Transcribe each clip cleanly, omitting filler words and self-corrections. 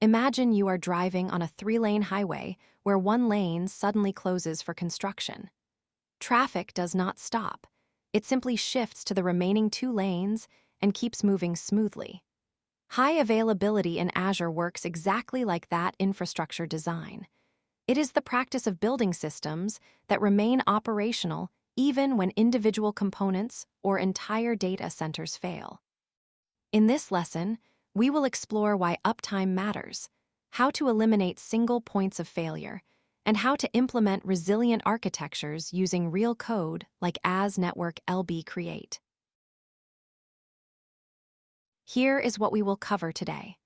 Imagine you are driving on a 3-lane highway where one lane suddenly closes for construction. Traffic does not stop. It simply shifts to the remaining 2 lanes and keeps moving smoothly. High availability in Azure works exactly like that infrastructure design. It is the practice of building systems that remain operational even when individual components or entire data centers fail. In this lesson, we will explore why uptime matters, how to eliminate single points of failure, and how to implement resilient architectures using real code like AZ-Network LB Create. Here is what we will cover today.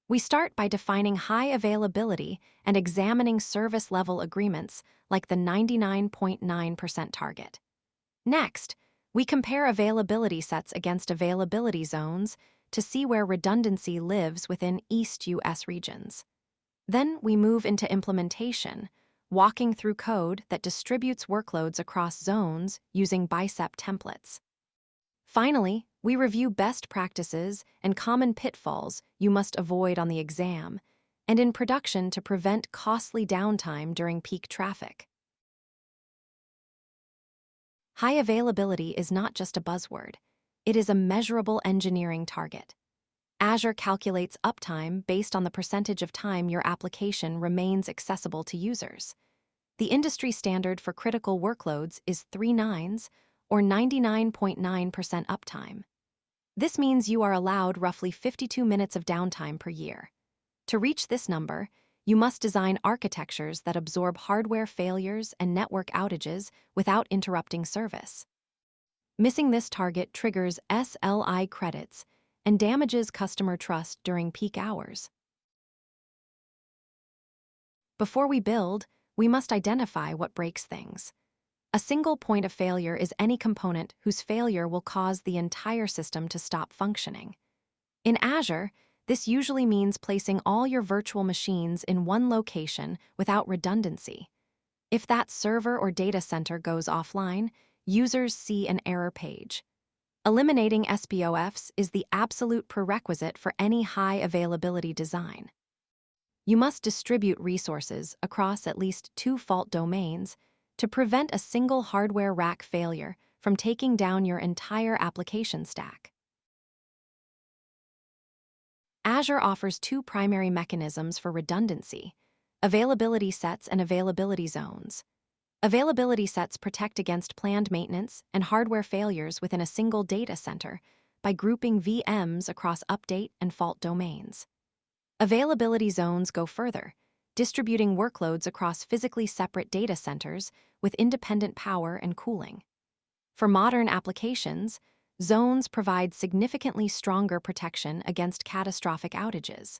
We start by defining high availability and examining service-level agreements like the 99.9% target. Next, we compare availability sets against availability zones to see where redundancy lives within East US regions. Then we move into implementation, walking through code that distributes workloads across zones using bicep templates. Finally, we review best practices and common pitfalls you must avoid on the exam and in production to prevent costly downtime during peak traffic. High availability is not just a buzzword. It is a measurable engineering target. Azure calculates uptime based on the percentage of time your application remains accessible to users. The industry standard for critical workloads is 3 nines, or 99.9% uptime. This means you are allowed roughly 52 minutes of downtime per year. To reach this number, you must design architectures that absorb hardware failures and network outages without interrupting service. Missing this target triggers SLI credits and damages customer trust during peak hours. Before we build, we must identify what breaks things. A single point of failure is any component whose failure will cause the entire system to stop functioning. In Azure, this usually means placing all your virtual machines in one location without redundancy. If that server or data center goes offline, users see an error page. Eliminating SBOFs is the absolute prerequisite for any high availability design. You must distribute resources across at least 2 fault domains to prevent a single hardware rack failure from taking down your entire application stack. Azure offers 2 primary mechanisms for redundancy: availability sets and availability zones. Availability sets protect against planned maintenance and hardware failures within a single data center by grouping VMs across update and fault domains. Availability zones go further, distributing workloads across physically separate data centers with independent power and cooling. For modern applications, zones provide significantly stronger protection against catastrophic outages.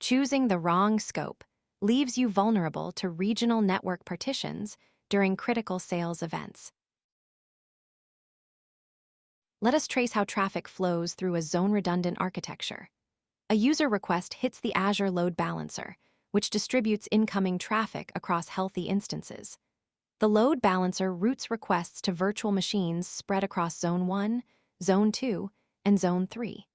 Choosing the wrong scope leaves you vulnerable to regional network partitions during critical sales events. Let us trace how traffic flows through a zone-redundant architecture. A user request hits the Azure Load Balancer, which distributes incoming traffic across healthy instances. The Load Balancer routes requests to virtual machines spread across Zone 1, Zone 2, and Zone 3.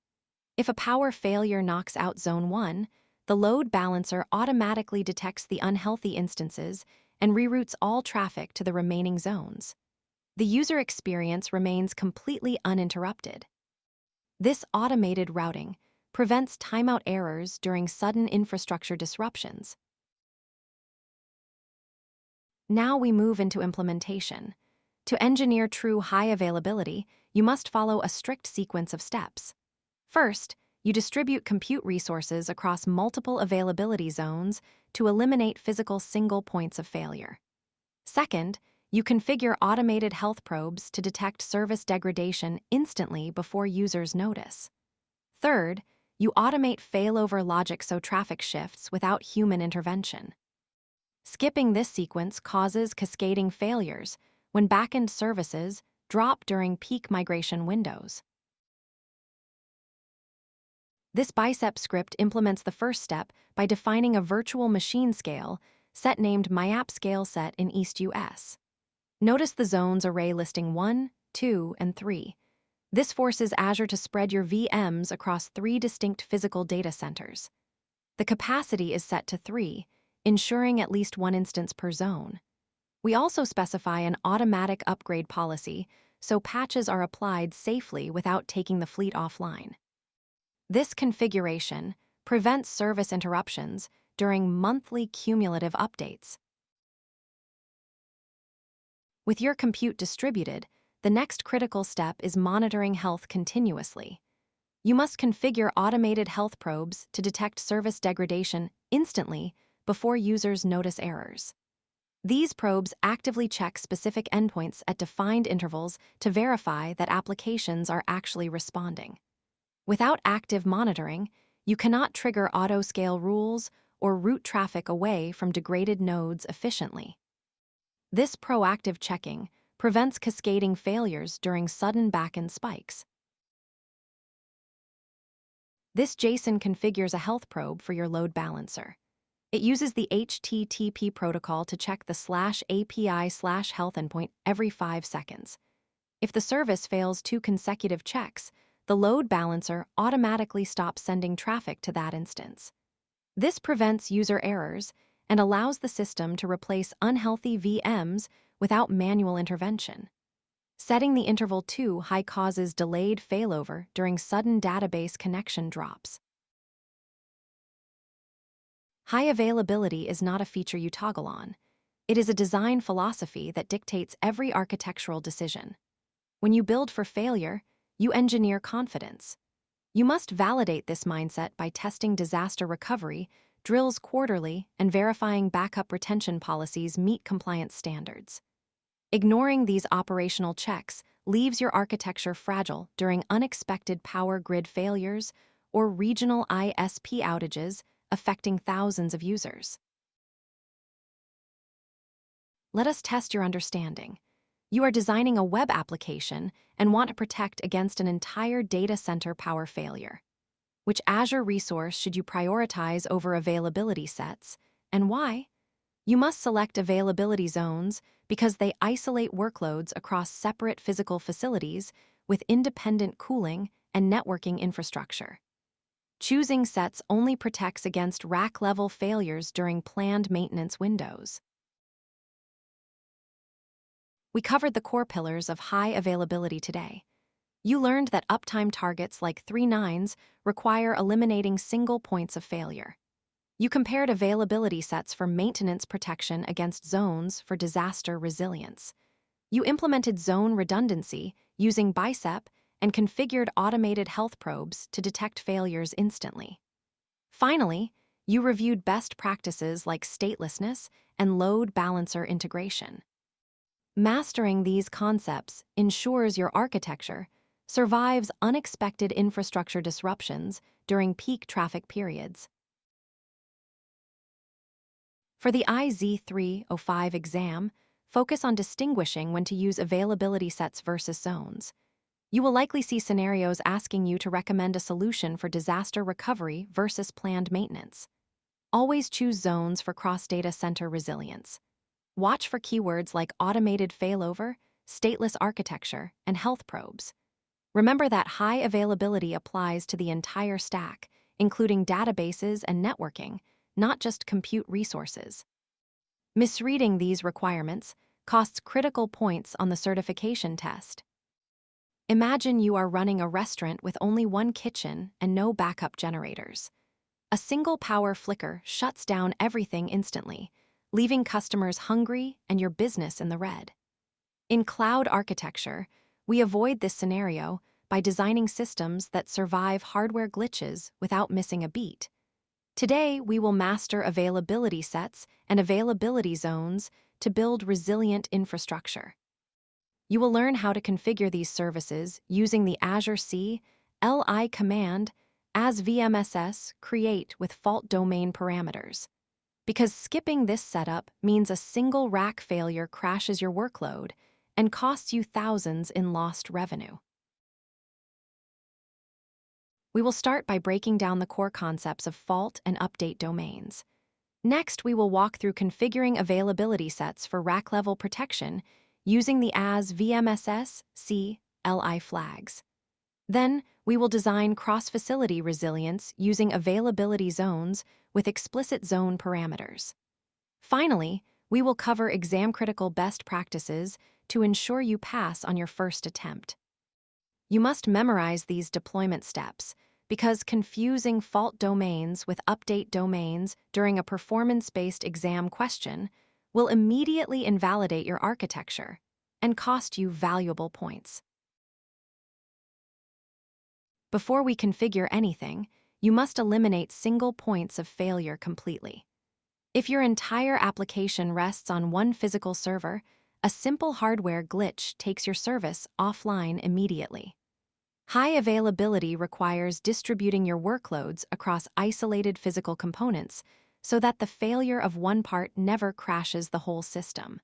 If a power failure knocks out Zone 1, the Load Balancer automatically detects the unhealthy instances and reroutes all traffic to the remaining zones. The user experience remains completely uninterrupted. This automated routing prevents timeout errors during sudden infrastructure disruptions. Now we move into implementation. To engineer true high availability, you must follow a strict sequence of steps. First, you distribute compute resources across multiple availability zones to eliminate physical single points of failure. Second, you configure automated health probes to detect service degradation instantly before users notice. Third, you automate failover logic so traffic shifts without human intervention. Skipping this sequence causes cascading failures when backend services drop during peak migration windows. This bicep script implements the first step by defining a virtual machine scale set named myAppScaleSet in East US. Notice the zones array listing 1, 2, and 3. This forces Azure to spread your VMs across 3 distinct physical data centers. The capacity is set to 3, ensuring at least 1 instance per zone. We also specify an automatic upgrade policy, so patches are applied safely without taking the fleet offline. This configuration prevents service interruptions during monthly cumulative updates. With your compute distributed, the next critical step is monitoring health continuously. You must configure automated health probes to detect service degradation instantly before users notice errors. These probes actively check specific endpoints at defined intervals to verify that applications are actually responding. Without active monitoring, you cannot trigger auto-scale rules or route traffic away from degraded nodes efficiently. This proactive checking prevents cascading failures during sudden backend spikes. This JSON configures a health probe for your load balancer. It uses the HTTP protocol to check the /API/health endpoint every 5 seconds. If the service fails 2 consecutive checks, the load balancer automatically stops sending traffic to that instance. This prevents user errors and allows the system to replace unhealthy VMs without manual intervention. Setting the interval too high causes delayed failover during sudden database connection drops. High availability is not a feature you toggle on. It is a design philosophy that dictates every architectural decision. When you build for failure, you engineer confidence. You must validate this mindset by testing disaster recovery, drills quarterly, and verifying backup retention policies meet compliance standards. Ignoring these operational checks leaves your architecture fragile during unexpected power grid failures or regional ISP outages affecting thousands of users. Let us test your understanding. You are designing a web application and want to protect against an entire data center power failure. Which Azure resource should you prioritize over availability sets, and why? You must select availability zones because they isolate workloads across separate physical facilities with independent cooling and networking infrastructure. Choosing sets only protects against rack-level failures during planned maintenance windows. We covered the core pillars of high availability today. You learned that uptime targets like 3 nines require eliminating single points of failure. You compared availability sets for maintenance protection against zones for disaster resilience. You implemented zone redundancy using Bicep and configured automated health probes to detect failures instantly. Finally, you reviewed best practices like statelessness and load balancer integration. Mastering these concepts ensures your architecture survives unexpected infrastructure disruptions during peak traffic periods. For the AZ-305 exam, focus on distinguishing when to use availability sets versus zones. You will likely see scenarios asking you to recommend a solution for disaster recovery versus planned maintenance. Always choose zones for cross-data center resilience. Watch for keywords like automated failover, stateless architecture, and health probes. Remember that high availability applies to the entire stack, including databases and networking, not just compute resources. Misreading these requirements costs critical points on the certification test. Imagine you are running a restaurant with only one kitchen and no backup generators. A single power flicker shuts down everything instantly, leaving customers hungry and your business in the red. In cloud architecture, we avoid this scenario by designing systems that survive hardware glitches without missing a beat. Today, we will master availability sets and availability zones to build resilient infrastructure. You will learn how to configure these services using the Azure CLI command as VMSS create with fault domain parameters. Because skipping this setup means a single rack failure crashes your workload and costs you thousands in lost revenue. We will start by breaking down the core concepts of fault and update domains. Next, we will walk through configuring availability sets for rack-level protection using the AZ VMSS CLI flags. Then, we will design cross-facility resilience using availability zones with explicit zone parameters. Finally, we will cover exam-critical best practices to ensure you pass on your first attempt. You must memorize these deployment steps because confusing fault domains with update domains during a performance-based exam question will immediately invalidate your architecture and cost you valuable points. Before we configure anything, you must eliminate single points of failure completely. If your entire application rests on one physical server, a simple hardware glitch takes your service offline immediately. High availability requires distributing your workloads across isolated physical components so that the failure of one part never crashes the whole system.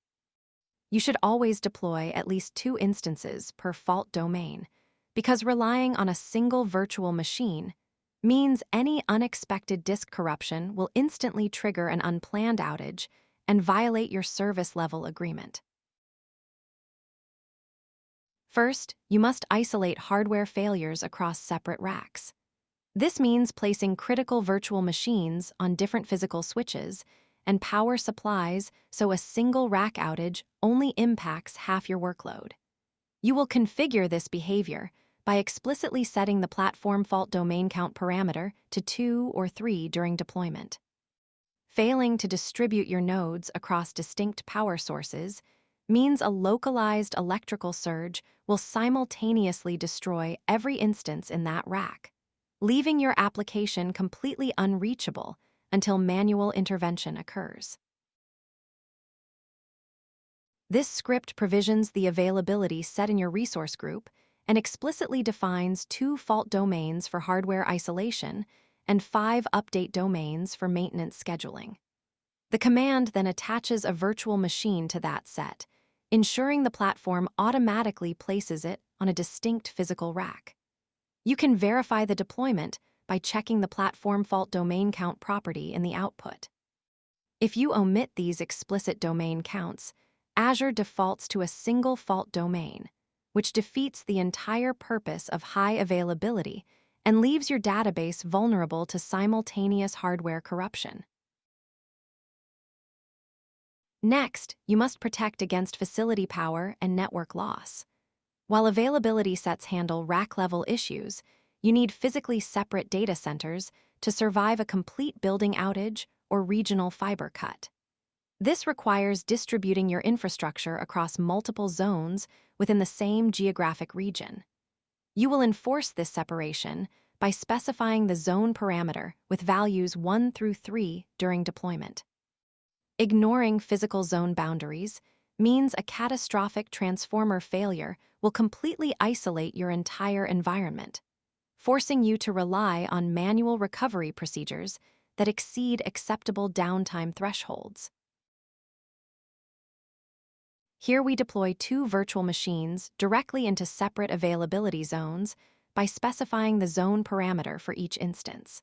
You should always deploy at least 2 instances per fault domain, because relying on a single virtual machine means any unexpected disk corruption will instantly trigger an unplanned outage and violate your service level agreement. First, you must isolate hardware failures across separate racks. This means placing critical virtual machines on different physical switches and power supplies so a single rack outage only impacts half your workload. You will configure this behavior by explicitly setting the platform fault domain count parameter to 2 or 3 during deployment. Failing to distribute your nodes across distinct power sources means a localized electrical surge will simultaneously destroy every instance in that rack, leaving your application completely unreachable until manual intervention occurs. This script provisions the availability set in your resource group and explicitly defines 2 fault domains for hardware isolation and 5 update domains for maintenance scheduling. The command then attaches a virtual machine to that set, ensuring the platform automatically places it on a distinct physical rack. You can verify the deployment by checking the platform fault domain count property in the output. If you omit these explicit domain counts, Azure defaults to a single fault domain, which defeats the entire purpose of high availability and leaves your database vulnerable to simultaneous hardware corruption. Next, you must protect against facility power and network loss. While availability sets handle rack-level issues, you need physically separate data centers to survive a complete building outage or regional fiber cut. This requires distributing your infrastructure across multiple zones within the same geographic region. You will enforce this separation by specifying the zone parameter with values 1 through 3 during deployment. Ignoring physical zone boundaries means a catastrophic transformer failure will completely isolate your entire environment, forcing you to rely on manual recovery procedures that exceed acceptable downtime thresholds. Here we deploy 2 virtual machines directly into separate availability zones by specifying the zone parameter for each instance.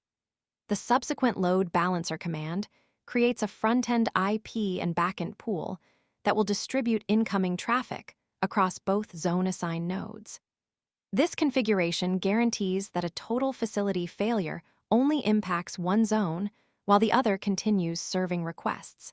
The subsequent load balancer command creates a front-end IP and backend pool that will distribute incoming traffic across both zone-assigned nodes. This configuration guarantees that a total facility failure only impacts one zone while the other continues serving requests.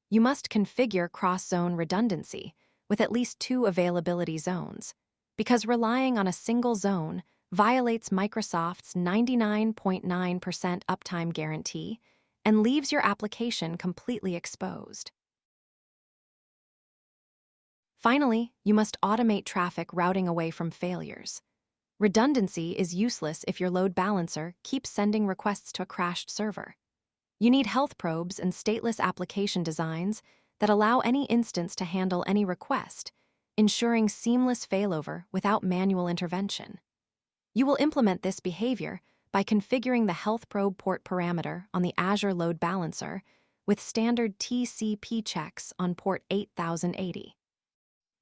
You must configure cross-zone redundancy with at least 2 availability zones, because relying on a single zone violates Microsoft's 99.9% uptime guarantee and leaves your application completely exposed. Finally, you must automate traffic routing away from failures. Redundancy is useless if your load balancer keeps sending requests to a crashed server. You need health probes and stateless application designs that allow any instance to handle any request, ensuring seamless failover without manual intervention. You will implement this behavior by configuring the health probe port parameter on the Azure Load Balancer with standard TCP checks on port 8080.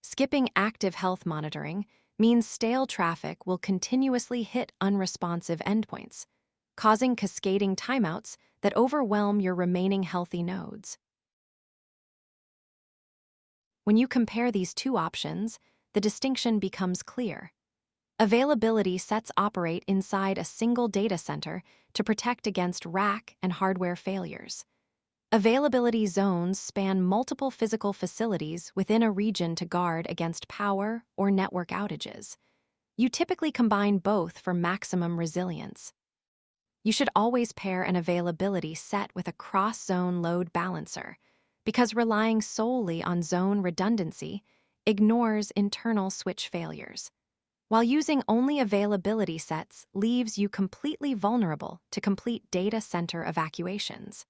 Skipping active health monitoring means stale traffic will continuously hit unresponsive endpoints, causing cascading timeouts that overwhelm your remaining healthy nodes. When you compare these 2 options, the distinction becomes clear. Availability sets operate inside a single data center to protect against rack and hardware failures. Availability zones span multiple physical facilities within a region to guard against power or network outages. You typically combine both for maximum resilience. You should always pair an availability set with a cross-zone load balancer, because relying solely on zone redundancy ignores internal switch failures, while using only availability sets leaves you completely vulnerable to complete data center evacuations.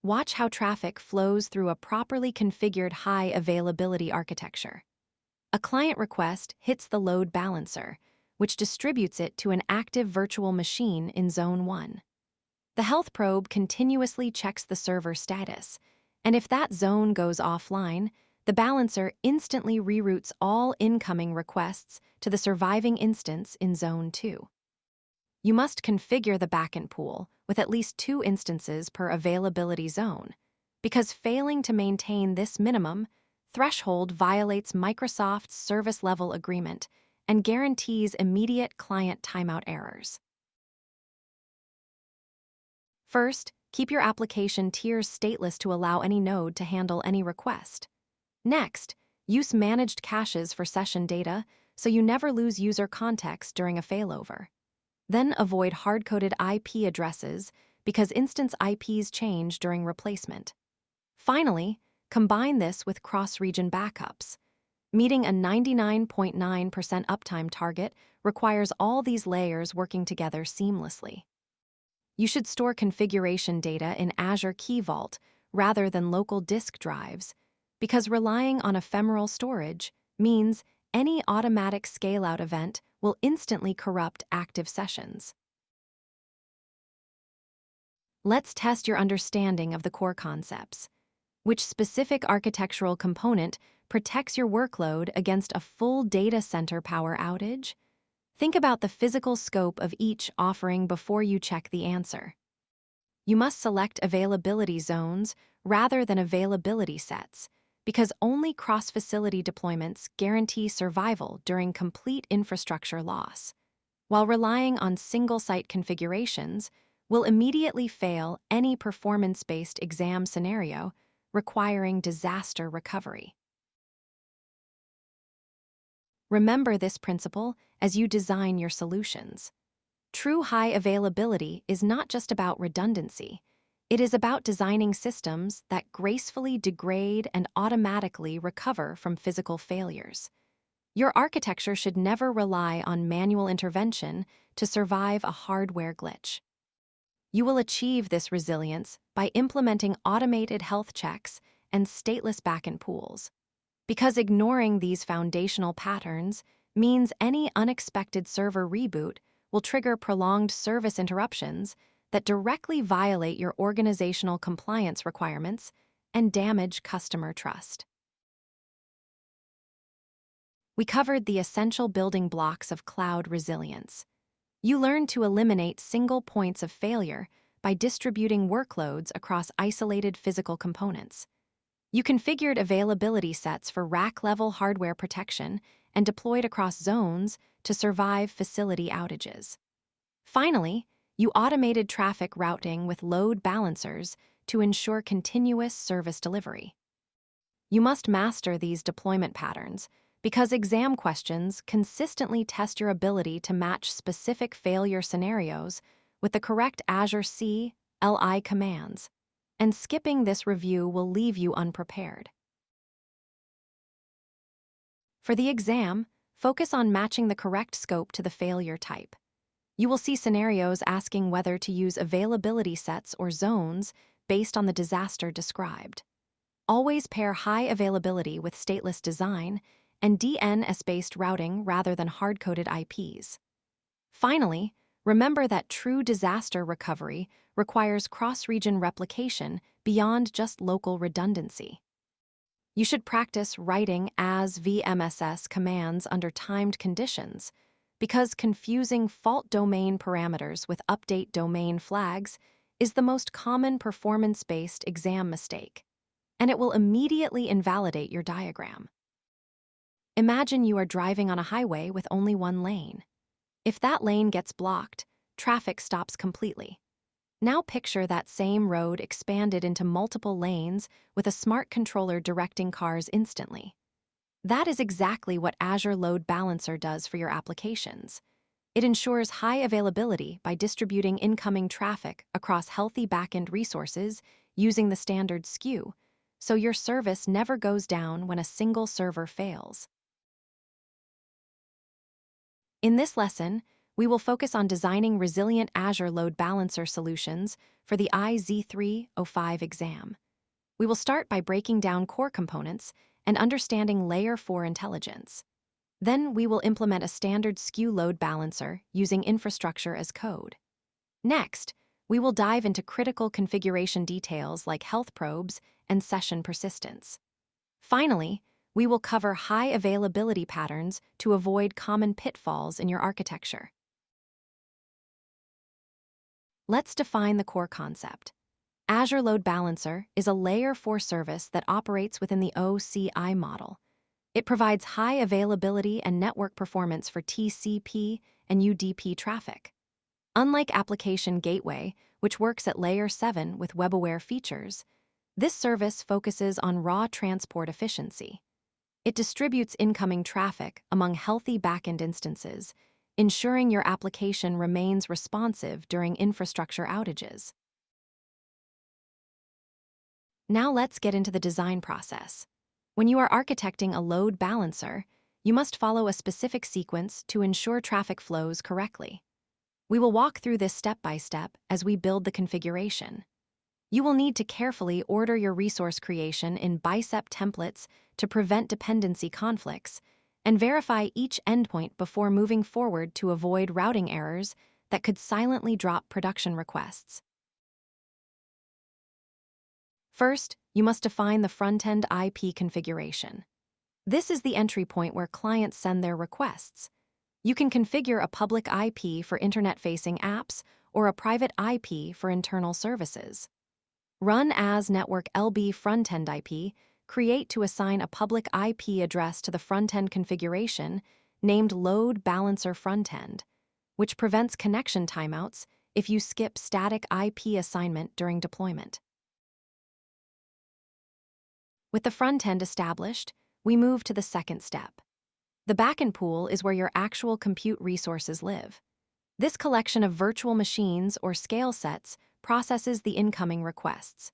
Watch how traffic flows through a properly configured high availability architecture. A client request hits the load balancer, which distributes it to an active virtual machine in Zone 1. The health probe continuously checks the server status, and if that zone goes offline, the balancer instantly reroutes all incoming requests to the surviving instance in Zone 2. You must configure the backend pool with at least 2 instances per availability zone, because failing to maintain this minimum threshold violates Microsoft's service level agreement and guarantees immediate client timeout errors. First, keep your application tiers stateless to allow any node to handle any request. Next, use managed caches for session data so you never lose user context during a failover. Then avoid hard-coded IP addresses because instance IPs change during replacement. Finally, combine this with cross-region backups. Meeting a 99.9% uptime target requires all these layers working together seamlessly. You should store configuration data in Azure Key Vault rather than local disk drives, because relying on ephemeral storage means any automatic scale-out event will instantly corrupt active sessions. Let's test your understanding of the core concepts. Which specific architectural component protects your workload against a full data center power outage? Think about the physical scope of each offering before you check the answer. You must select availability zones rather than availability sets, because only cross-facility deployments guarantee survival during complete infrastructure loss, while relying on single-site configurations will immediately fail any performance-based exam scenario requiring disaster recovery. Remember this principle as you design your solutions. True high availability is not just about redundancy. It is about designing systems that gracefully degrade and automatically recover from physical failures. Your architecture should never rely on manual intervention to survive a hardware glitch. You will achieve this resilience by implementing automated health checks and stateless backend pools, because ignoring these foundational patterns means any unexpected server reboot will trigger prolonged service interruptions that directly violate your organizational compliance requirements and damage customer trust. We covered the essential building blocks of cloud resilience. You learned to eliminate single points of failure by distributing workloads across isolated physical components. You configured availability sets for rack-level hardware protection and deployed across zones to survive facility outages. Finally, you automated traffic routing with load balancers to ensure continuous service delivery. You must master these deployment patterns because exam questions consistently test your ability to match specific failure scenarios with the correct Azure CLI commands, and skipping this review will leave you unprepared. For the exam, focus on matching the correct scope to the failure type. You will see scenarios asking whether to use availability sets or zones based on the disaster described. Always pair high availability with stateless design and DNS-based routing rather than hard-coded IPs. Finally, remember that true disaster recovery requires cross-region replication beyond just local redundancy. You should practice writing as VMSS commands under timed conditions, because confusing fault domain parameters with update domain flags is the most common performance-based exam mistake, and it will immediately invalidate your diagram. Imagine you are driving on a highway with only one lane. If that lane gets blocked, traffic stops completely. Now picture that same road expanded into multiple lanes with a smart controller directing cars instantly. That is exactly what Azure Load Balancer does for your applications. It ensures high availability by distributing incoming traffic across healthy backend resources using the standard SKU, so your service never goes down when a single server fails. In this lesson, we will focus on designing resilient Azure Load Balancer solutions for the AZ-305 exam. We will start by breaking down core components and understanding Layer 4 intelligence. Then we will implement a standard SKU load balancer using infrastructure as code. Next, we will dive into critical configuration details like health probes and session persistence. Finally, we will cover high availability patterns to avoid common pitfalls in your architecture. Let's define the core concept. Azure Load Balancer is a Layer 4 service that operates within the OCI model. It provides high availability and network performance for TCP and UDP traffic. Unlike Application Gateway, which works at Layer 7 with web-aware features, this service focuses on raw transport efficiency. It distributes incoming traffic among healthy backend instances, ensuring your application remains responsive during infrastructure outages. Now let's get into the design process. When you are architecting a load balancer, you must follow a specific sequence to ensure traffic flows correctly. We will walk through this step by step as we build the configuration. You will need to carefully order your resource creation in bicep templates to prevent dependency conflicts, and verify each endpoint before moving forward to avoid routing errors that could silently drop production requests. First, you must define the front-end IP configuration. This is the entry point where clients send their requests. You can configure a public IP for internet-facing apps or a private IP for internal services. Run as network LB front-end IP, create to assign a public IP address to the front-end configuration named Load Balancer Frontend, which prevents connection timeouts if you skip static IP assignment during deployment. With the front end established, we move to the second step. The backend pool is where your actual compute resources live. This collection of virtual machines or scale sets processes the incoming requests.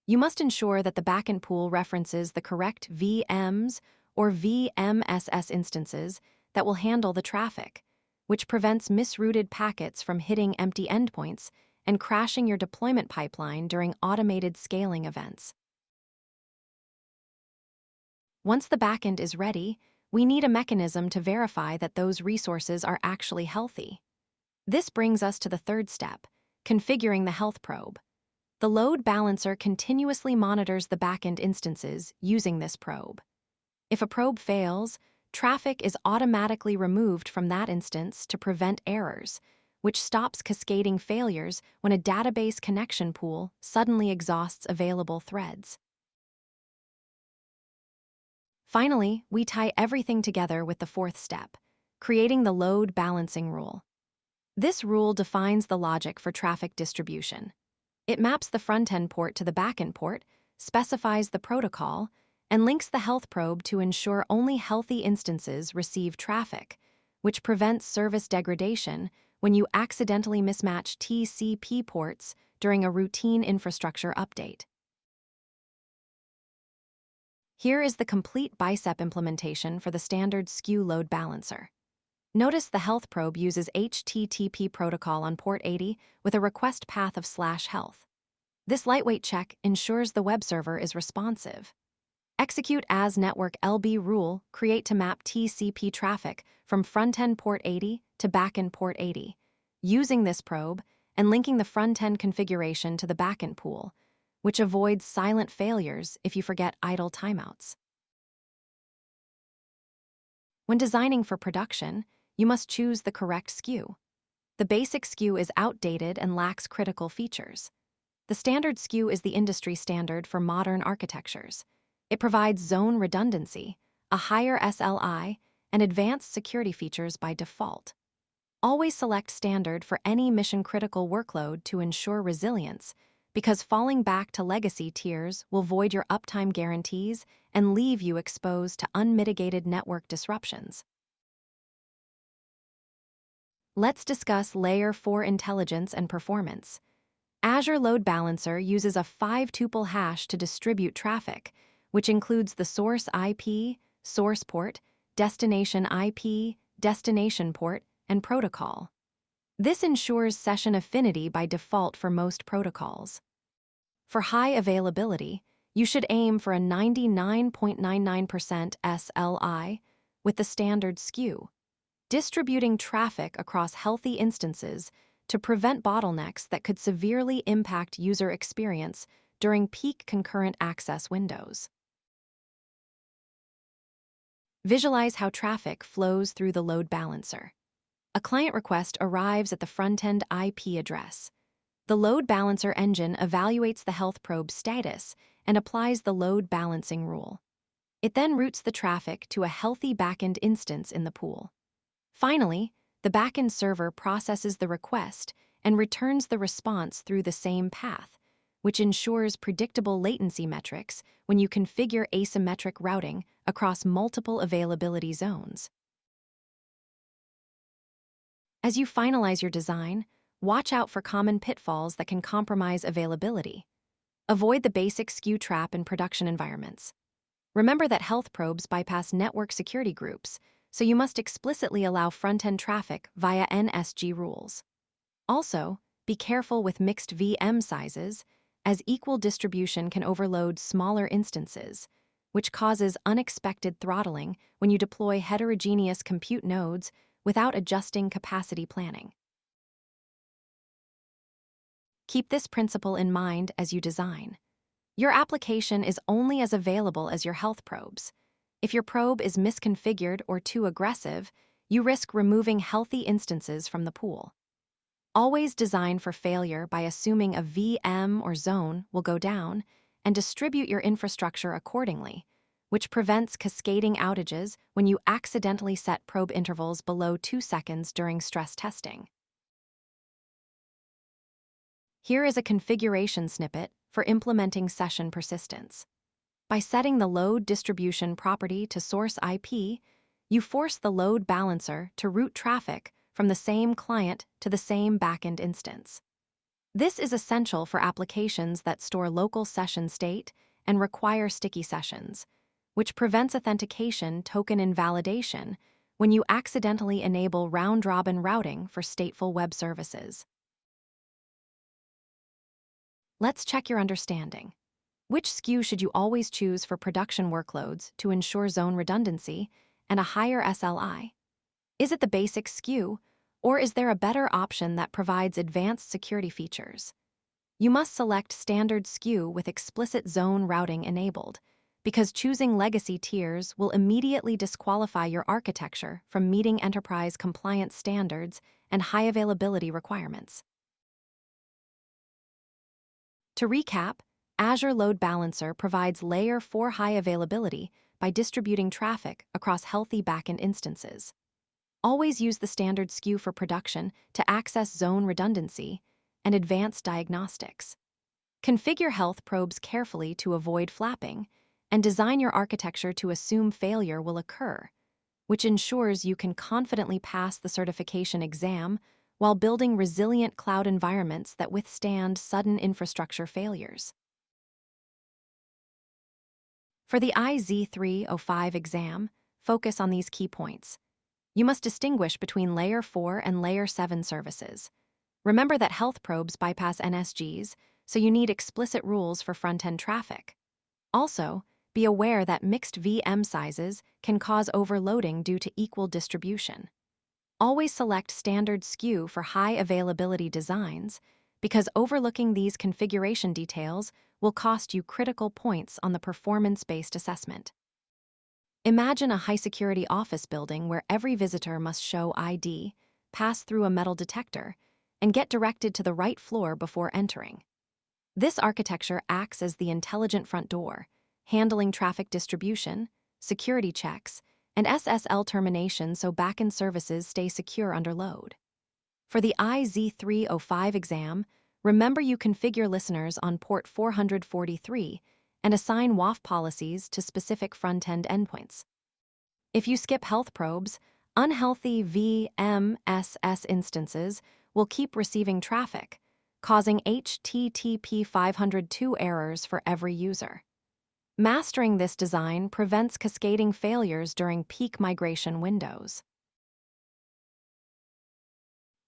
You must ensure that the backend pool references the correct VMs or VMSS instances that will handle the traffic, which prevents misrouted packets from hitting empty endpoints and crashing your deployment pipeline during automated scaling events. Once the backend is ready, we need a mechanism to verify that those resources are actually healthy. This brings us to the third step, configuring the health probe. The load balancer continuously monitors the backend instances using this probe. If a probe fails, traffic is automatically removed from that instance to prevent errors, which stops cascading failures when a database connection pool suddenly exhausts available threads. Finally, we tie everything together with the fourth step, creating the load balancing rule. This rule defines the logic for traffic distribution. It maps the front-end port to the back-end port, specifies the protocol, and links the health probe to ensure only healthy instances receive traffic, which prevents service degradation when you accidentally mismatch TCP ports during a routine infrastructure update. Here is the complete bicep implementation for the standard SKU load balancer. Notice the health probe uses HTTP protocol on port 80 with a request path of /health. This lightweight check ensures the web server is responsive. Execute as network LB rule create to map TCP traffic from front-end port 80 to back-end port 80, using this probe and linking the front-end configuration to the back-end pool, which avoids silent failures if you forget idle timeouts. When designing for production, you must choose the correct SKU. The basic SKU is outdated and lacks critical features. The standard SKU is the industry standard for modern architectures. It provides zone redundancy, a higher SLI, and advanced security features by default. Always select standard for any mission-critical workload to ensure resilience, because falling back to legacy tiers will void your uptime guarantees and leave you exposed to unmitigated network disruptions. Let's discuss Layer 4 intelligence and performance. Azure Load Balancer uses a 5-tuple hash to distribute traffic, which includes the source IP, source port, destination IP, destination port, and protocol. This ensures session affinity by default for most protocols. For high availability, you should aim for a 99.99% SLI with the standard SKU, distributing traffic across healthy instances to prevent bottlenecks that could severely impact user experience during peak concurrent access windows. Visualize how traffic flows through the load balancer. A client request arrives at the front-end IP address. The load balancer engine evaluates the health probe status and applies the load balancing rule. It then routes the traffic to a healthy backend instance in the pool. Finally, the backend server processes the request and returns the response through the same path, which ensures predictable latency metrics when you configure asymmetric routing across multiple availability zones. As you finalize your design, watch out for common pitfalls that can compromise availability. Avoid the basic SKU trap in production environments. Remember that health probes bypass network security groups, so you must explicitly allow front-end traffic via NSG rules. Also, be careful with mixed VM sizes, as equal distribution can overload smaller instances, which causes unexpected throttling when you deploy heterogeneous compute nodes without adjusting capacity planning. Keep this principle in mind as you design. Your application is only as available as your health probes. If your probe is misconfigured or too aggressive, you risk removing healthy instances from the pool. Always design for failure by assuming a VM or zone will go down and distribute your infrastructure accordingly, which prevents cascading outages when you accidentally set probe intervals below 2 seconds during stress testing. Here is a configuration snippet for implementing session persistence. By setting the load distribution property to source IP, you force the load balancer to route traffic from the same client to the same backend instance. This is essential for applications that store local session state and require sticky sessions, which prevents authentication token invalidation when you accidentally enable round-robin routing for stateful web services. Let's check your understanding. Which SKU should you always choose for production workloads to ensure zone redundancy and a higher SLI? Is it the basic SKU, or is there a better option that provides advanced security features? You must select standard SKU with explicit zone routing enabled, because choosing legacy tiers will immediately disqualify your architecture from meeting enterprise compliance standards and high availability requirements. To recap, Azure Load Balancer provides Layer 4 high availability by distributing traffic across healthy backend instances. Always use the standard SKU for production to access zone redundancy and advanced diagnostics. Configure health probes carefully to avoid flapping, and design your architecture to assume failure will occur, which ensures you can confidently pass the certification exam while building resilient cloud environments that withstand sudden infrastructure failures. For the AZ-305 exam, focus on these key points. You must distinguish between Layer 4 and Layer 7 services. Remember that health probes bypass NSGs, so you need explicit rules for front-end traffic. Also, be aware that mixed VM sizes can cause overloading due to equal distribution. Always select standard SKU for high availability designs, because overlooking these configuration details will cost you critical points on the performance-based assessment. Imagine a high-security office building where every visitor must show ID, pass through a metal detector, and get directed to the right floor before entering. This architecture acts as the intelligent front door, handling traffic distribution, security checks, and SSL termination so backend services stay secure under load. For the AZ-305 exam, remember you configure listeners on port 443 and assign WAF policies to specific front-end endpoints. If you skip health probes, unhealthy VMSS instances will keep receiving traffic, causing HTTP 502 errors for every user. Mastering this design prevents cascading failures during peak migration windows.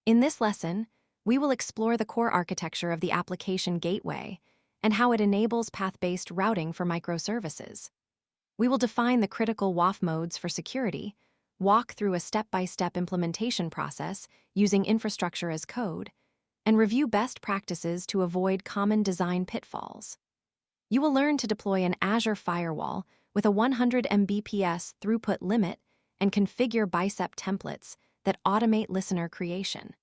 In this lesson, we will explore the core architecture of the application gateway and how it enables path-based routing for microservices. We will define the critical WAF modes for security, walk through a step-by-step implementation process using infrastructure as code, and review best practices to avoid common design pitfalls. You will learn to deploy an Azure firewall with a 100 Mbps throughput limit and configure bicep templates that automate listener creation.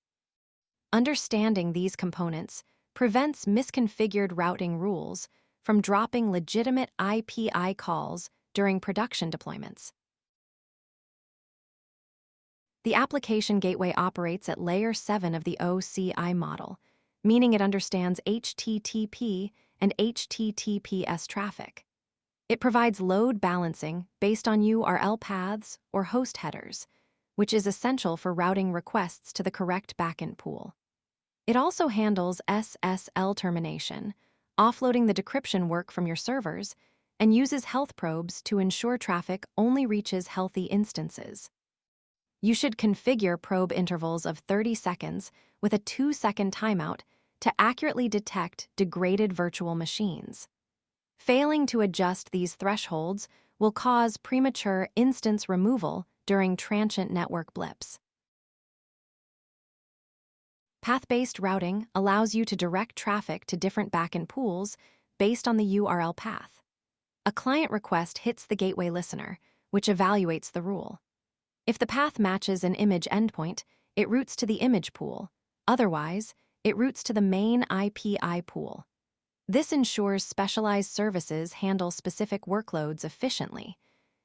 Understanding these components prevents misconfigured routing rules from dropping legitimate IPI calls during production deployments. The application gateway operates at layer 7 of the OCI model, meaning it understands HTTP and HTTPS traffic. It provides load balancing based on URL paths or host headers, which is essential for routing requests to the correct backend pool. It also handles SSL termination, offloading the decryption work from your servers, and uses health probes to ensure traffic only reaches healthy instances. You should configure probe intervals of 30 seconds with a 2-second timeout to accurately detect degraded virtual machines. Failing to adjust these thresholds will cause premature instance removal during transient network blips. Path-based routing allows you to direct traffic to different backend pools based on the URL path. A client request hits the gateway listener, which evaluates the rule. If the path matches an image endpoint, it routes to the image pool. Otherwise, it routes to the main IPI pool. This ensures specialized services handle specific workloads efficiently.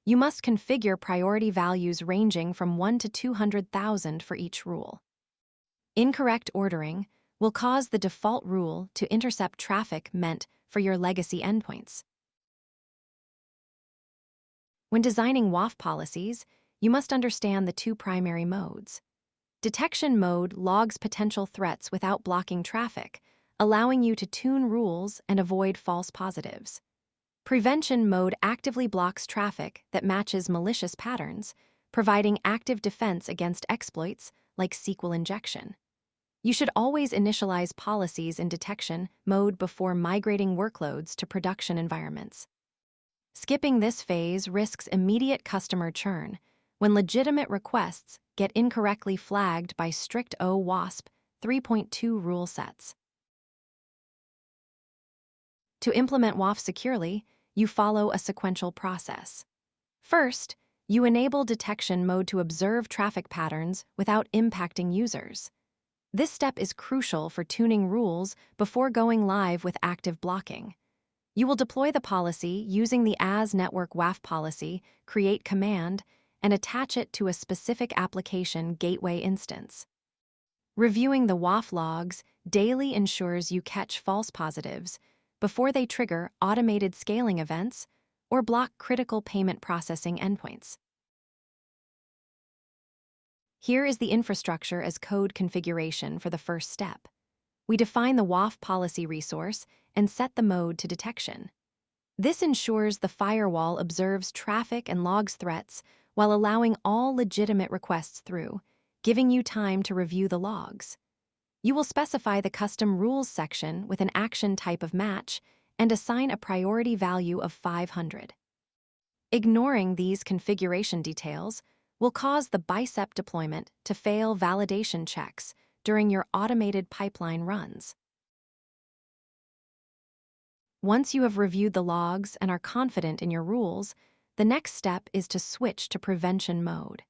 You must configure priority values ranging from 1 to 200,000 for each rule. Incorrect ordering will cause the default rule to intercept traffic meant for your legacy endpoints. When designing WAF policies, you must understand the two primary modes. Detection mode logs potential threats without blocking traffic, allowing you to tune rules and avoid false positives. Prevention mode actively blocks traffic that matches malicious patterns, providing active defense against exploits like SQL injection. You should always initialize policies in detection mode before migrating workloads to production environments. Skipping this phase risks immediate customer churn when legitimate requests get incorrectly flagged by strict OWASP 3.2 rule sets. To implement WAF securely, you follow a sequential process. First, you enable detection mode to observe traffic patterns without impacting users. This step is crucial for tuning rules before going live with active blocking. You will deploy the policy using the AZ network WAF policy, create command, and attach it to a specific application gateway instance. Reviewing the WAF logs daily ensures you catch false positives before they trigger automated scaling events or block critical payment processing endpoints. Here is the infrastructure as code configuration for the first step. We define the WAF policy resource and set the mode to detection. This ensures the firewall observes traffic and logs threats while allowing all legitimate requests through, giving you time to review the logs. You will specify the custom rules section with an action type of match and assign a priority value of 500. Ignoring these configuration details will cause the bicep deployment to fail validation checks during your automated pipeline runs. Once you have reviewed the logs and are confident in your rules, the next step is to switch to prevention mode.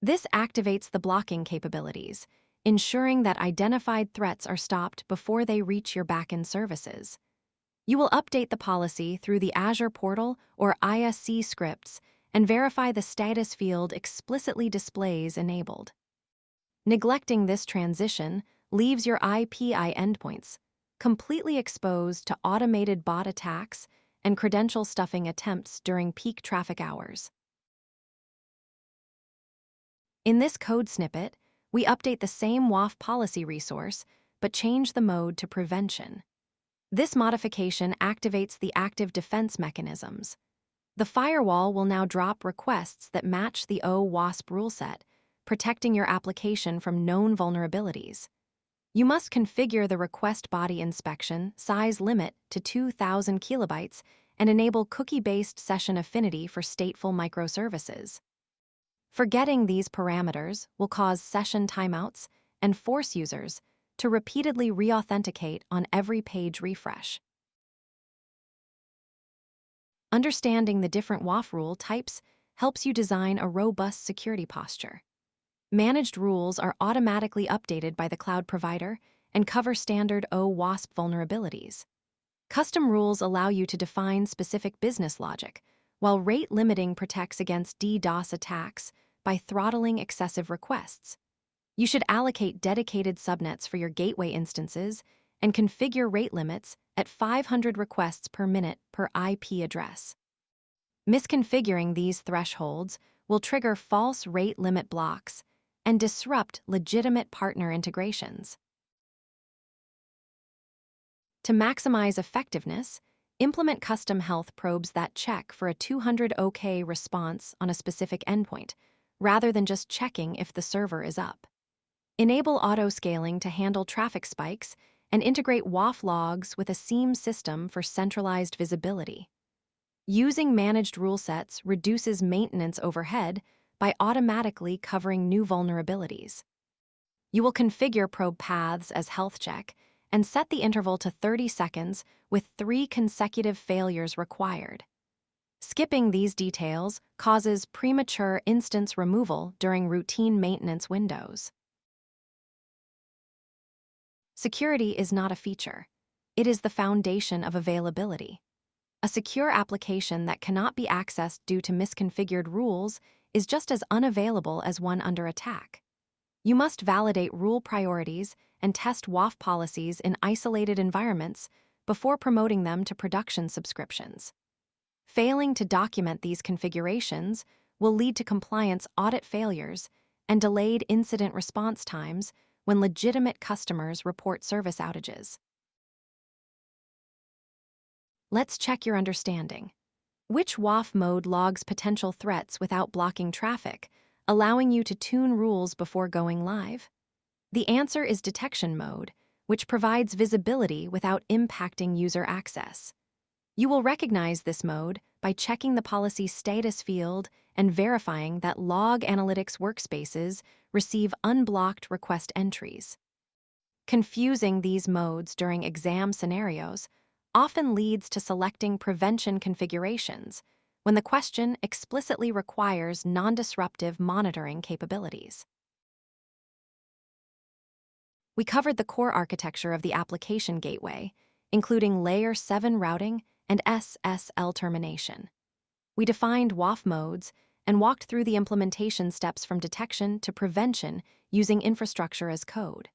This activates the blocking capabilities, ensuring that identified threats are stopped before they reach your backend services. You will update the policy through the Azure portal or ISC scripts and verify the status field explicitly displays enabled. Neglecting this transition leaves your IPI endpoints completely exposed to automated bot attacks and credential stuffing attempts during peak traffic hours. In this code snippet, we update the same WAF policy resource, but change the mode to prevention. This modification activates the active defense mechanisms. The firewall will now drop requests that match the OWASP rule set, protecting your application from known vulnerabilities. You must configure the request body inspection size limit to 2,000 kilobytes and enable cookie-based session affinity for stateful microservices. Forgetting these parameters will cause session timeouts and force users to repeatedly re-authenticate on every page refresh. Understanding the different WAF rule types helps you design a robust security posture. Managed rules are automatically updated by the cloud provider and cover standard OWASP vulnerabilities. Custom rules allow you to define specific business logic, while rate limiting protects against DDoS attacks by throttling excessive requests. You should allocate dedicated subnets for your gateway instances and configure rate limits at 500 requests per minute per IP address. Misconfiguring these thresholds will trigger false rate limit blocks and disrupt legitimate partner integrations. To maximize effectiveness, implement custom health probes that check for a 200 OK response on a specific endpoint, rather than just checking if the server is up. Enable auto-scaling to handle traffic spikes and integrate WAF logs with a SIEM system for centralized visibility. Using managed rule sets reduces maintenance overhead by automatically covering new vulnerabilities. You will configure probe paths as health check and set the interval to 30 seconds with 3 consecutive failures required. Skipping these details causes premature instance removal during routine maintenance windows. Security is not a feature. It is the foundation of availability. A secure application that cannot be accessed due to misconfigured rules is just as unavailable as one under attack. You must validate rule priorities and test WAF policies in isolated environments before promoting them to production subscriptions. Failing to document these configurations will lead to compliance audit failures and delayed incident response times when legitimate customers report service outages. Let's check your understanding. Which WAF mode logs potential threats without blocking traffic, allowing you to tune rules before going live? The answer is detection mode, which provides visibility without impacting user access. You will recognize this mode by checking the policy status field and verifying that log analytics workspaces receive unblocked request entries. Confusing these modes during exam scenarios often leads to selecting prevention configurations when the question explicitly requires non-disruptive monitoring capabilities. We covered the core architecture of the application gateway, including Layer 7 routing and SSL termination. We defined WAF modes and walked through the implementation steps from detection to prevention using infrastructure as code.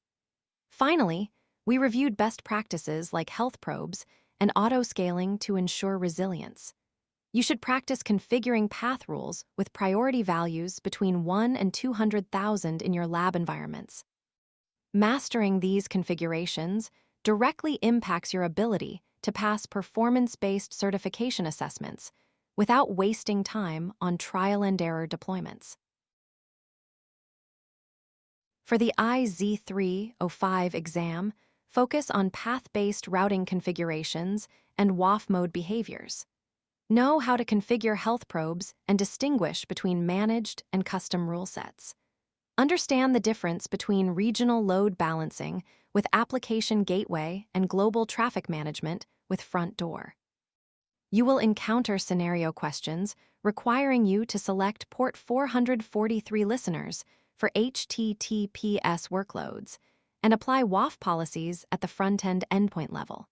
Finally, we reviewed best practices like health probes and auto-scaling to ensure resilience. You should practice configuring path rules with priority values between 1 and 200,000 in your lab environments. Mastering these configurations directly impacts your ability to pass performance-based certification assessments without wasting time on trial-and-error deployments. For the AZ-305 exam, focus on path-based routing configurations and WAF mode behaviors. Know how to configure health probes and distinguish between managed and custom rule sets. Understand the difference between regional load balancing with application gateway and global traffic management with Front Door. You will encounter scenario questions requiring you to select port 443 listeners for HTTPS workloads and apply WAF policies at the front-end endpoint level.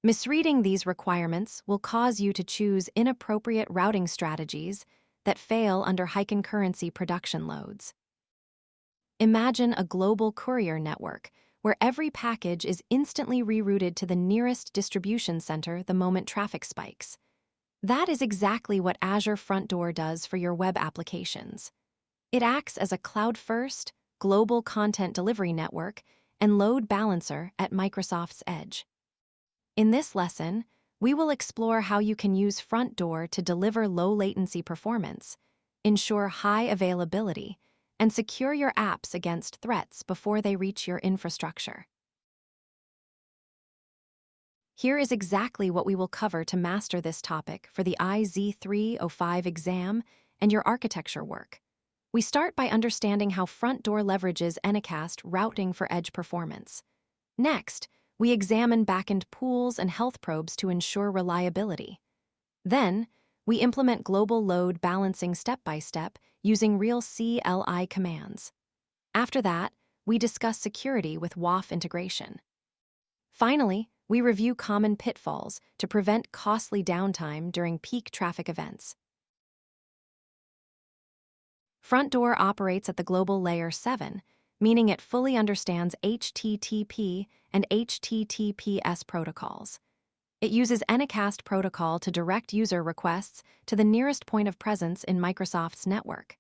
Misreading these requirements will cause you to choose inappropriate routing strategies that fail under high-concurrency production loads. Imagine a global courier network where every package is instantly rerouted to the nearest distribution center the moment traffic spikes. That is exactly what Azure Front Door does for your web applications. It acts as a cloud-first, global content delivery network and load balancer at Microsoft's edge. In this lesson, we will explore how you can use Front Door to deliver low-latency performance, ensure high availability, and secure your apps against threats before they reach your infrastructure. Here is exactly what we will cover to master this topic for the AZ-305 exam and your architecture work. We start by understanding how Front Door leverages Anycast routing for edge performance. Next, we examine backend pools and health probes to ensure reliability. Then, we implement global load balancing step-by-step using real CLI commands. After that, we discuss security with WAF integration. Finally, we review common pitfalls to prevent costly downtime during peak traffic events. Front Door operates at the global layer 7, meaning it fully understands HTTP and HTTPS protocols. It uses Anycast protocol to direct user requests to the nearest point of presence in Microsoft's network.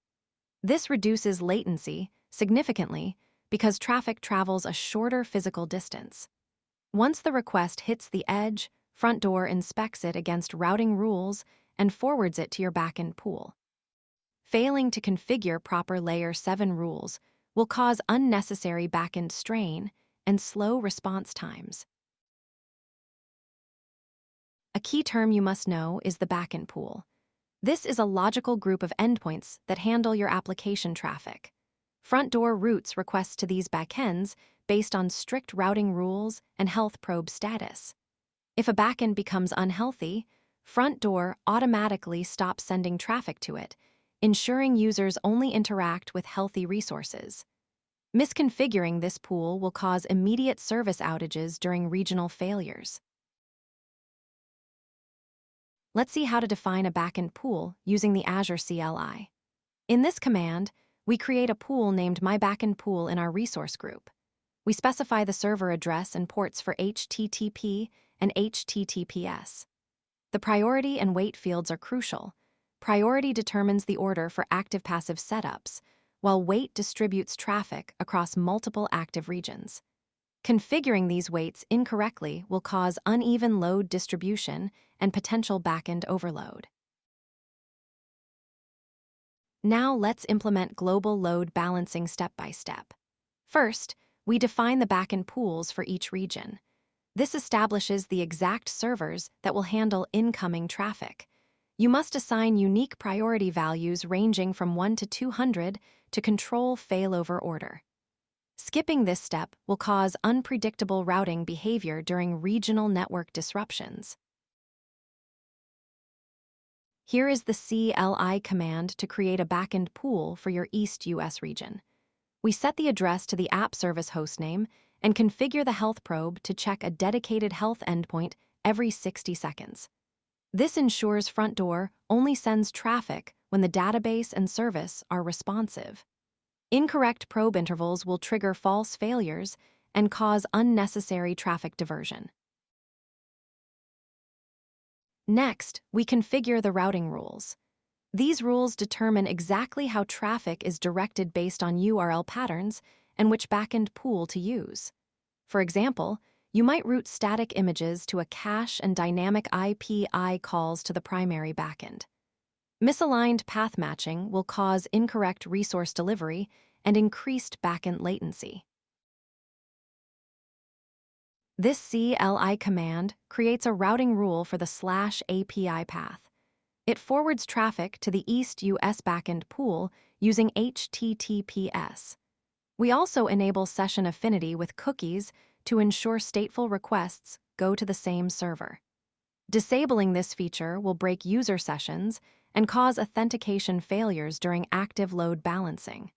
This reduces latency significantly because traffic travels a shorter physical distance. Once the request hits the edge, Front Door inspects it against routing rules and forwards it to your backend pool. Failing to configure proper Layer 7 rules will cause unnecessary backend strain and slow response times. A key term you must know is the backend pool. This is a logical group of endpoints that handle your application traffic. Front Door routes requests to these backends based on strict routing rules and health probe status. If a backend becomes unhealthy, Front Door automatically stops sending traffic to it, ensuring users only interact with healthy resources. Misconfiguring this pool will cause immediate service outages during regional failures. Let's see how to define a backend pool using the Azure CLI. In this command, we create a pool named MyBackendPool in our resource group. We specify the server address and ports for HTTP and HTTPS. The priority and wait fields are crucial. Priority determines the order for active-passive setups, while wait distributes traffic across multiple active regions. Configuring these weights incorrectly will cause uneven load distribution and potential backend overload. Now let's implement global load balancing step by step. First, we define the backend pools for each region. This establishes the exact servers that will handle incoming traffic. You must assign unique priority values ranging from 1 to 200 to control failover order. Skipping this step will cause unpredictable routing behavior during regional network disruptions. Here is the CLI command to create a backend pool for your East US region. We set the address to the app service hostname and configure the health probe to check a dedicated health endpoint every 60 seconds. This ensures Front Door only sends traffic when the database and service are responsive. Incorrect probe intervals will trigger false failures and cause unnecessary traffic diversion. Next, we configure the routing rules. These rules determine exactly how traffic is directed based on URL patterns and which backend pool to use. For example, you might route static images to a cache and dynamic IPI calls to the primary backend. Misaligned path matching will cause incorrect resource delivery and increased backend latency. This CLI command creates a routing rule for the /API path. It forwards traffic to the East US backend pool using HTTPS. We also enable session affinity with cookies to ensure stateful requests go to the same server. Disabling this feature will break user sessions and cause authentication failures during active load balancing.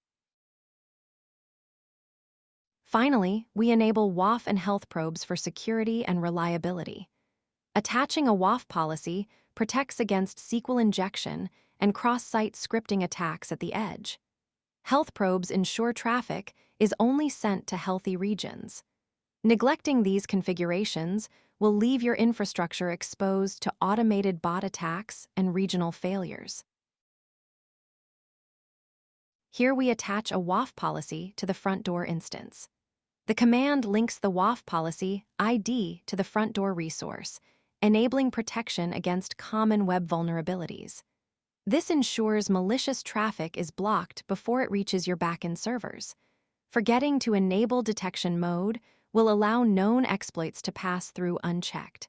Finally, we enable WAF and health probes for security and reliability. Attaching a WAF policy protects against SQL injection and cross-site scripting attacks at the edge. Health probes ensure traffic is only sent to healthy regions. Neglecting these configurations will leave your infrastructure exposed to automated bot attacks and regional failures. Here we attach a WAF policy to the front door instance. The command links the WAF policy ID to the front door resource, enabling protection against common web vulnerabilities. This ensures malicious traffic is blocked before it reaches your backend servers. Forgetting to enable detection mode will allow known exploits to pass through unchecked.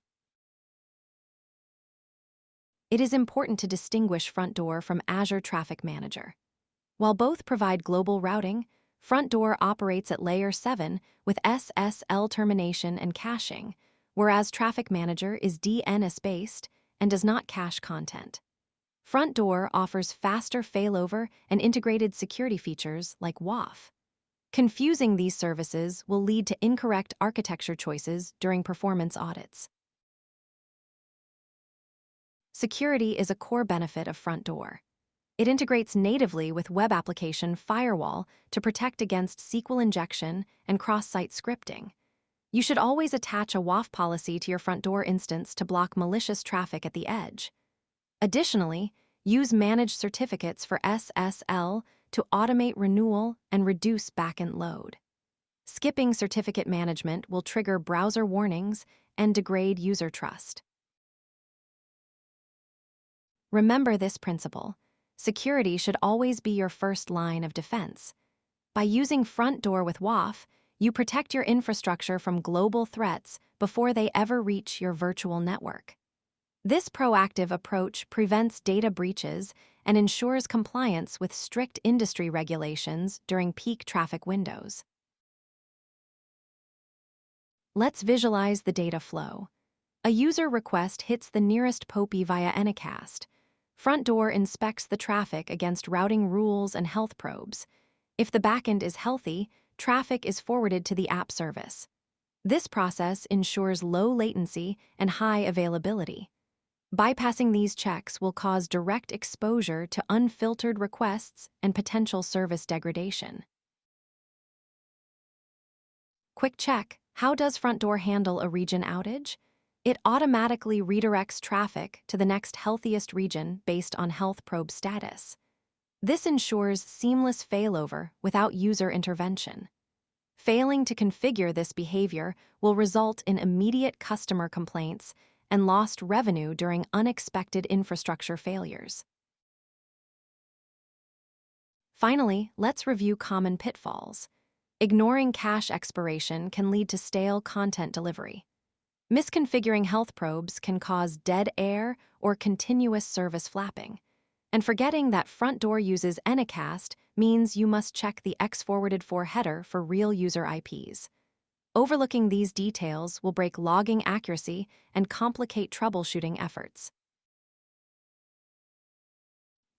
It is important to distinguish Front Door from Azure Traffic Manager. While both provide global routing, Front Door operates at Layer 7 with SSL termination and caching, whereas Traffic Manager is DNS-based and does not cache content. Front Door offers faster failover and integrated security features like WAF. Confusing these services will lead to incorrect architecture choices during performance audits. Security is a core benefit of Front Door. It integrates natively with web application firewall to protect against SQL injection and cross-site scripting. You should always attach a WAF policy to your Front Door instance to block malicious traffic at the edge. Additionally, use managed certificates for SSL to automate renewal and reduce backend load. Skipping certificate management will trigger browser warnings and degrade user trust. Remember this principle: security should always be your first line of defense. By using Front Door with WAF, you protect your infrastructure from global threats before they ever reach your virtual network. This proactive approach prevents data breaches and ensures compliance with strict industry regulations during peak traffic windows. Let's visualize the data flow. A user request hits the nearest POPI via Anycast. Front Door inspects the traffic against routing rules and health probes. If the backend is healthy, traffic is forwarded to the app service. This process ensures low latency and high availability. Bypassing these checks will cause direct exposure to unfiltered requests and potential service degradation. Quick check: how does Front Door handle a region outage? It automatically redirects traffic to the next healthiest region based on health probe status. This ensures seamless failover without user intervention. Failing to configure this behavior will result in immediate customer complaints and lost revenue during unexpected infrastructure failures. Finally, let's review common pitfalls. Ignoring cache expiration can lead to stale content delivery. Misconfiguring health probes can cause dead air or continuous service flapping. And forgetting that Front Door uses Anycast means you must check the x-forwarded-for header for real user IPs. Overlooking these details will break logging accuracy and complicate troubleshooting efforts.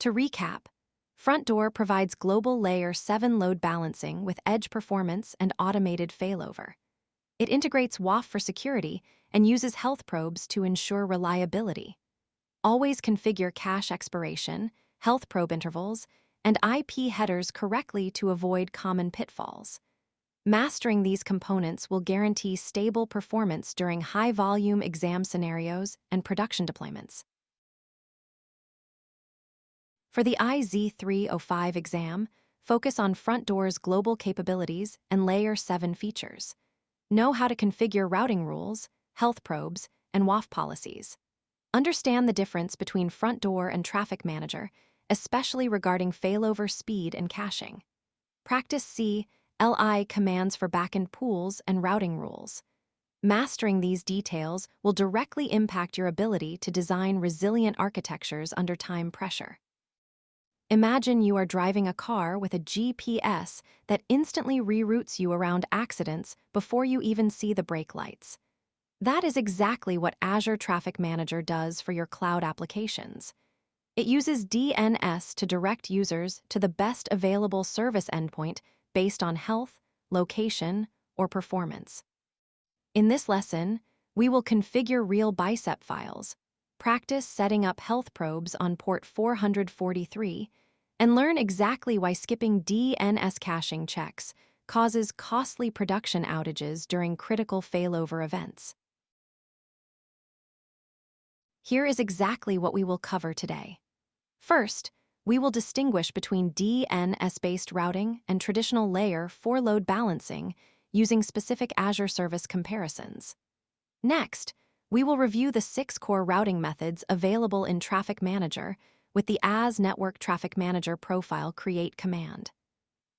To recap, Front Door provides global Layer 7 load balancing with edge performance and automated failover. It integrates WAF for security and uses health probes to ensure reliability. Always configure cache expiration, health probe intervals, and IP headers correctly to avoid common pitfalls. Mastering these components will guarantee stable performance during high-volume exam scenarios and production deployments. For the AZ-305 exam, focus on Front Door's global capabilities and Layer 7 features. Know how to configure routing rules, health probes, and WAF policies. Understand the difference between Front Door and Traffic Manager, especially regarding failover speed and caching. Practice CLI commands for backend pools and routing rules. Mastering these details will directly impact your ability to design resilient architectures under time pressure. Imagine you are driving a car with a GPS that instantly reroutes you around accidents before you even see the brake lights. That is exactly what Azure Traffic Manager does for your cloud applications. It uses DNS to direct users to the best available service endpoint based on health, location, or performance. In this lesson, we will configure real bicep files, practice setting up health probes on port 443, and learn exactly why skipping DNS caching checks causes costly production outages during critical failover events. Here is exactly what we will cover today. First, we will distinguish between DNS-based routing and traditional layer 4 load balancing using specific Azure service comparisons. Next, we will review the 6 core routing methods available in Traffic Manager with the AZ Network Traffic Manager profile create command.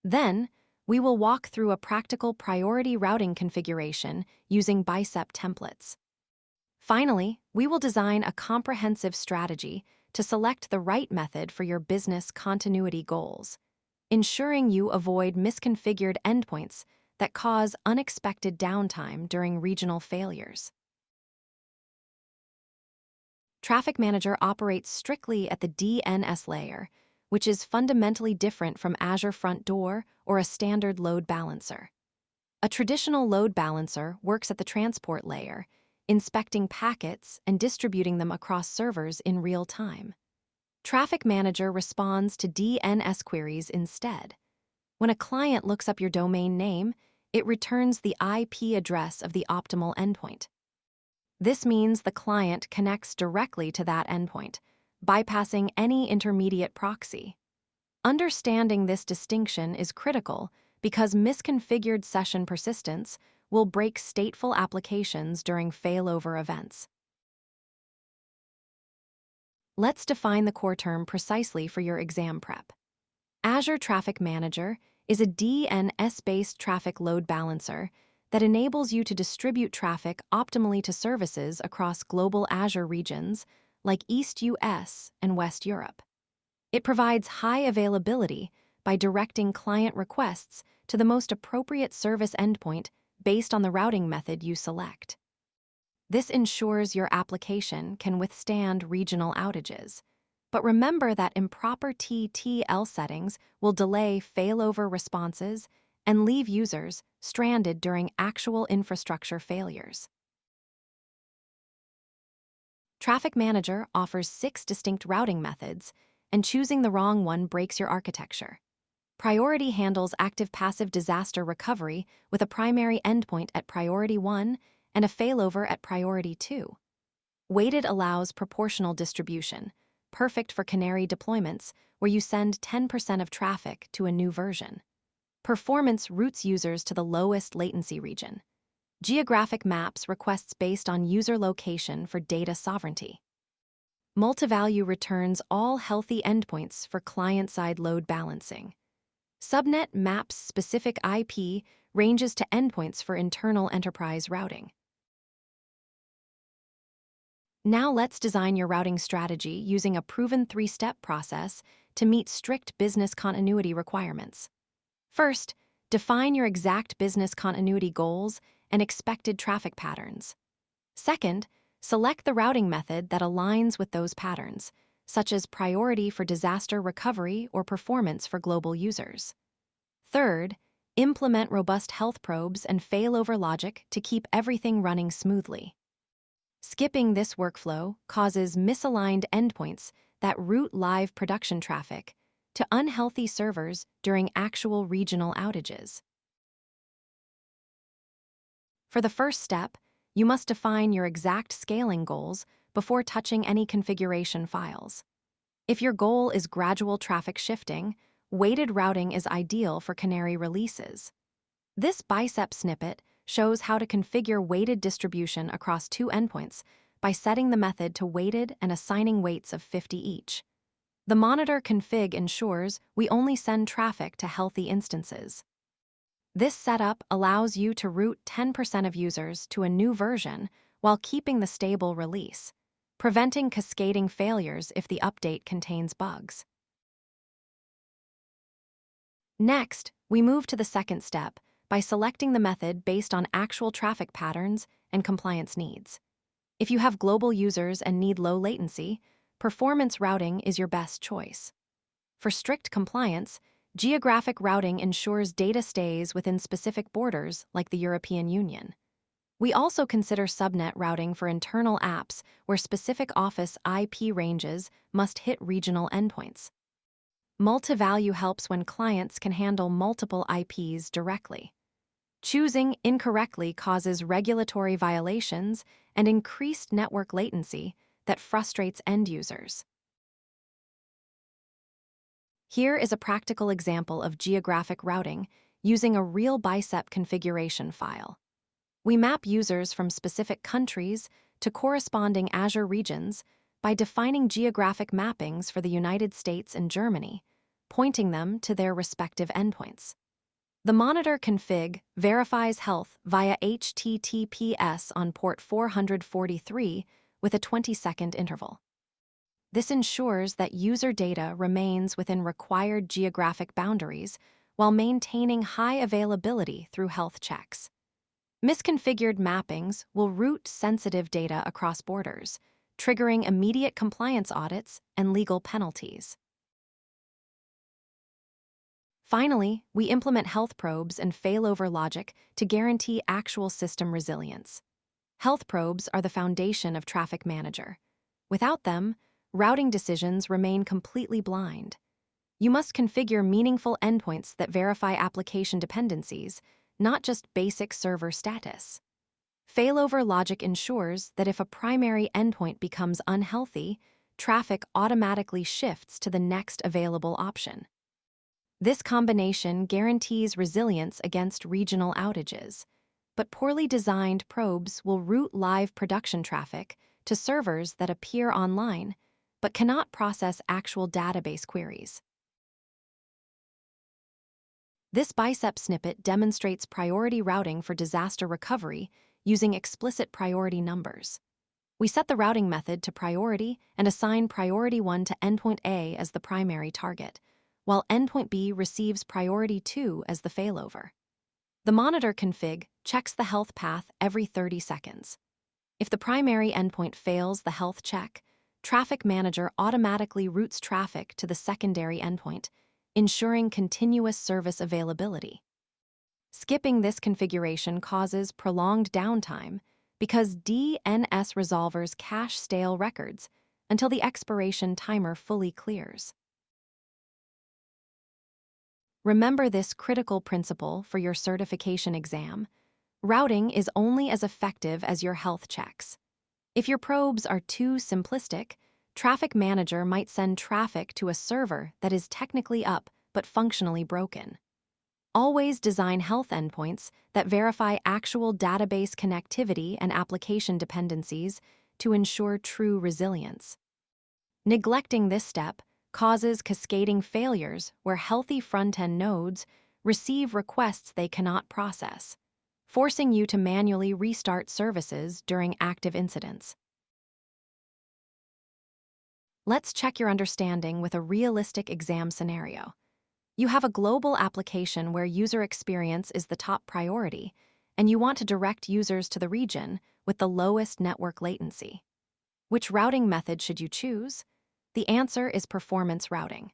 Then, we will walk through a practical priority routing configuration using bicep templates. Finally, we will design a comprehensive strategy to select the right method for your business continuity goals, ensuring you avoid misconfigured endpoints that cause unexpected downtime during regional failures. Traffic Manager operates strictly at the DNS layer, which is fundamentally different from Azure Front Door or a standard load balancer. A traditional load balancer works at the transport layer, inspecting packets and distributing them across servers in real time. Traffic Manager responds to DNS queries instead. When a client looks up your domain name, it returns the IP address of the optimal endpoint. This means the client connects directly to that endpoint, bypassing any intermediate proxy. Understanding this distinction is critical because misconfigured session persistence will break stateful applications during failover events. Let's define the core term precisely for your exam prep. Azure Traffic Manager is a DNS-based traffic load balancer that enables you to distribute traffic optimally to services across global Azure regions like East US and West Europe. It provides high availability by directing client requests to the most appropriate service endpoint based on the routing method you select. This ensures your application can withstand regional outages. But remember that improper TTL settings will delay failover responses and leave users stranded during actual infrastructure failures. Traffic Manager offers 6 distinct routing methods, and choosing the wrong one breaks your architecture. Priority handles active-passive disaster recovery with a primary endpoint at priority 1 and a failover at priority 2. Weighted allows proportional distribution, perfect for canary deployments where you send 10% of traffic to a new version. Performance routes users to the lowest latency region. Geographic maps requests based on user location for data sovereignty. Multivalue returns all healthy endpoints for client-side load balancing. Subnet maps specific IP ranges to endpoints for internal enterprise routing. Now let's design your routing strategy using a proven 3-step process to meet strict business continuity requirements. First, define your exact business continuity goals and expected traffic patterns. Second, select the routing method that aligns with those patterns, such as priority for disaster recovery or performance for global users. Third, implement robust health probes and failover logic to keep everything running smoothly. Skipping this workflow causes misaligned endpoints that route live production traffic to unhealthy servers during actual regional outages. For the first step, you must define your exact scaling goals before touching any configuration files. If your goal is gradual traffic shifting, weighted routing is ideal for canary releases. This bicep snippet shows how to configure weighted distribution across 2 endpoints by setting the method to weighted and assigning weights of 50 each. The monitor config ensures we only send traffic to healthy instances. This setup allows you to route 10% of users to a new version while keeping the stable release, preventing cascading failures if the update contains bugs. Next, we move to the second step by selecting the method based on actual traffic patterns and compliance needs. If you have global users and need low latency, performance routing is your best choice. For strict compliance, geographic routing ensures data stays within specific borders like the European Union. We also consider subnet routing for internal apps where specific Office IP ranges must hit regional endpoints. Multi-value helps when clients can handle multiple IPs directly. Choosing incorrectly causes regulatory violations and increased network latency that frustrates end users. Here is a practical example of geographic routing using a real bicep configuration file. We map users from specific countries to corresponding Azure regions by defining geographic mappings for the United States and Germany, pointing them to their respective endpoints. The monitor config verifies health via HTTPS on port 443 with a 20-second interval. This ensures that user data remains within required geographic boundaries while maintaining high availability through health checks. Misconfigured mappings will route sensitive data across borders, triggering immediate compliance audits and legal penalties. Finally, we implement health probes and failover logic to guarantee actual system resilience. Health probes are the foundation of Traffic Manager. Without them, routing decisions remain completely blind. You must configure meaningful endpoints that verify application dependencies, not just basic server status. Failover logic ensures that if a primary endpoint becomes unhealthy, traffic automatically shifts to the next available option. This combination guarantees resilience against regional outages, but poorly designed probes will route live production traffic to servers that appear online but cannot process actual database queries. This bicep snippet demonstrates priority routing for disaster recovery using explicit priority numbers. We set the routing method to priority and assign priority 1 to endpoint A as the primary target, while endpoint B receives priority 2 as the failover. The monitor config checks the health path every 30 seconds. If the primary endpoint fails the health check, Traffic Manager automatically routes traffic to the secondary endpoint, ensuring continuous service availability. Skipping this configuration causes prolonged downtime because DNS resolvers cache stale records until the expiration timer fully clears. Remember this critical principle for your certification exam. Routing is only as effective as your health checks. If your probes are too simplistic, Traffic Manager might send traffic to a server that is technically up but functionally broken. Always design health endpoints that verify actual database connectivity and application dependencies to ensure true resilience. Neglecting this step causes cascading failures where healthy front-end nodes receive requests they cannot process, forcing you to manually restart services during active incidents. Let's check your understanding with a realistic exam scenario. You have a global application where user experience is the top priority, and you want to direct users to the region with the lowest network latency. Which routing method should you choose? The answer is performance routing.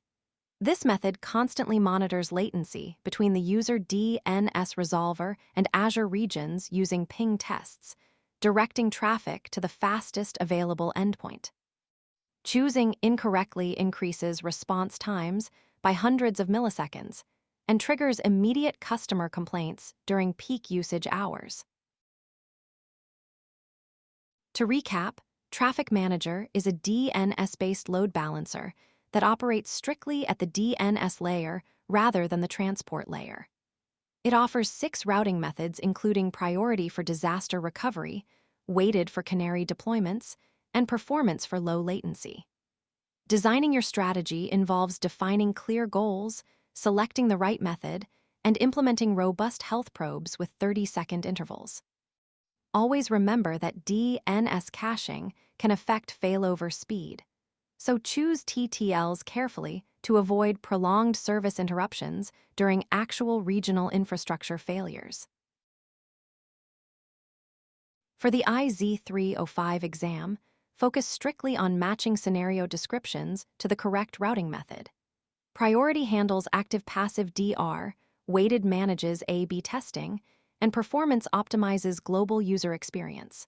This method constantly monitors latency between the user DNS resolver and Azure regions using ping tests, directing traffic to the fastest available endpoint. Choosing incorrectly increases response times by hundreds of milliseconds and triggers immediate customer complaints during peak usage hours. To recap, Traffic Manager is a DNS-based load balancer that operates strictly at the DNS layer rather than the transport layer. It offers 6 routing methods including priority for disaster recovery, weighted for canary deployments, and performance for low latency. Designing your strategy involves defining clear goals, selecting the right method, and implementing robust health probes with 30-second intervals. Always remember that DNS caching can affect failover speed, so choose TTLs carefully to avoid prolonged service interruptions during actual regional infrastructure failures. For the AZ-305 exam, focus strictly on matching scenario descriptions to the correct routing method. Priority handles active-passive DR, weighted manages A/B testing, and performance optimizes global user experience.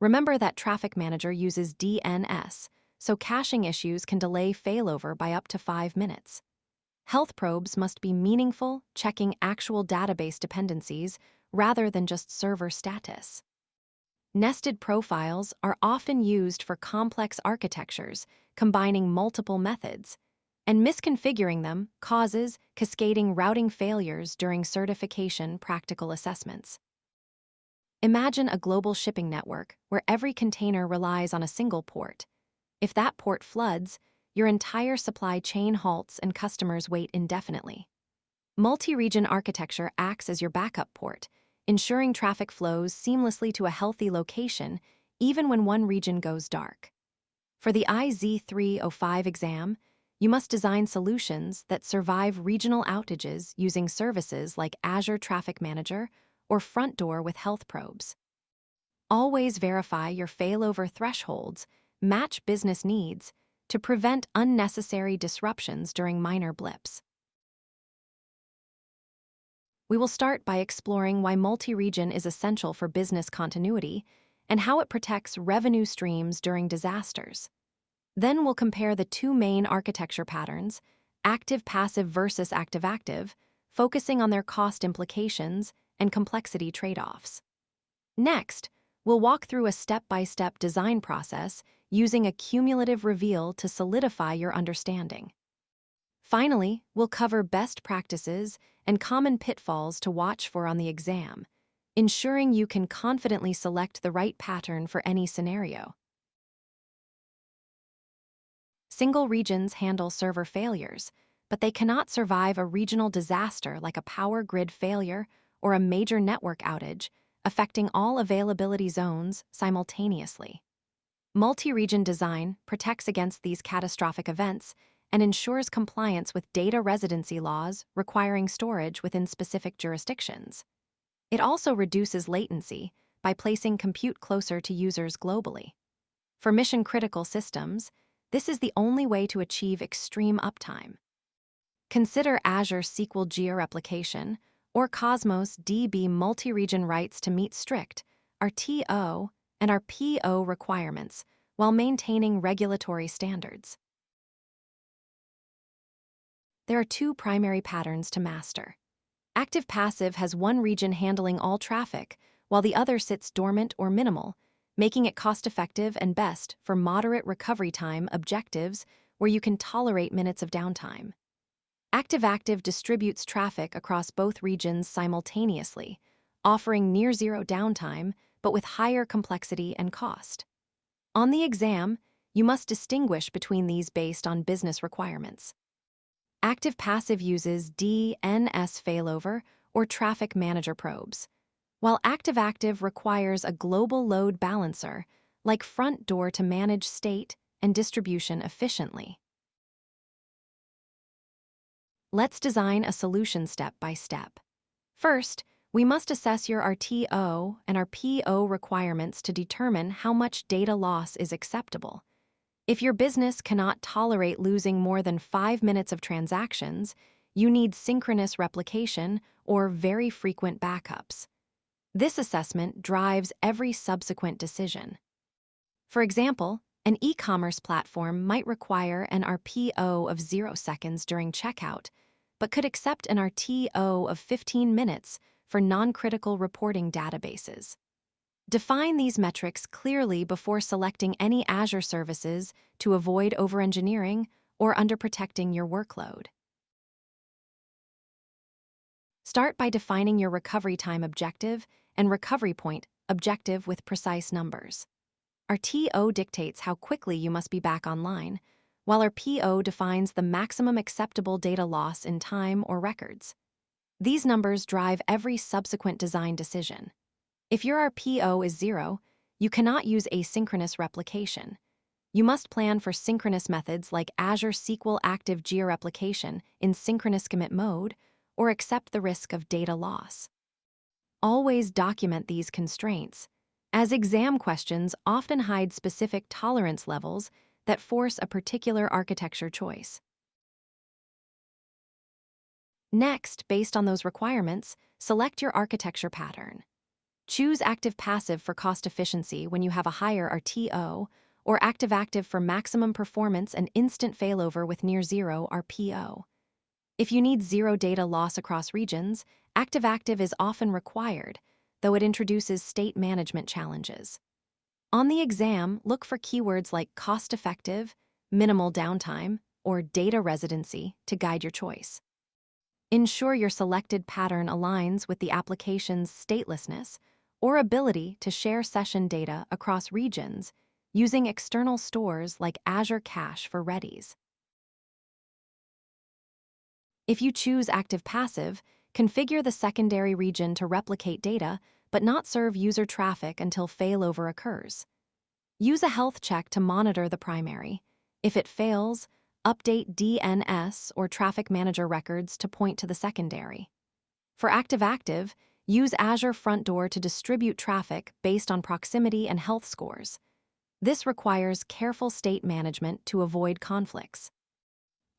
Remember that Traffic Manager uses DNS, so caching issues can delay failover by up to 5 minutes. Health probes must be meaningful, checking actual database dependencies rather than just server status. Nested profiles are often used for complex architectures, combining multiple methods, and misconfiguring them causes cascading routing failures during certification practical assessments. Imagine a global shipping network where every container relies on a single port. If that port floods, your entire supply chain halts and customers wait indefinitely. Multi-region architecture acts as your backup port, ensuring traffic flows seamlessly to a healthy location even when one region goes dark. For the AZ-305 exam, you must design solutions that survive regional outages using services like Azure Traffic Manager or Front Door with health probes. Always verify your failover thresholds, match business needs, to prevent unnecessary disruptions during minor blips. We will start by exploring why multi-region is essential for business continuity and how it protects revenue streams during disasters. Then we'll compare the two main architecture patterns, active-passive versus active-active, focusing on their cost implications and complexity trade-offs. Next, we'll walk through a step-by-step design process using a cumulative reveal to solidify your understanding. Finally, we'll cover best practices and common pitfalls to watch for on the exam, ensuring you can confidently select the right pattern for any scenario. Single regions handle server failures, but they cannot survive a regional disaster like a power grid failure or a major network outage, affecting all availability zones simultaneously. Multi-region design protects against these catastrophic events and ensures compliance with data residency laws requiring storage within specific jurisdictions. It also reduces latency by placing compute closer to users globally. For mission-critical systems, this is the only way to achieve extreme uptime. Consider Azure SQL geo-replication or Cosmos DB multi-region rights to meet strict RTO and RPO requirements while maintaining regulatory standards. There are two primary patterns to master. Active-passive has one region handling all traffic, while the other sits dormant or minimal, making it cost-effective and best for moderate recovery time objectives where you can tolerate minutes of downtime. Active-active distributes traffic across both regions simultaneously, offering near-zero downtime, but with higher complexity and cost. On the exam, you must distinguish between these based on business requirements. Active-passive uses DNS failover or traffic manager probes, while active-active requires a global load balancer like Front Door to manage state and distribution efficiently. Let's design a solution step by step. First, we must assess your RTO and RPO requirements to determine how much data loss is acceptable. If your business cannot tolerate losing more than 5 minutes of transactions, you need synchronous replication or very frequent backups. This assessment drives every subsequent decision. For example, an e-commerce platform might require an RPO of 0 seconds during checkout, but could accept an RTO of 15 minutes for non-critical reporting databases. Define these metrics clearly before selecting any Azure services to avoid over-engineering or underprotecting your workload. Start by defining your recovery time objective and recovery point objective with precise numbers. RTO dictates how quickly you must be back online, while RPO defines the maximum acceptable data loss in time or records. These numbers drive every subsequent design decision. If your RPO is 0, you cannot use asynchronous replication. You must plan for synchronous methods like Azure SQL Active Geo-replication in synchronous commit mode or accept the risk of data loss. Always document these constraints, as exam questions often hide specific tolerance levels that force a particular architecture choice. Next, based on those requirements, select your architecture pattern. Choose active-passive for cost efficiency when you have a higher RTO, or active-active for maximum performance and instant failover with near-zero RPO. If you need zero data loss across regions, active-active is often required, though it introduces state management challenges. On the exam, look for keywords like cost-effective, minimal downtime, or data residency to guide your choice. Ensure your selected pattern aligns with the application's statelessness or ability to share session data across regions using external stores like Azure Cache for Redis. If you choose active-passive, configure the secondary region to replicate data but not serve user traffic until failover occurs. Use a health check to monitor the primary. If it fails, update DNS or traffic manager records to point to the secondary. For active-active, use Azure Front Door to distribute traffic based on proximity and health scores. This requires careful state management to avoid conflicts.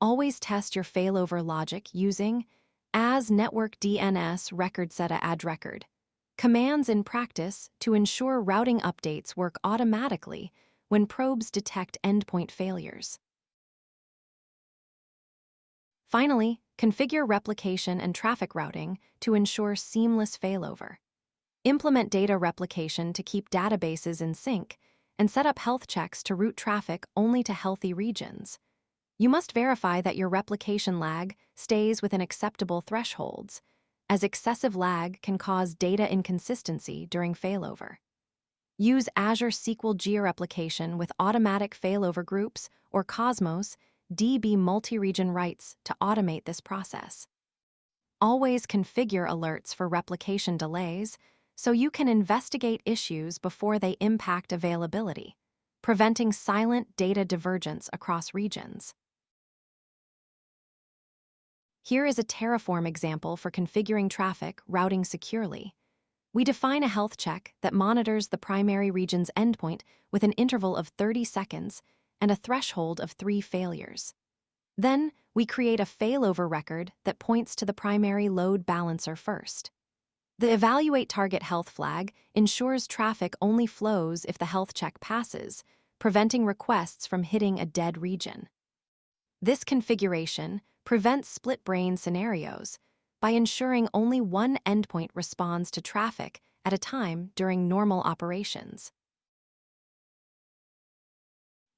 Always test your failover logic using as network DNS record seta add record commands in practice to ensure routing updates work automatically when probes detect endpoint failures. Finally, configure replication and traffic routing to ensure seamless failover. Implement data replication to keep databases in sync, and set up health checks to route traffic only to healthy regions. You must verify that your replication lag stays within acceptable thresholds, as excessive lag can cause data inconsistency during failover. Use Azure SQL georeplication with automatic failover groups or Cosmos DB multi-region writes to automate this process. Always configure alerts for replication delays so you can investigate issues before they impact availability, preventing silent data divergence across regions. Here is a Terraform example for configuring traffic routing securely. We define a health check that monitors the primary region's endpoint with an interval of 30 seconds and a threshold of 3 failures. Then, we create a failover record that points to the primary load balancer first. The Evaluate Target Health flag ensures traffic only flows if the health check passes, preventing requests from hitting a dead region. This configuration prevents split-brain scenarios by ensuring only one endpoint responds to traffic at a time during normal operations.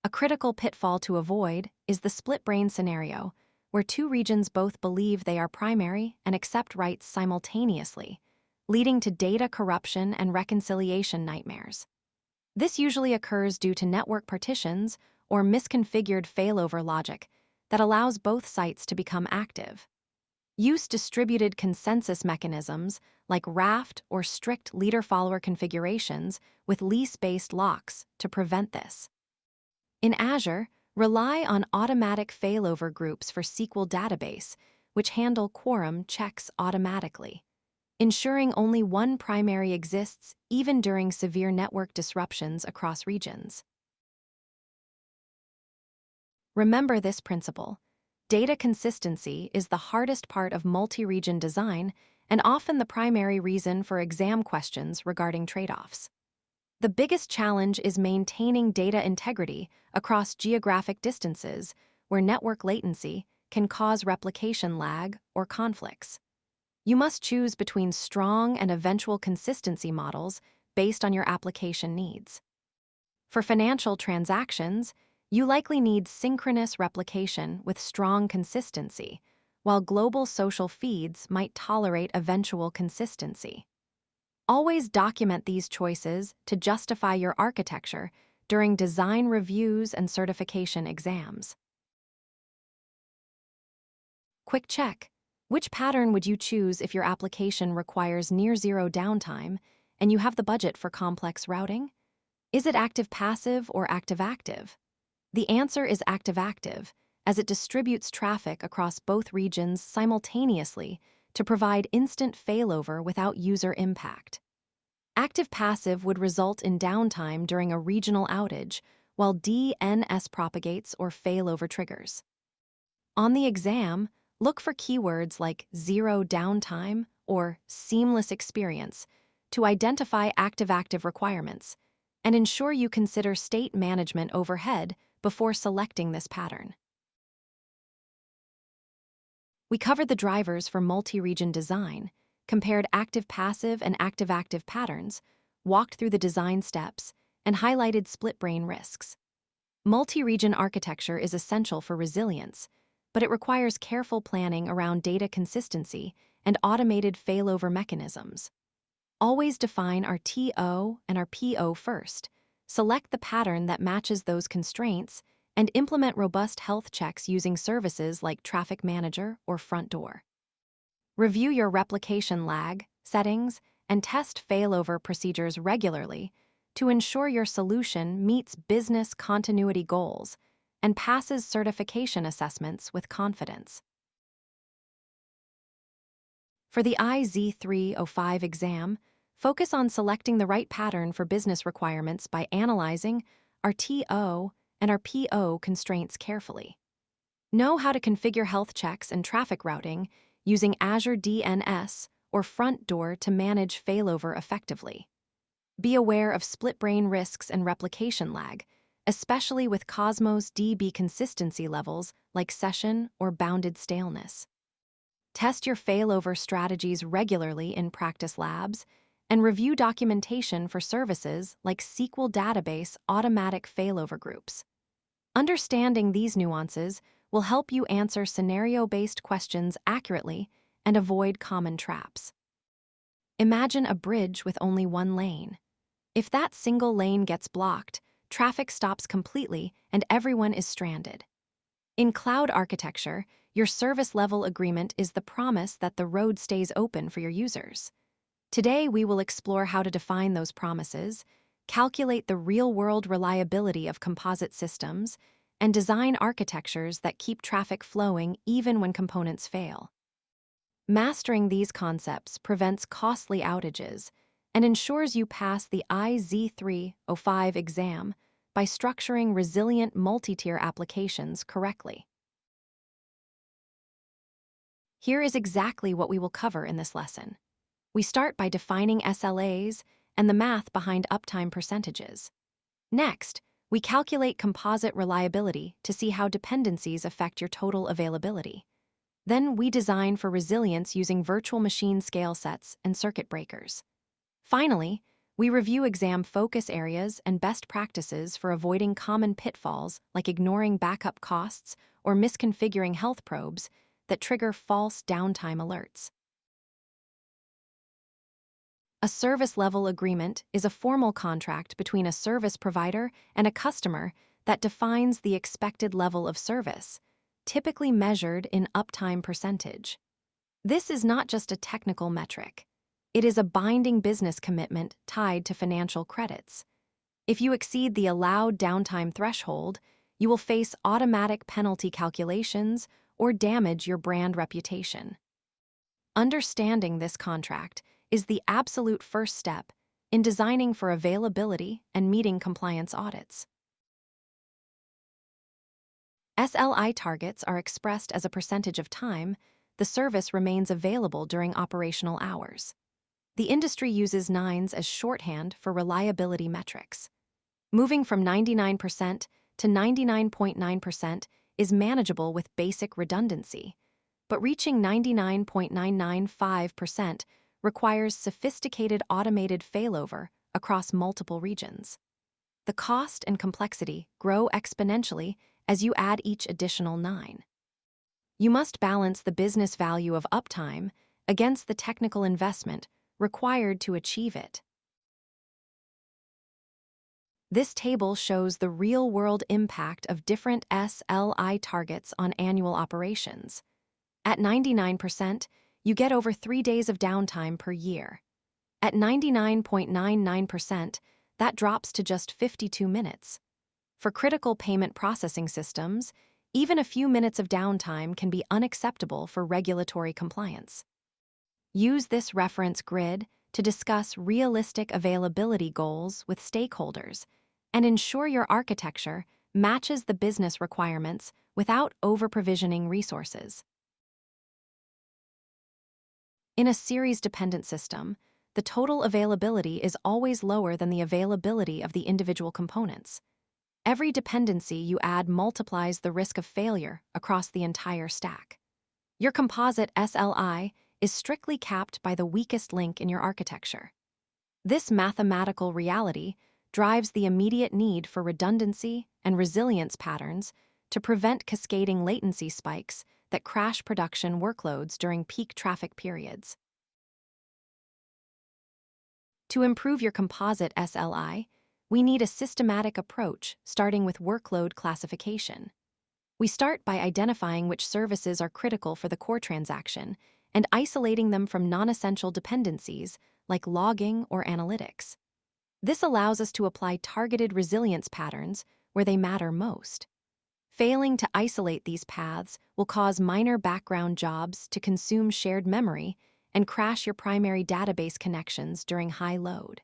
A critical pitfall to avoid is the split-brain scenario, where two regions both believe they are primary and accept writes simultaneously, leading to data corruption and reconciliation nightmares. This usually occurs due to network partitions or misconfigured failover logic that allows both sites to become active. Use distributed consensus mechanisms like raft or strict leader-follower configurations with lease-based locks to prevent this. In Azure, rely on automatic failover groups for SQL database, which handle quorum checks automatically, ensuring only one primary exists even during severe network disruptions across regions. Remember this principle. Data consistency is the hardest part of multi-region design and often the primary reason for exam questions regarding trade-offs. The biggest challenge is maintaining data integrity across geographic distances where network latency can cause replication lag or conflicts. You must choose between strong and eventual consistency models based on your application needs. For financial transactions, you likely need synchronous replication with strong consistency, while global social feeds might tolerate eventual consistency. Always document these choices to justify your architecture during design reviews and certification exams. Quick check. Which pattern would you choose if your application requires near-zero downtime and you have the budget for complex routing? Is it active-passive or active-active? The answer is active-active, as it distributes traffic across both regions simultaneously to provide instant failover without user impact. Active-passive would result in downtime during a regional outage, while DNS propagates or failover triggers. On the exam, Look for keywords like zero downtime or seamless experience to identify active-active requirements, and ensure you consider state management overhead before selecting this pattern. We covered the drivers for multi-region design, compared active-passive and active-active patterns, walked through the design steps, and highlighted split-brain risks. Multi-region architecture is essential for resilience, but it requires careful planning around data consistency and automated failover mechanisms. Always define our TO and our PO first, select the pattern that matches those constraints, and implement robust health checks using services like Traffic Manager or Front Door. Review your replication lag, settings, and test failover procedures regularly to ensure your solution meets business continuity goals and passes certification assessments with confidence. For the AZ-305 exam, focus on selecting the right pattern for business requirements by analyzing our TO and our PO constraints carefully. Know how to configure health checks and traffic routing using Azure DNS or Front Door to manage failover effectively. Be aware of split-brain risks and replication lag, especially with Cosmos DB consistency levels like session or bounded staleness. Test your failover strategies regularly in practice labs, and review documentation for services like SQL database automatic failover groups. Understanding these nuances will help you answer scenario-based questions accurately and avoid common traps. Imagine a bridge with only one lane. If that single lane gets blocked, traffic stops completely and everyone is stranded. In cloud architecture, your service level agreement is the promise that the road stays open for your users. Today, we will explore how to define those promises, calculate the real-world reliability of composite systems, and design architectures that keep traffic flowing even when components fail. Mastering these concepts prevents costly outages and ensures you pass the AZ-305 exam by structuring resilient multi-tier applications correctly. Here is exactly what we will cover in this lesson. We start by defining SLAs and the math behind uptime percentages. Next, we calculate composite reliability to see how dependencies affect your total availability. Then we design for resilience using virtual machine scale sets and circuit breakers. Finally, we review exam focus areas and best practices for avoiding common pitfalls like ignoring backup costs or misconfiguring health probes that trigger false downtime alerts. A service-level agreement is a formal contract between a service provider and a customer that defines the expected level of service, typically measured in uptime percentage. This is not just a technical metric. It is a binding business commitment tied to financial credits. If you exceed the allowed downtime threshold, you will face automatic penalty calculations or damage your brand reputation. Understanding this contract is the absolute first step in designing for availability and meeting compliance audits. SLI targets are expressed as a percentage of time the service remains available during operational hours. The industry uses nines as shorthand for reliability metrics. Moving from 99% to 99.9% is manageable with basic redundancy, but reaching 99.995% requires sophisticated automated failover across multiple regions. The cost and complexity grow exponentially as you add each additional 9. You must balance the business value of uptime against the technical investment required to achieve it. This table shows the real-world impact of different SLI targets on annual operations. At 99%, you get over 3 days of downtime per year. At 99.99%, that drops to just 52 minutes. For critical payment processing systems, even a few minutes of downtime can be unacceptable for regulatory compliance. Use this reference grid to discuss realistic availability goals with stakeholders and ensure your architecture matches the business requirements without over-provisioning resources. In a series-dependent system, the total availability is always lower than the availability of the individual components. Every dependency you add multiplies the risk of failure across the entire stack. Your composite SLI is strictly capped by the weakest link in your architecture. This mathematical reality drives the immediate need for redundancy and resilience patterns to prevent cascading latency spikes that crash production workloads during peak traffic periods. To improve your composite SLI, we need a systematic approach starting with workload classification. We start by identifying which services are critical for the core transaction and isolating them from non-essential dependencies like logging or analytics. This allows us to apply targeted resilience patterns where they matter most. Failing to isolate these paths will cause minor background jobs to consume shared memory and crash your primary database connections during high load.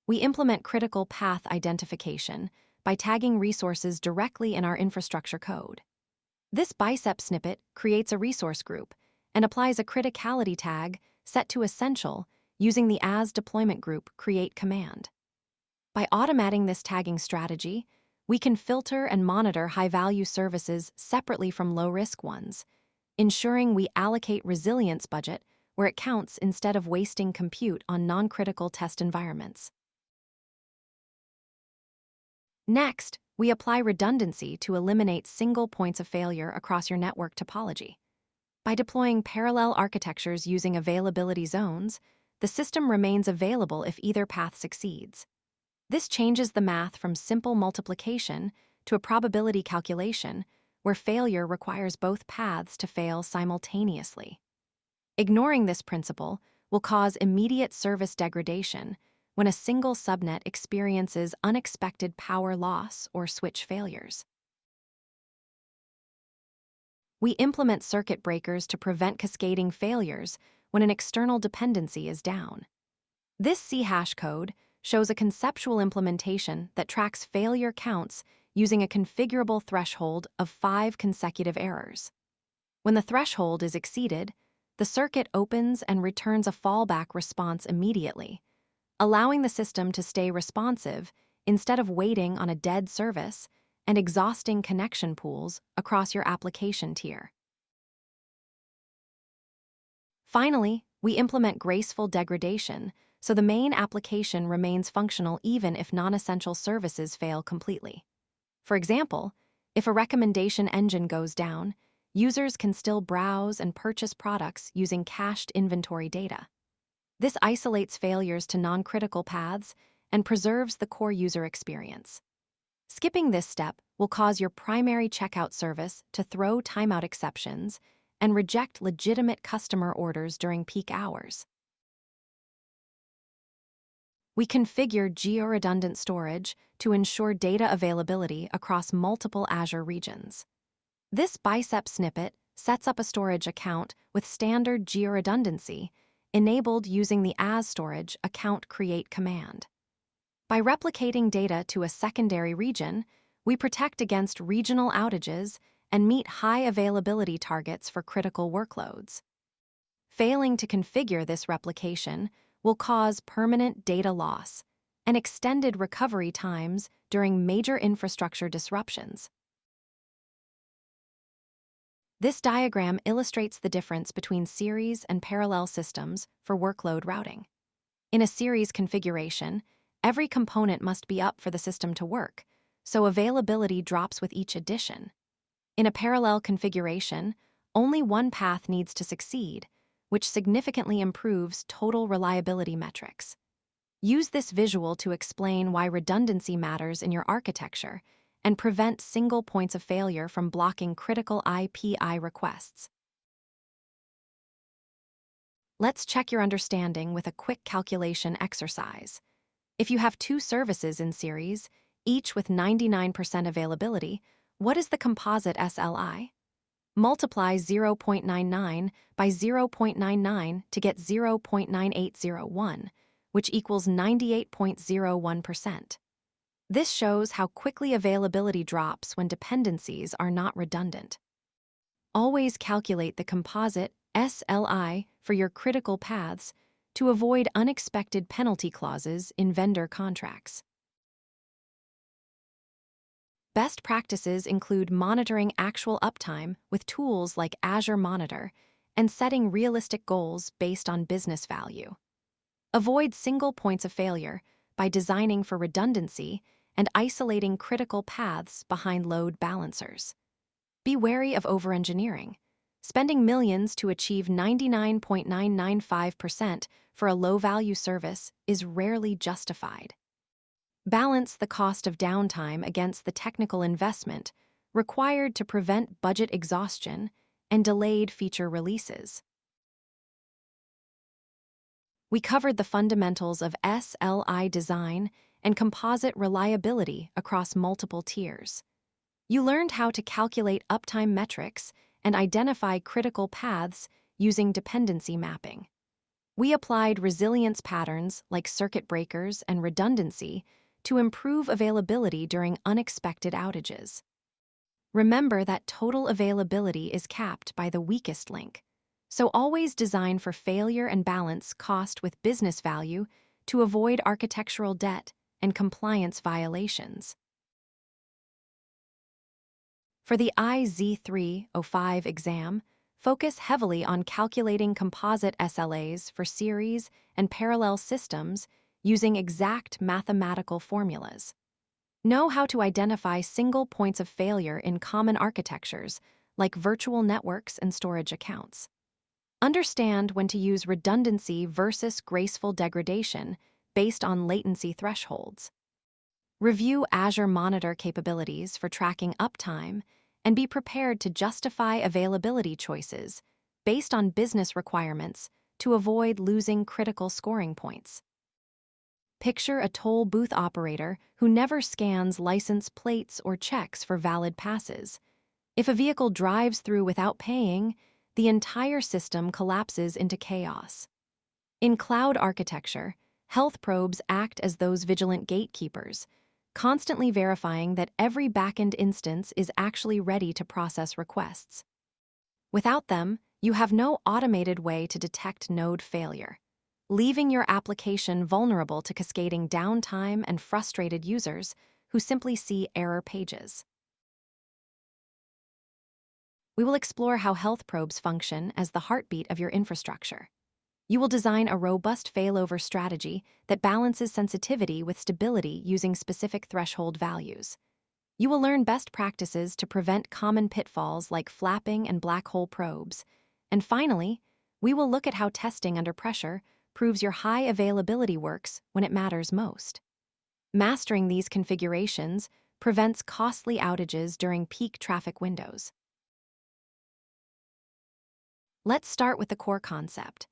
We implement critical path identification by tagging resources directly in our infrastructure code. This bicep snippet creates a resource group and applies a criticality tag set to essential using the as deployment group create command. By automating this tagging strategy, we can filter and monitor high-value services separately from low-risk ones, ensuring we allocate resilience budget where it counts instead of wasting compute on non-critical test environments. Next, we apply redundancy to eliminate single points of failure across your network topology. By deploying parallel architectures using availability zones, the system remains available if either path succeeds. This changes the math from simple multiplication to a probability calculation where failure requires both paths to fail simultaneously. Ignoring this principle will cause immediate service degradation when a single subnet experiences unexpected power loss or switch failures. We implement circuit breakers to prevent cascading failures when an external dependency is down. This C# code shows a conceptual implementation that tracks failure counts using a configurable threshold of 5 consecutive errors. When the threshold is exceeded, the circuit opens and returns a fallback response immediately, allowing the system to stay responsive instead of waiting on a dead service and exhausting connection pools across your application tier. Finally, we implement graceful degradation so the main application remains functional even if non-essential services fail completely. For example, if a recommendation engine goes down, users can still browse and purchase products using cached inventory data. This isolates failures to non-critical paths and preserves the core user experience. Skipping this step will cause your primary checkout service to throw timeout exceptions and reject legitimate customer orders during peak hours. We configure geo-redundant storage to ensure data availability across multiple Azure regions. This bicep snippet sets up a storage account with standard geo-redundancy enabled using the as storage account create command. By replicating data to a secondary region, we protect against regional outages and meet high availability targets for critical workloads. Failing to configure this replication will cause permanent data loss and extended recovery times during major infrastructure disruptions. This diagram illustrates the difference between series and parallel systems for workload routing. In a series configuration, every component must be up for the system to work, so availability drops with each addition. In a parallel configuration, only one path needs to succeed, which significantly improves total reliability metrics. Use this visual to explain why redundancy matters in your architecture and prevent single points of failure from blocking critical API requests. Let's check your understanding with a quick calculation exercise. If you have 2 services in series, each with 99% availability, what is the composite SLI? Multiply 0.99 by 0.99 to get 0.9801, which equals 98.01%. This shows how quickly availability drops when dependencies are not redundant. Always calculate the composite SLI for your critical paths to avoid unexpected penalty clauses in vendor contracts. Best practices include monitoring actual uptime with tools like Azure Monitor and setting realistic goals based on business value. Avoid single points of failure by designing for redundancy and isolating critical paths behind load balancers. Be wary of over-engineering. Spending millions to achieve 99.995% for a low-value service is rarely justified. Balance the cost of downtime against the technical investment required to prevent budget exhaustion and delayed feature releases. We covered the fundamentals of SLI design and composite reliability across multiple tiers. You learned how to calculate uptime metrics and identify critical paths using dependency mapping. We applied resilience patterns like circuit breakers and redundancy to improve availability during unexpected outages. Remember that total availability is capped by the weakest link, so always design for failure and balance cost with business value to avoid architectural debt and compliance violations. For the AZ-305 exam, focus heavily on calculating composite SLAs for series and parallel systems using exact mathematical formulas. Know how to identify single points of failure in common architectures, like virtual networks and storage accounts. Understand when to use redundancy versus graceful degradation based on latency thresholds. Review Azure Monitor capabilities for tracking uptime and be prepared to justify availability choices based on business requirements to avoid losing critical scoring points. Picture a toll booth operator who never scans license plates or checks for valid passes. If a vehicle drives through without paying, the entire system collapses into chaos. In cloud architecture, health probes act as those vigilant gatekeepers, constantly verifying that every backend instance is actually ready to process requests. Without them, you have no automated way to detect node failure, leaving your application vulnerable to cascading downtime and frustrated users who simply see error pages. We will explore how health probes function as the heartbeat of your infrastructure. You will design a robust failover strategy that balances sensitivity with stability using specific threshold values. You will learn best practices to prevent common pitfalls like flapping and black hole probes. And finally, we will look at how testing under pressure proves your high availability works when it matters most. Mastering these configurations prevents costly outages during peak traffic windows. Let's start with the core concept.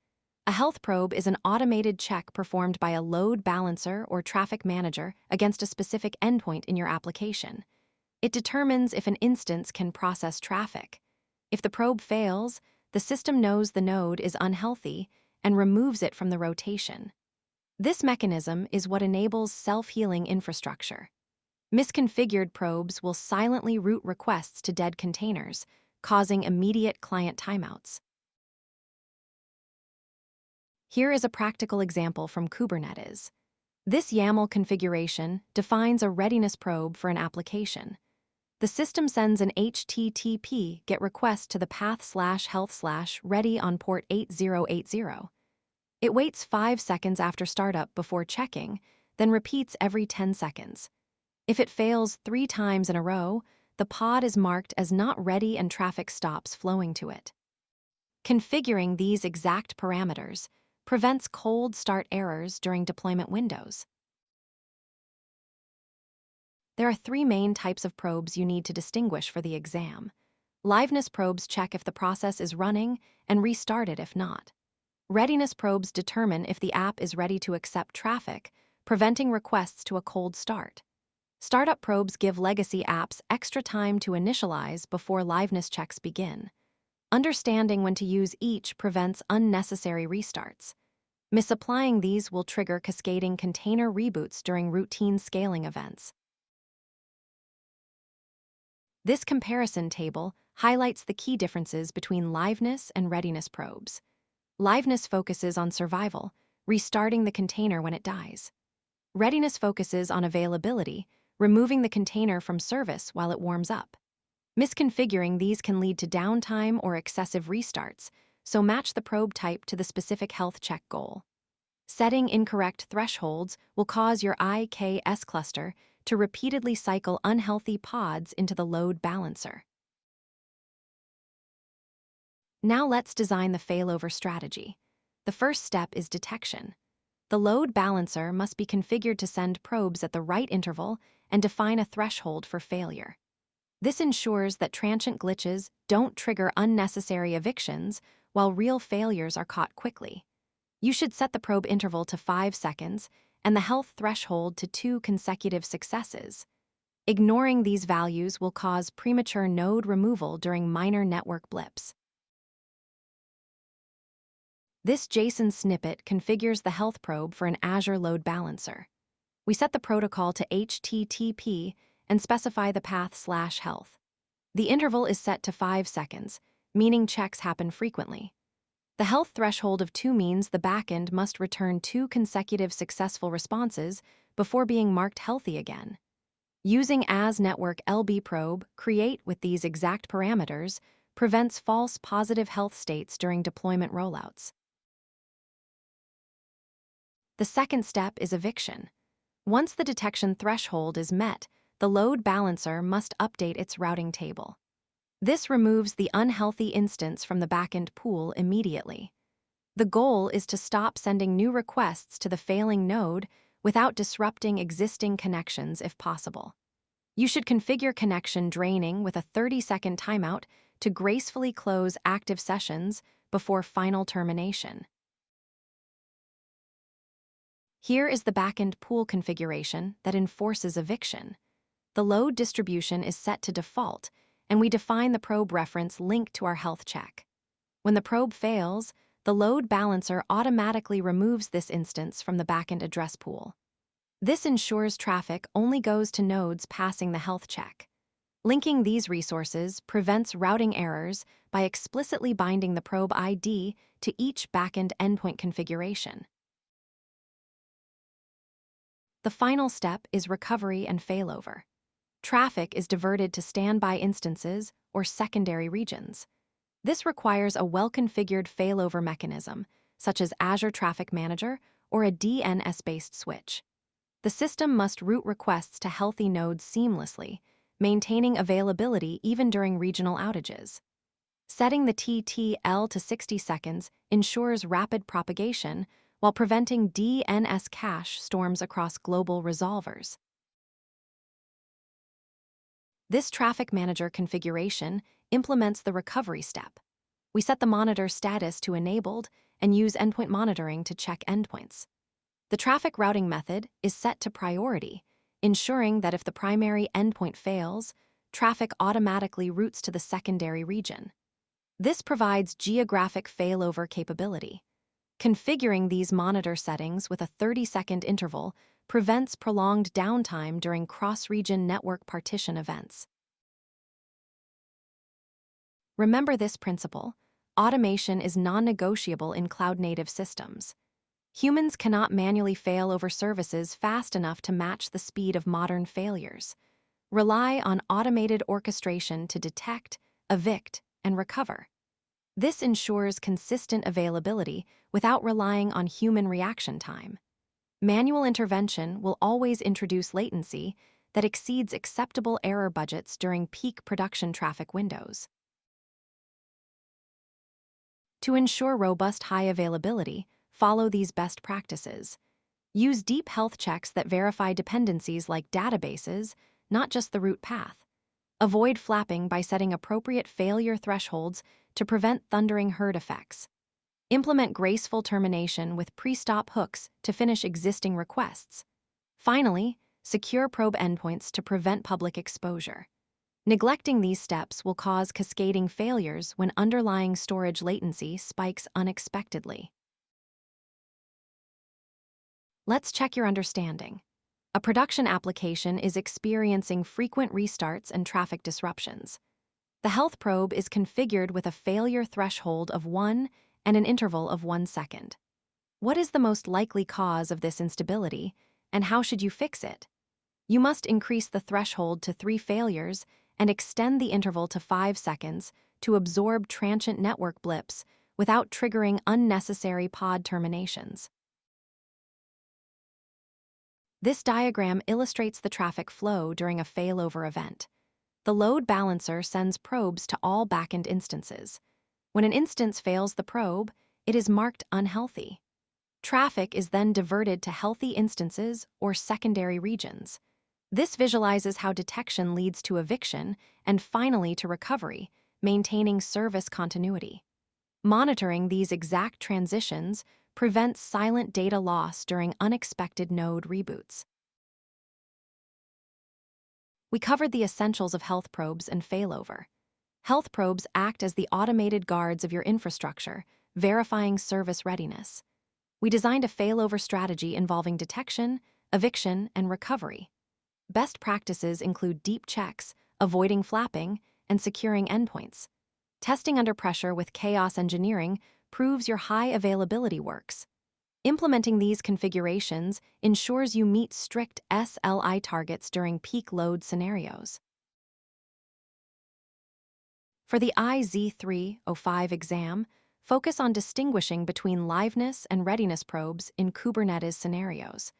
A health probe is an automated check performed by a load balancer or traffic manager against a specific endpoint in your application. It determines if an instance can process traffic. If the probe fails, the system knows the node is unhealthy and removes it from the rotation. This mechanism is what enables self-healing infrastructure. Misconfigured probes will silently route requests to dead containers, causing immediate client timeouts. Here is a practical example from Kubernetes. This YAML configuration defines a readiness probe for an application. The system sends an HTTP GET request to the path/health/ready on port 8080. It waits 5 seconds after startup before checking, then repeats every 10 seconds. If it fails 3 times in a row, the pod is marked as not ready and traffic stops flowing to it. Configuring these exact parameters prevents cold start errors during deployment windows. There are 3 main types of probes you need to distinguish for the exam. Liveness probes check if the process is running and restart it if not. Readiness probes determine if the app is ready to accept traffic, preventing requests to a cold start. Startup probes give legacy apps extra time to initialize before liveness checks begin. Understanding when to use each prevents unnecessary restarts. Misapplying these will trigger cascading container reboots during routine scaling events. This comparison table highlights the key differences between liveness and readiness probes. Liveness focuses on survival, restarting the container when it dies. Readiness focuses on availability, removing the container from service while it warms up. Misconfiguring these can lead to downtime or excessive restarts, so match the probe type to the specific health check goal. Setting incorrect thresholds will cause your IKS cluster to repeatedly cycle unhealthy pods into the load balancer. Now let's design the failover strategy. The first step is detection. The load balancer must be configured to send probes at the right interval and define a threshold for failure. This ensures that transient glitches don't trigger unnecessary evictions while real failures are caught quickly. You should set the probe interval to 5 seconds and the health threshold to 2 consecutive successes. Ignoring these values will cause premature node removal during minor network blips. This JSON snippet configures the health probe for an Azure Load Balancer. We set the protocol to HTTP and specify the path /health. The interval is set to 5 seconds, meaning checks happen frequently. The health threshold of 2 means the backend must return 2 consecutive successful responses before being marked healthy again. Using AZ-network LB probe, create with these exact parameters, prevents false positive health states during deployment rollouts. The second step is eviction. Once the detection threshold is met, the load balancer must update its routing table. This removes the unhealthy instance from the backend pool immediately. The goal is to stop sending new requests to the failing node without disrupting existing connections if possible. You should configure connection draining with a 30-second timeout to gracefully close active sessions before final termination. Here is the backend pool configuration that enforces eviction. The load distribution is set to default, and we define the probe reference linked to our health check. When the probe fails, the load balancer automatically removes this instance from the backend address pool. This ensures traffic only goes to nodes passing the health check. Linking these resources prevents routing errors by explicitly binding the probe ID to each backend endpoint configuration. The final step is recovery and failover. Traffic is diverted to standby instances or secondary regions. This requires a well-configured failover mechanism, such as Azure Traffic Manager or a DNS-based switch. The system must route requests to healthy nodes seamlessly, maintaining availability even during regional outages. Setting the TTL to 60 seconds ensures rapid propagation while preventing DNS cache storms across global resolvers. This Traffic Manager configuration implements the recovery step. We set the monitor status to enabled and use endpoint monitoring to check endpoints. The traffic routing method is set to priority, ensuring that if the primary endpoint fails, traffic automatically routes to the secondary region. This provides geographic failover capability. Configuring these monitor settings with a 30-second interval prevents prolonged downtime during cross-region network partition events. Remember this principle: automation is non-negotiable in cloud-native systems. Humans cannot manually fail over services fast enough to match the speed of modern failures. Rely on automated orchestration to detect, evict, and recover. This ensures consistent availability without relying on human reaction time. Manual intervention will always introduce latency that exceeds acceptable error budgets during peak production traffic windows. To ensure robust high availability, follow these best practices. Use deep health checks that verify dependencies like databases, not just the root path. Avoid flapping by setting appropriate failure thresholds to prevent thundering herd effects. Implement graceful termination with pre-stop hooks to finish existing requests. Finally, secure probe endpoints to prevent public exposure. Neglecting these steps will cause cascading failures when underlying storage latency spikes unexpectedly. Let's check your understanding. A production application is experiencing frequent restarts and traffic disruptions. The health probe is configured with a failure threshold of 1 and an interval of 1 second. What is the most likely cause of this instability, and how should you fix it? You must increase the threshold to 3 failures and extend the interval to 5 seconds to absorb transient network blips without triggering unnecessary pod terminations. This diagram illustrates the traffic flow during a failover event. The load balancer sends probes to all backend instances. When an instance fails the probe, it is marked unhealthy. Traffic is then diverted to healthy instances or secondary regions. This visualizes how detection leads to eviction and finally to recovery, maintaining service continuity. Monitoring these exact transitions prevents silent data loss during unexpected node reboots. We covered the essentials of health probes and failover. Health probes act as the automated guards of your infrastructure, verifying service readiness. We designed a failover strategy involving detection, eviction, and recovery. Best practices include deep checks, avoiding flapping, and securing endpoints. Testing under pressure with chaos engineering proves your high availability works. Implementing these configurations ensures you meet strict SLI targets during peak load scenarios. For the AZ-305 exam, focus on distinguishing between liveness and readiness probes in Kubernetes scenarios.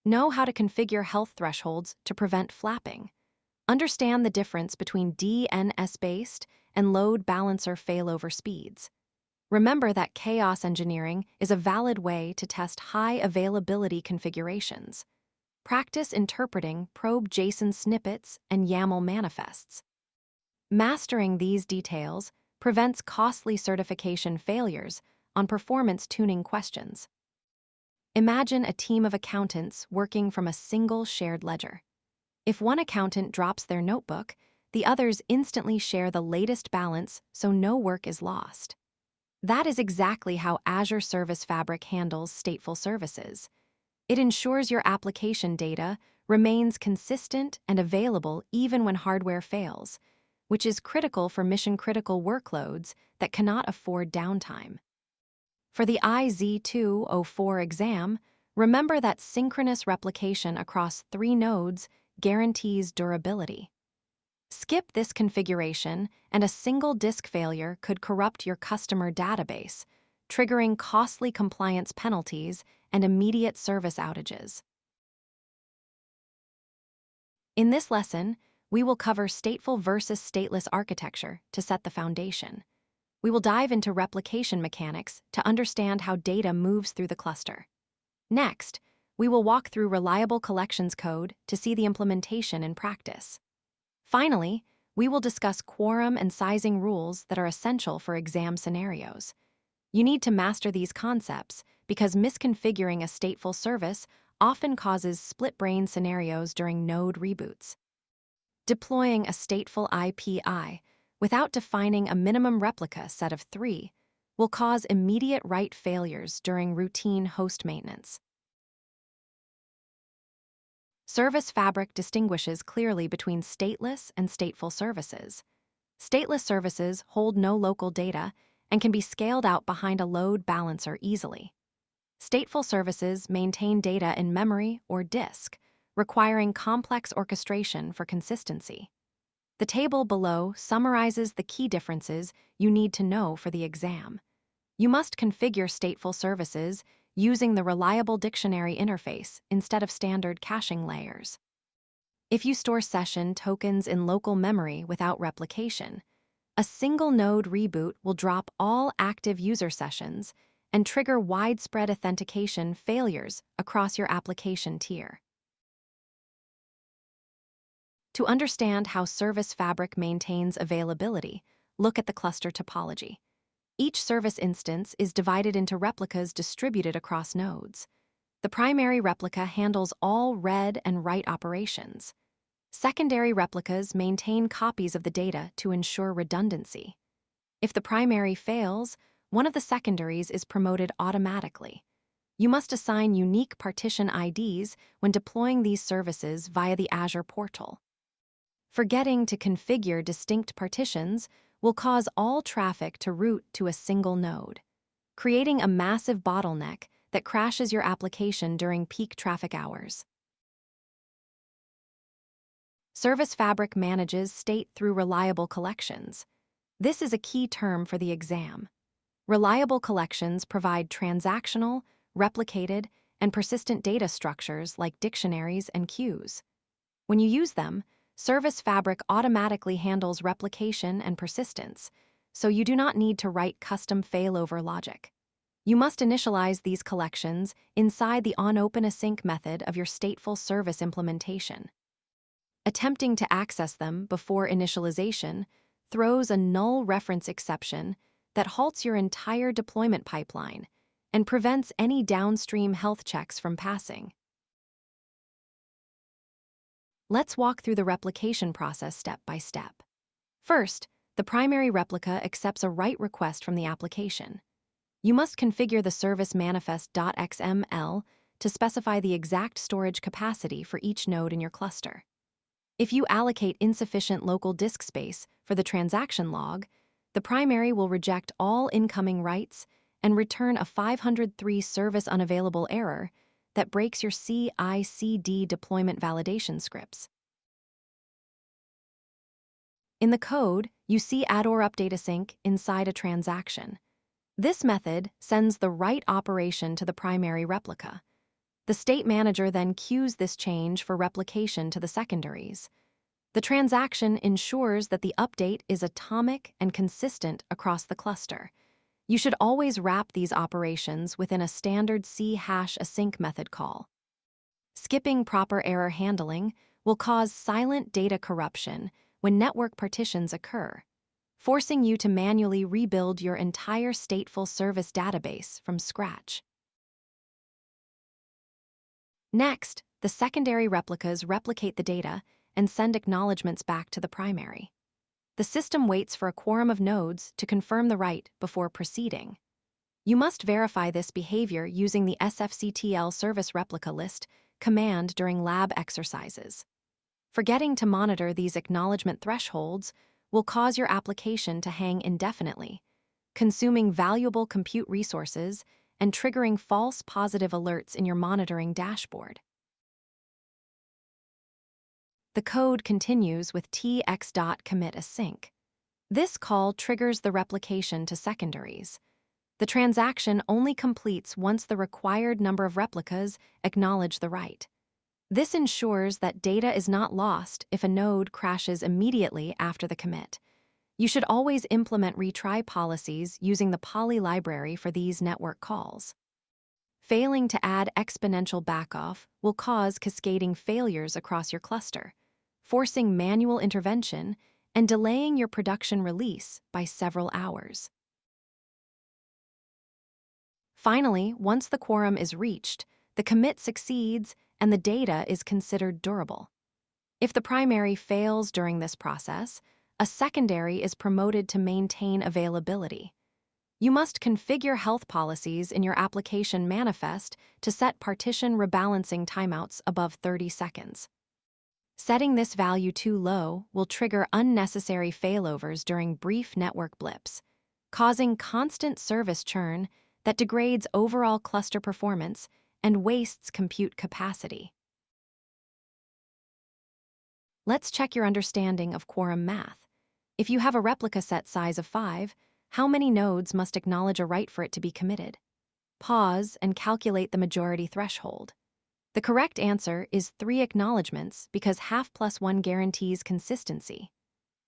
Know how to configure health thresholds to prevent flapping. Understand the difference between DNS-based and load balancer failover speeds. Remember that chaos engineering is a valid way to test high availability configurations. Practice interpreting probe JSON snippets and YAML manifests. Mastering these details prevents costly certification failures on performance tuning questions. Imagine a team of accountants working from a single shared ledger. If one accountant drops their notebook, the others instantly share the latest balance so no work is lost. That is exactly how Azure Service Fabric handles stateful services. It ensures your application data remains consistent and available even when hardware fails, which is critical for mission-critical workloads that cannot afford downtime. For the AZ-204 exam, remember that synchronous replication across 3 nodes guarantees durability. Skip this configuration, and a single disk failure could corrupt your customer database, triggering costly compliance penalties and immediate service outages. In this lesson, we will cover stateful versus stateless architecture to set the foundation. We will dive into replication mechanics to understand how data moves through the cluster. Next, we will walk through reliable collections code to see the implementation in practice. Finally, we will discuss quorum and sizing rules that are essential for exam scenarios. You need to master these concepts because misconfiguring a stateful service often causes split-brain scenarios during node reboots. Deploying a stateful IPI without defining a minimum replica set of 3 will cause immediate write failures during routine host maintenance. Service Fabric distinguishes clearly between stateless and stateful services. Stateless services hold no local data and can be scaled out behind a load balancer easily. Stateful services maintain data in memory or disk, requiring complex orchestration for consistency. The table below summarizes the key differences you need to know for the exam. You must configure stateful services using the reliable dictionary interface instead of standard caching layers. If you store session tokens in local memory without replication, a single node reboot will drop all active user sessions and trigger widespread authentication failures across your application tier. To understand how Service Fabric maintains availability, look at the cluster topology. Each service instance is divided into replicas distributed across nodes. The primary replica handles all read and write operations. Secondary replicas maintain copies of the data to ensure redundancy. If the primary fails, one of the secondaries is promoted automatically. You must assign unique partition IDs when deploying these services via the Azure portal. Forgetting to configure distinct partitions will cause all traffic to route to a single node, creating a massive bottleneck that crashes your application during peak traffic hours. Service Fabric manages state through reliable collections. This is a key term for the exam. Reliable collections provide transactional, replicated, and persistent data structures like dictionaries and queues. When you use them, Service Fabric automatically handles replication and persistence, so you do not need to write custom failover logic. You must initialize these collections inside the onOpenAsync method of your stateful service implementation. Attempting to access them before initialization throws a null reference exception that halts your entire deployment pipeline and prevents any downstream health checks from passing. Let's walk through the replication process step by step. First, the primary replica accepts a write request from the application. You must configure the service manifest.xml to specify the exact storage capacity for each node in your cluster. If you allocate insufficient local disk space for the transaction log, the primary will reject all incoming writes and return a 503 service unavailable error that breaks your CI/CD deployment validation scripts. In the code, you see add or update async inside a transaction. This method sends the write operation to the primary replica. The state manager then queues this change for replication to the secondaries. The transaction ensures that the update is atomic and consistent across the cluster. You should always wrap these operations within a standard C#async method call. Skipping proper error handling will cause silent data corruption when network partitions occur, forcing you to manually rebuild your entire stateful service database from scratch. Next, the secondary replicas replicate the data and send acknowledgements back to the primary. The system waits for a quorum of nodes to confirm the write before proceeding. You must verify this behavior using the sfctl service replica list command during lab exercises. Forgetting to monitor these acknowledgement thresholds will cause your application to hang indefinitely, consuming valuable compute resources and triggering false positive alerts in your monitoring dashboard. The code continues with tx.commitAsync. This call triggers the replication to secondaries. The transaction only completes once the required number of replicas acknowledge the write. This ensures that data is not lost if a node crashes immediately after the commit. You should always implement retry policies using the poly library for these network calls. Failing to add exponential backoff will cause cascading failures across your cluster, forcing manual intervention and delaying your production release by several hours. Finally, once the quorum is reached, the commit succeeds and the data is considered durable. If the primary fails during this process, a secondary is promoted to maintain availability. You must configure health policies in your application manifest to set partition rebalancing timeouts above 30 seconds. Setting this value too low will trigger unnecessary failovers during brief network blips, causing constant service churn that degrades overall cluster performance and wastes compute capacity. Let's check your understanding of quorum math. If you have a replica set size of 5, how many nodes must acknowledge a write for it to be committed? Pause and calculate the majority threshold. The correct answer is 3 acknowledgements because half plus 1 guarantees consistency.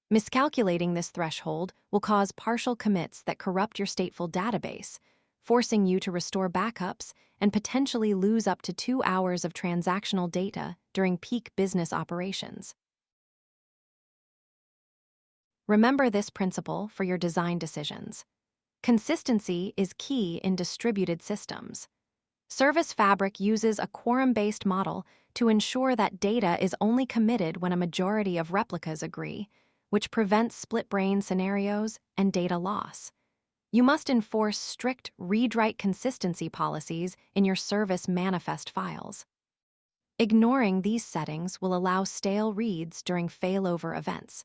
Miscalculating this threshold will cause partial commits that corrupt your stateful database, forcing you to restore backups and potentially lose up to 2 hours of transactional data during peak business operations. Remember this principle for your design decisions. Consistency is key in distributed systems. Service Fabric uses a quorum-based model to ensure that data is only committed when a majority of replicas agree, which prevents split-brain scenarios and data loss. You must enforce strict read-write consistency policies in your service manifest files. Ignoring these settings will allow stale reads during failover events,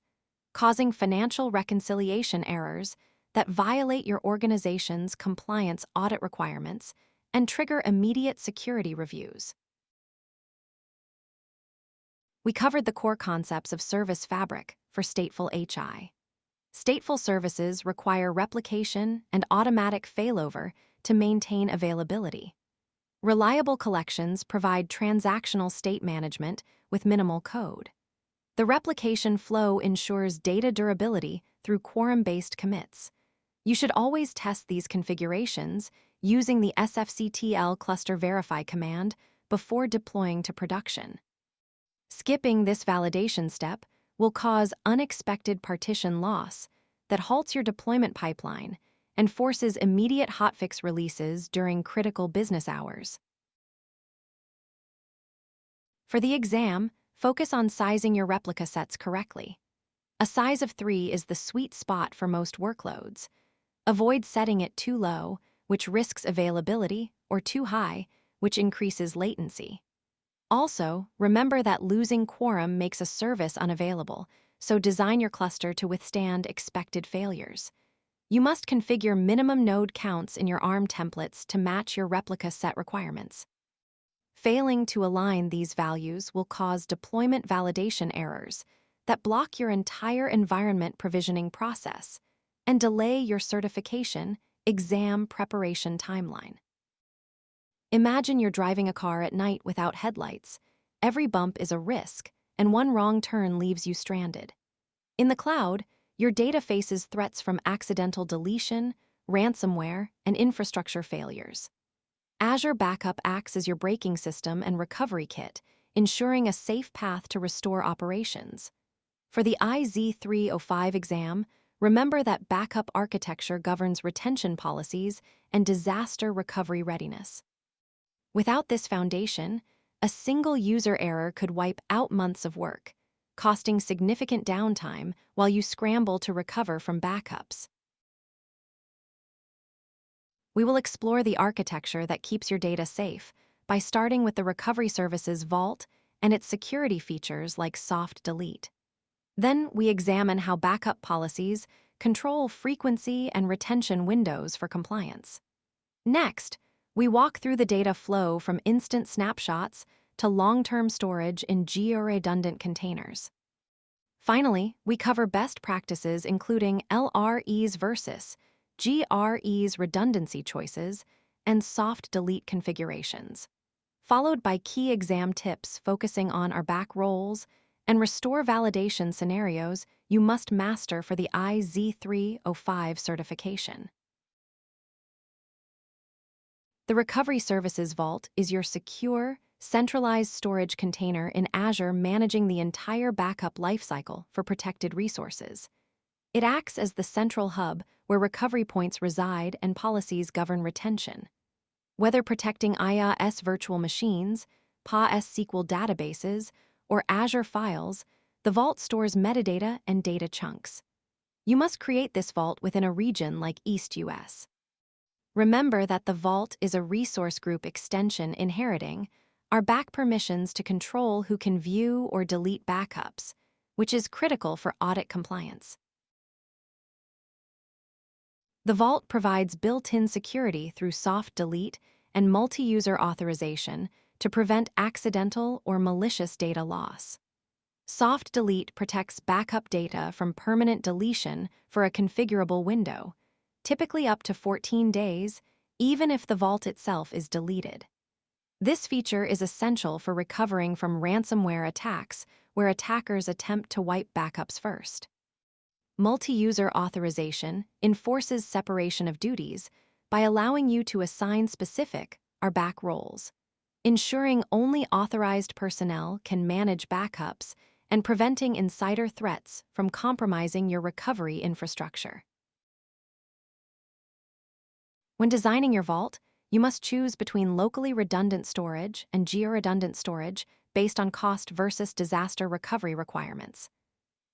causing financial reconciliation errors that violate your organization's compliance audit requirements and trigger immediate security reviews. We covered the core concepts of Service Fabric for stateful HI. Stateful services require replication and automatic failover to maintain availability. Reliable collections provide transactional state management with minimal code. The replication flow ensures data durability through quorum-based commits. You should always test these configurations using the sfctl cluster verify command before deploying to production. Skipping this validation step will cause unexpected partition loss that halts your deployment pipeline and forces immediate hotfix releases during critical business hours. For the exam, focus on sizing your replica sets correctly. A size of 3 is the sweet spot for most workloads. Avoid setting it too low, which risks availability, or too high, which increases latency. Also, remember that losing quorum makes a service unavailable, so design your cluster to withstand expected failures. You must configure minimum node counts in your ARM templates to match your replica set requirements. Failing to align these values will cause deployment validation errors that block your entire environment provisioning process and delay your certification exam preparation timeline. Imagine you're driving a car at night without headlights. Every bump is a risk, and one wrong turn leaves you stranded. In the cloud, your data faces threats from accidental deletion, ransomware, and infrastructure failures. Azure Backup acts as your braking system and recovery kit, ensuring a safe path to restore operations. For the AZ-305 exam, remember that backup architecture governs retention policies and disaster recovery readiness. Without this foundation, a single user error could wipe out months of work, costing significant downtime while you scramble to recover from backups. We will explore the architecture that keeps your data safe by starting with the Recovery Services Vault and its security features like soft delete. Then we examine how backup policies control frequency and retention windows for compliance. Next, we walk through the data flow from instant snapshots to long-term storage in geo-redundant containers. Finally, we cover best practices including LREs versus GREs redundancy choices and soft delete configurations, followed by key exam tips focusing on our back roles and restore validation scenarios you must master for the AZ-305 certification. The Recovery Services Vault is your secure, centralized storage container in Azure managing the entire backup lifecycle for protected resources. It acts as the central hub where recovery points reside and policies govern retention. Whether protecting IaaS virtual machines, PA-SQL databases, or Azure files, the Vault stores metadata and data chunks. You must create this vault within a region like East US. Remember that the Vault is a resource group extension inheriting our back permissions to control who can view or delete backups, which is critical for audit compliance. The Vault provides built-in security through soft delete and multi-user authorization to prevent accidental or malicious data loss. Soft delete protects backup data from permanent deletion for a configurable window, typically up to 14 days, even if the Vault itself is deleted. This feature is essential for recovering from ransomware attacks where attackers attempt to wipe backups first. Multi-user authorization enforces separation of duties by allowing you to assign specific or back roles, ensuring only authorized personnel can manage backups and preventing insider threats from compromising your recovery infrastructure. When designing your Vault, you must choose between locally redundant storage and geo-redundant storage based on cost versus disaster recovery requirements.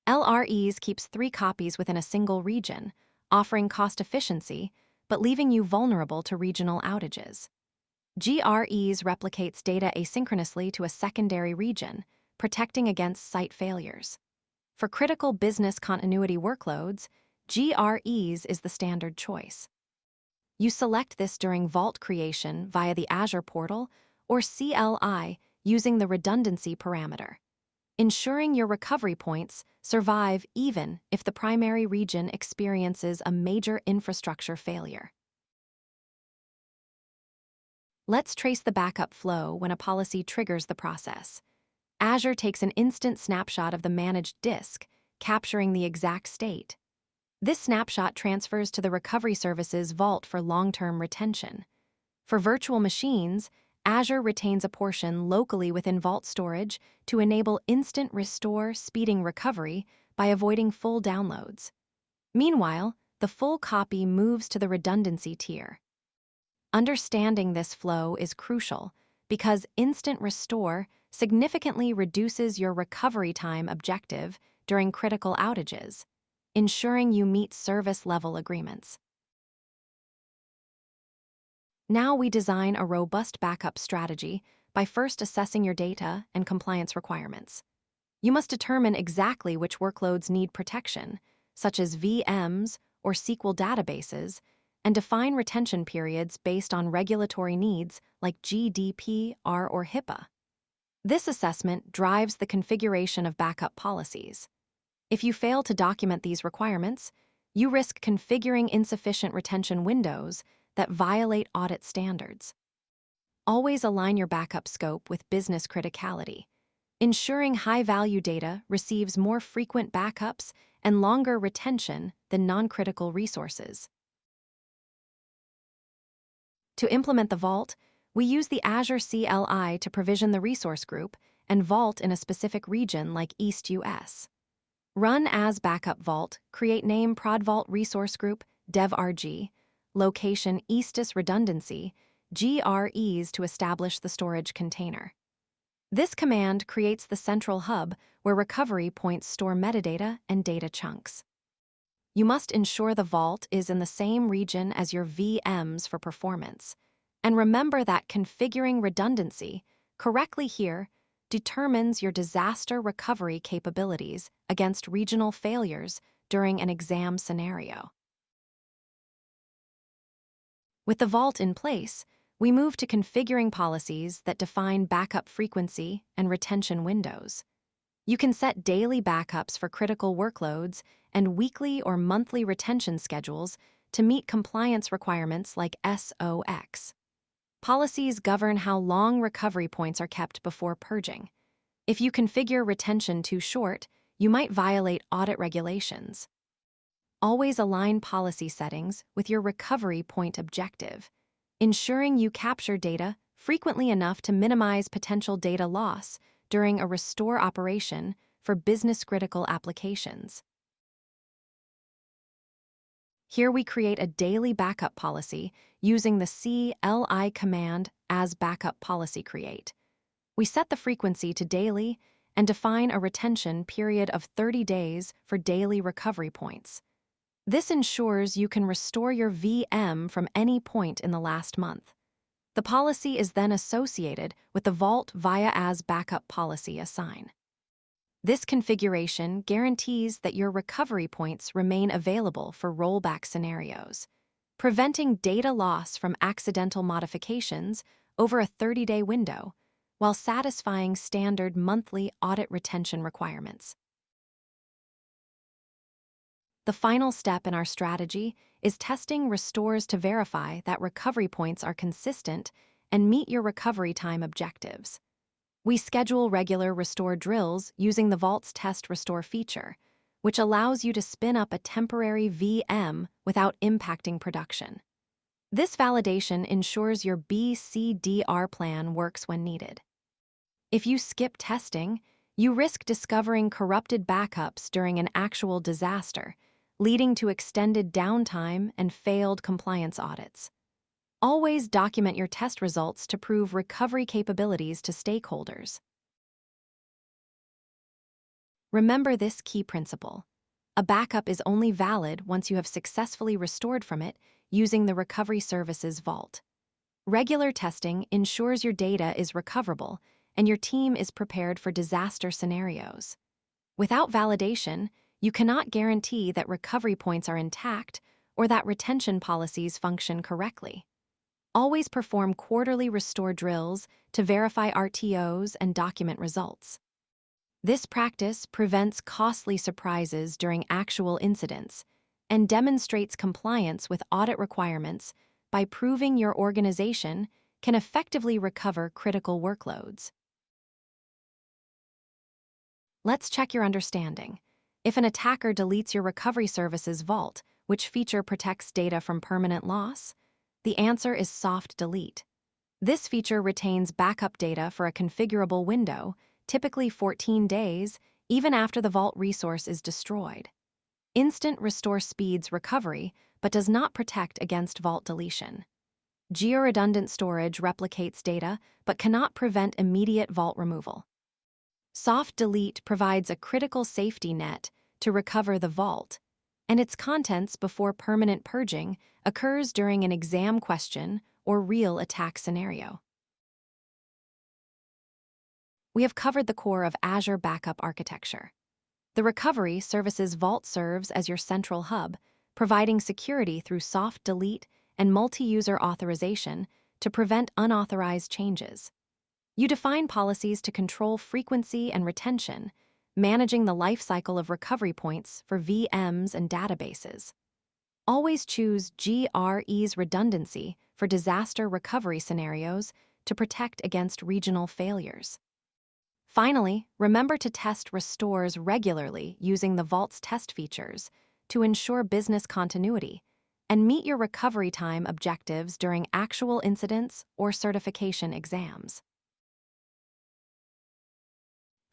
LREs keeps 3 copies within a single region, offering cost efficiency, but leaving you vulnerable to regional outages. GREs replicates data asynchronously to a secondary region, protecting against site failures. For critical business continuity workloads, GREs is the standard choice. You select this during Vault creation via the Azure portal or CLI using the redundancy parameter, ensuring your recovery points survive even if the primary region experiences a major infrastructure failure. Let's trace the backup flow when a policy triggers the process. Azure takes an instant snapshot of the managed disk, capturing the exact state. This snapshot transfers to the recovery services vault for long-term retention. For virtual machines, Azure retains a portion locally within Vault storage to enable instant restore, speeding recovery by avoiding full downloads. Meanwhile, the full copy moves to the redundancy tier. Understanding this flow is crucial because instant restore significantly reduces your recovery time objective during critical outages, ensuring you meet service-level agreements. Now we design a robust backup strategy by first assessing your data and compliance requirements. You must determine exactly which workloads need protection, such as VMs or SQL databases, and define retention periods based on regulatory needs like GDPR or HIPAA. This assessment drives the configuration of backup policies. If you fail to document these requirements, you risk configuring insufficient retention windows that violate audit standards. Always align your backup scope with business criticality, ensuring high-value data receives more frequent backups and longer retention than non-critical resources. To implement the Vault, we use the Azure CLI to provision the resource group and Vault in a specific region like East US. Run as Backup Vault, create name Prod Vault Resource Group, dev.rg, location Eastus Redundancy, GREs to establish the storage container. This command creates the central hub where recovery points store metadata and data chunks. You must ensure the Vault is in the same region as your VMs for performance. And remember that configuring redundancy correctly here determines your disaster recovery capabilities against regional failures during an exam scenario. With the Vault in place, we move to configuring policies that define backup frequency and retention windows. You can set daily backups for critical workloads and weekly or monthly retention schedules to meet compliance requirements like SOX. Policies govern how long recovery points are kept before purging. If you configure retention too short, you might violate audit regulations. Always align policy settings with your recovery point objective, ensuring you capture data frequently enough to minimize potential data loss during a restore operation for business-critical applications. Here we create a daily backup policy using the CLI command as backup policy create. We set the frequency to daily and define a retention period of 30 days for daily recovery points. This ensures you can restore your VM from any point in the last month. The policy is then associated with the Vault via as backup policy assign. This configuration guarantees that your recovery points remain available for rollback scenarios, preventing data loss from accidental modifications over a 30-day window, while satisfying standard monthly audit retention requirements. The final step in our strategy is testing restores to verify that recovery points are consistent and meet your recovery time objectives. We schedule regular restore drills using the Vault's Test Restore feature, which allows you to spin up a temporary VM without impacting production. This validation ensures your BCDR plan works when needed. If you skip testing, you risk discovering corrupted backups during an actual disaster, leading to extended downtime and failed compliance audits. Always document your test results to prove recovery capabilities to stakeholders. Remember this key principle: a backup is only valid once you have successfully restored from it using the Recovery Services Vault. Regular testing ensures your data is recoverable and your team is prepared for disaster scenarios. Without validation, you cannot guarantee that recovery points are intact or that retention policies function correctly. Always perform quarterly restore drills to verify RTOs and document results. This practice prevents costly surprises during actual incidents and demonstrates compliance with audit requirements by proving your organization can effectively recover critical workloads. Let's check your understanding. If an attacker deletes your recovery services vault, which feature protects data from permanent loss? The answer is soft delete. This feature retains backup data for a configurable window, typically 14 days, even after the vault resource is destroyed. Instant restore speeds recovery, but does not protect against vault deletion. Geo-redundant storage replicates data, but cannot prevent immediate vault removal. Soft delete provides a critical safety net to recover the vault, and its contents before permanent purging occurs during an exam question or real attack scenario. We have covered the core of Azure Backup architecture. The recovery services vault serves as your central hub, providing security through soft delete and multi-user authorization to prevent unauthorized changes. You define policies to control frequency and retention, managing the lifecycle of recovery points for VMs and databases. Always choose GRE's redundancy for disaster recovery scenarios to protect against regional failures. Finally, remember to test restores regularly using the Vault's test features to ensure business continuity and meet your recovery time objectives during actual incidents or certification exams.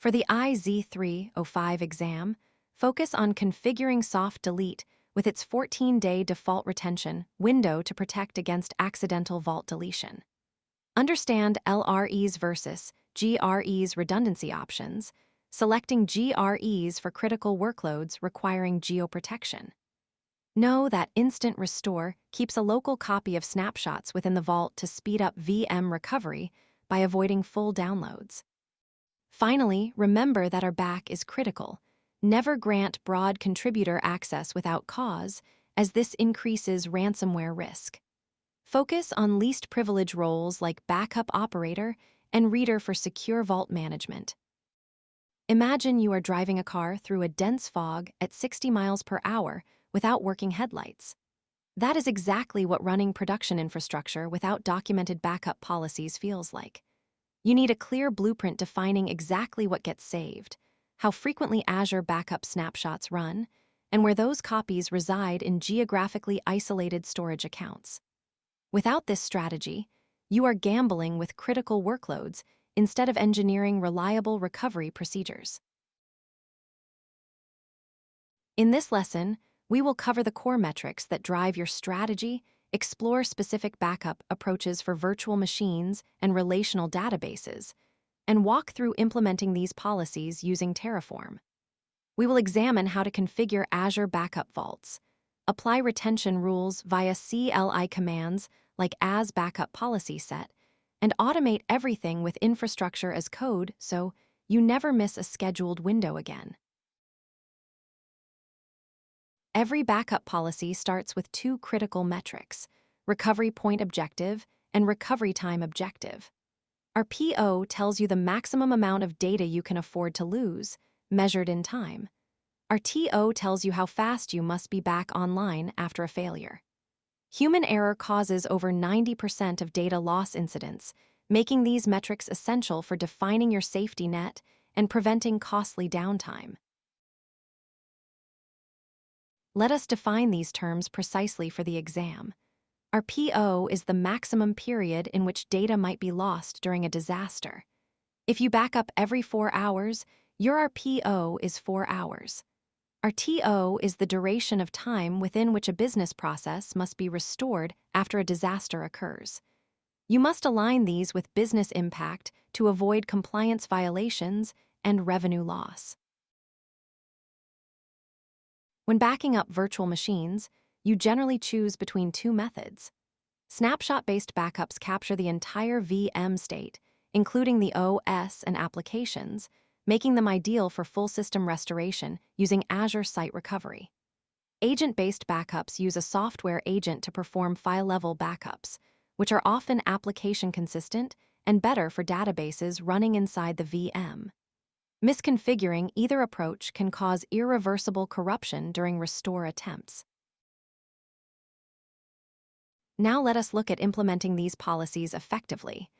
For the AZ-305 exam, focus on configuring soft delete with its 14-day default retention window to protect against accidental vault deletion. Understand LREs versus GREs redundancy options, selecting GREs for critical workloads requiring geo-protection. Know that Instant Restore keeps a local copy of snapshots within the vault to speed up VM recovery by avoiding full downloads. Finally, remember that our back is critical. Never grant broad contributor access without cause, as this increases ransomware risk. Focus on least privilege roles like backup operator and reader for secure vault management. Imagine you are driving a car through a dense fog at 60 miles per hour without working headlights. That is exactly what running production infrastructure without documented backup policies feels like. You need a clear blueprint defining exactly what gets saved, how frequently Azure Backup snapshots run, and where those copies reside in geographically isolated storage accounts. Without this strategy, you are gambling with critical workloads instead of engineering reliable recovery procedures. In this lesson, we will cover the core metrics that drive your strategy, explore specific backup approaches for virtual machines and relational databases, and walk through implementing these policies using Terraform. We will examine how to configure Azure Backup vaults, apply retention rules via CLI commands like as backup policy set, and automate everything with infrastructure as code so you never miss a scheduled window again. Every backup policy starts with two critical metrics: recovery point objective and recovery time objective. Our PO tells you the maximum amount of data you can afford to lose, measured in time. Our TO tells you how fast you must be back online after a failure. Human error causes over 90% of data loss incidents, making these metrics essential for defining your safety net and preventing costly downtime. Let us define these terms precisely for the exam. Our PO is the maximum period in which data might be lost during a disaster. If you back up every 4 hours, your RPO is 4 hours. Our TO is the duration of time within which a business process must be restored after a disaster occurs. You must align these with business impact to avoid compliance violations and revenue loss. When backing up virtual machines, you generally choose between two methods: Snapshot-based backups capture the entire VM state, including the OS and applications, making them ideal for full system restoration using Azure Site Recovery. Agent-based backups use a software agent to perform file-level backups, which are often application-consistent and better for databases running inside the VM. Misconfiguring either approach can cause irreversible corruption during restore attempts. Now let us look at implementing these policies effectively.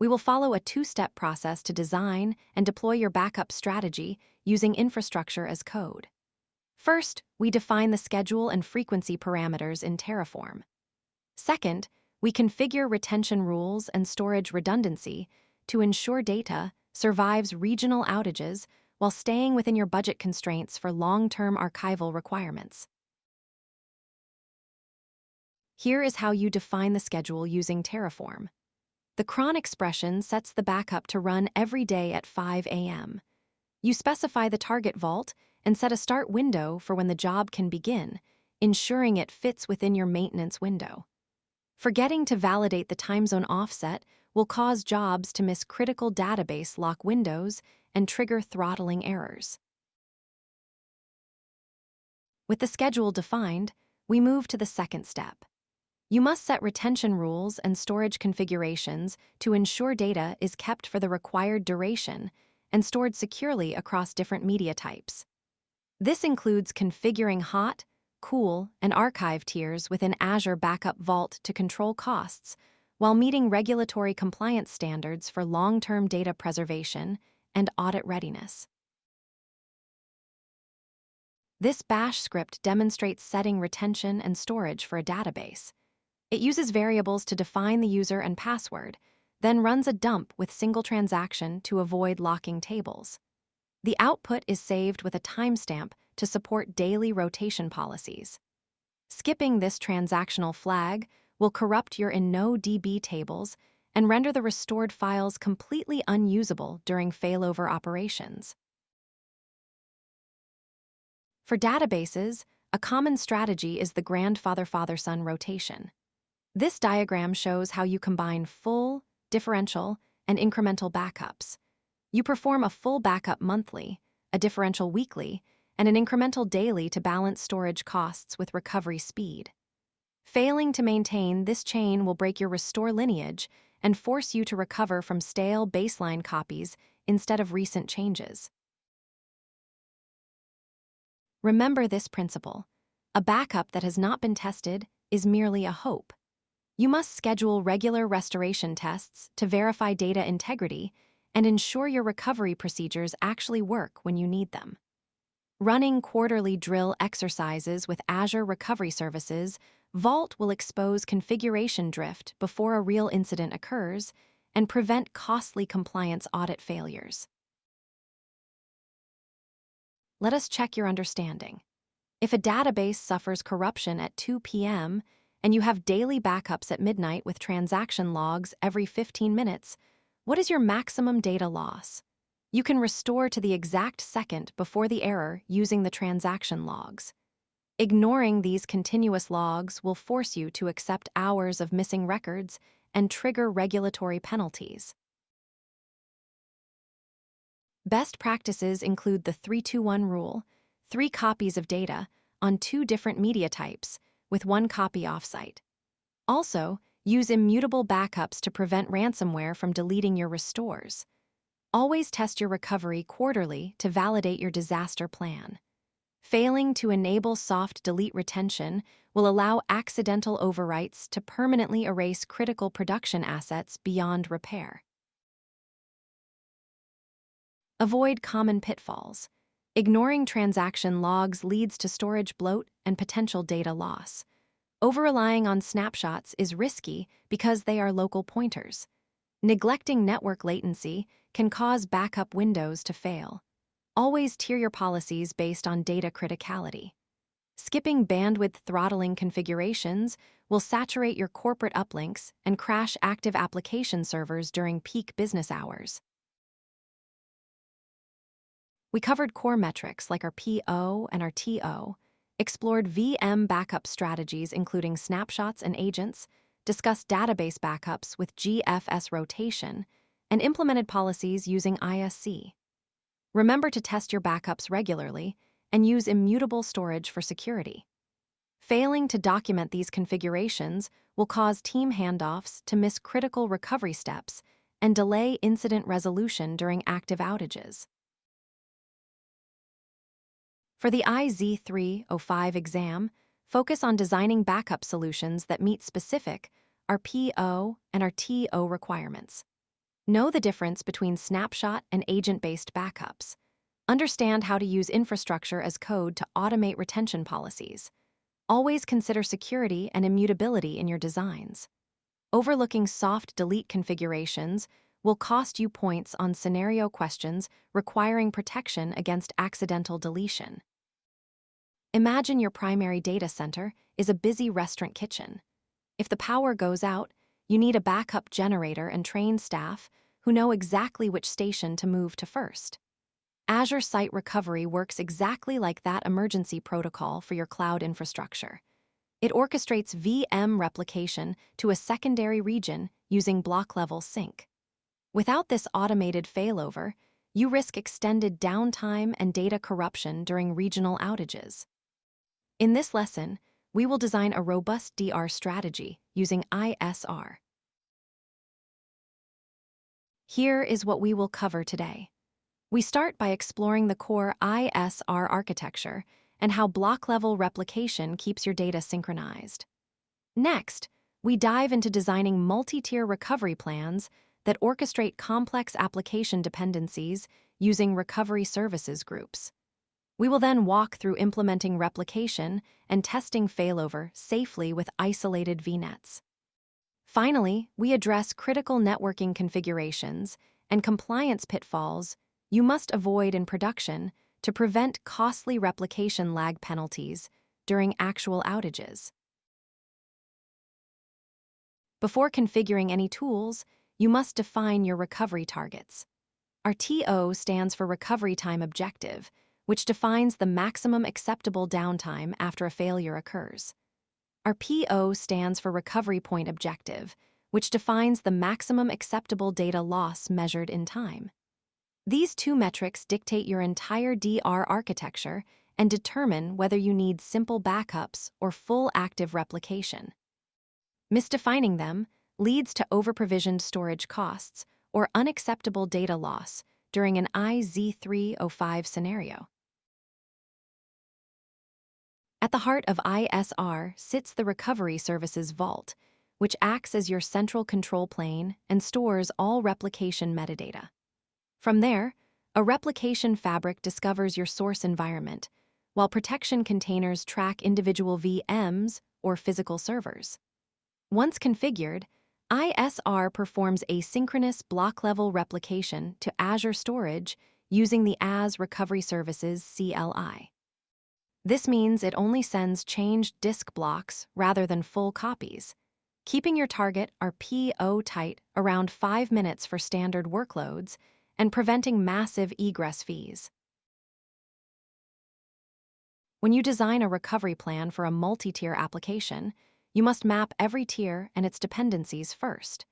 We will follow a two-step process to design and deploy your backup strategy using infrastructure as code. First, we define the schedule and frequency parameters in Terraform. Second, we configure retention rules and storage redundancy to ensure data survives regional outages while staying within your budget constraints for long-term archival requirements. Here is how you define the schedule using Terraform. The cron expression sets the backup to run every day at 5 a.m. You specify the target vault and set a start window for when the job can begin, ensuring it fits within your maintenance window. Forgetting to validate the time zone offset will cause jobs to miss critical database lock windows and trigger throttling errors. With the schedule defined, we move to the second step. You must set retention rules and storage configurations to ensure data is kept for the required duration and stored securely across different media types. This includes configuring hot, cool, and archive tiers within Azure Backup Vault to control costs, while meeting regulatory compliance standards for long-term data preservation and audit readiness. This bash script demonstrates setting retention and storage for a database. It uses variables to define the user and password, then runs a dump with single transaction to avoid locking tables. The output is saved with a timestamp to support daily rotation policies. Skipping this transactional flag will corrupt your InnoDB tables and render the restored files completely unusable during failover operations. For databases, a common strategy is the grandfather-father-son rotation. This diagram shows how you combine full, differential, and incremental backups. You perform a full backup monthly, a differential weekly, and an incremental daily to balance storage costs with recovery speed. Failing to maintain this chain will break your restore lineage and force you to recover from stale baseline copies instead of recent changes. Remember this principle: a backup that has not been tested is merely a hope. You must schedule regular restoration tests to verify data integrity and ensure your recovery procedures actually work when you need them. Running quarterly drill exercises with Azure Recovery Services, Vault will expose configuration drift before a real incident occurs and prevent costly compliance audit failures. Let us check your understanding. If a database suffers corruption at 2 p.m., and you have daily backups at midnight with transaction logs every 15 minutes, what is your maximum data loss? You can restore to the exact second before the error using the transaction logs. Ignoring these continuous logs will force you to accept hours of missing records and trigger regulatory penalties. Best practices include the 3-2-1 rule, 3 copies of data on 2 different media types, with 1 copy offsite. Also, use immutable backups to prevent ransomware from deleting your restores. Always test your recovery quarterly to validate your disaster plan. Failing to enable soft delete retention will allow accidental overwrites to permanently erase critical production assets beyond repair. Avoid common pitfalls. Ignoring transaction logs leads to storage bloat and potential data loss. Over-relying on snapshots is risky because they are local pointers. Neglecting network latency can cause backup windows to fail. Always tier your policies based on data criticality. Skipping bandwidth throttling configurations will saturate your corporate uplinks and crash active application servers during peak business hours. We covered core metrics like our PO and our TO, explored VM backup strategies including snapshots and agents, discussed database backups with GFS rotation, and implemented policies using ISC. Remember to test your backups regularly and use immutable storage for security. Failing to document these configurations will cause team handoffs to miss critical recovery steps and delay incident resolution during active outages. For the AZ-305 exam, focus on designing backup solutions that meet specific RPO and RTO requirements. Know the difference between snapshot and agent-based backups. Understand how to use infrastructure as code to automate retention policies. Always consider security and immutability in your designs. Overlooking soft delete configurations will cost you points on scenario questions requiring protection against accidental deletion. Imagine your primary data center is a busy restaurant kitchen. If the power goes out, you need a backup generator and trained staff who know exactly which station to move to first. Azure Site Recovery works exactly like that emergency protocol for your cloud infrastructure. It orchestrates VM replication to a secondary region using block-level sync. Without this automated failover, you risk extended downtime and data corruption during regional outages. In this lesson, we will design a robust DR strategy using ISR. Here is what we will cover today. We start by exploring the core ISR architecture and how block-level replication keeps your data synchronized. Next, we dive into designing multi-tier recovery plans that orchestrate complex application dependencies using recovery services groups. We will then walk through implementing replication and testing failover safely with isolated VNets. Finally, we address critical networking configurations and compliance pitfalls you must avoid in production to prevent costly replication lag penalties during actual outages. Before configuring any tools, you must define your recovery targets. RTO stands for Recovery Time Objective, which defines the maximum acceptable downtime after a failure occurs. RPO stands for Recovery Point Objective, which defines the maximum acceptable data loss measured in time. These two metrics dictate your entire DR architecture and determine whether you need simple backups or full active replication. Misdefining them leads to over-provisioned storage costs or unacceptable data loss during an AZ-305 scenario. At the heart of ISR sits the Recovery Services Vault, which acts as your central control plane and stores all replication metadata. From there, a replication fabric discovers your source environment, while protection containers track individual VMs or physical servers. Once configured, ISR performs asynchronous block-level replication to Azure storage using the AZ Recovery Services CLI. This means it only sends changed disk blocks rather than full copies, keeping your target RPO tight around 5 minutes for standard workloads and preventing massive egress fees. When you design a recovery plan for a multi-tier application, you must map every tier and its dependencies first.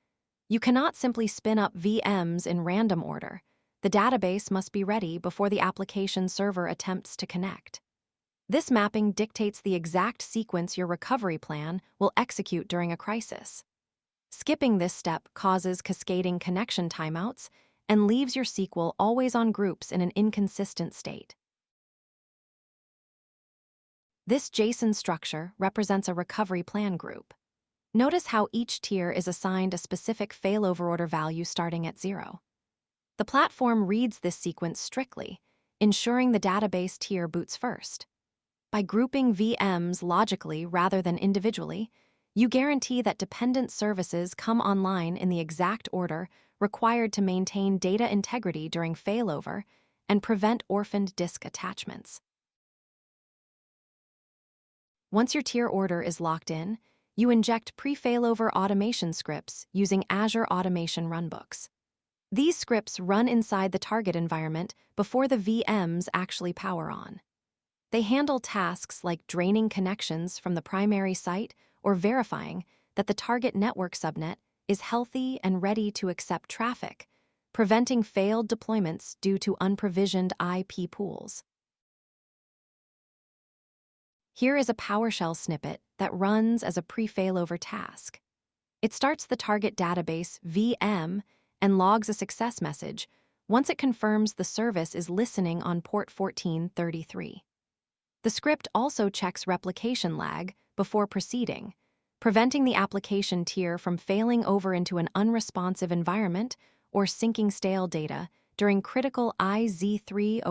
You cannot simply spin up VMs in random order. The database must be ready before the application server attempts to connect. This mapping dictates the exact sequence your recovery plan will execute during a crisis. Skipping this step causes cascading connection timeouts and leaves your SQL always on groups in an inconsistent state. This JSON structure represents a recovery plan group. Notice how each tier is assigned a specific failover order value starting at 0. The platform reads this sequence strictly, ensuring the database tier boots first. By grouping VMs logically rather than individually, you guarantee that dependent services come online in the exact order required to maintain data integrity during failover and prevent orphaned disk attachments. Once your tier order is locked in, you inject pre-failover automation scripts using Azure Automation Runbooks. These scripts run inside the target environment before the VMs actually power on. They handle tasks like draining connections from the primary site or verifying that the target network subnet is healthy and ready to accept traffic, preventing failed deployments due to unprovisioned IP pools. Here is a PowerShell snippet that runs as a pre-failover task. It starts the target database VM and logs a success message once it confirms the service is listening on port 1433. The script also checks replication lag before proceeding, preventing the application tier from failing over into an unresponsive environment or syncing stale data during critical AZ-305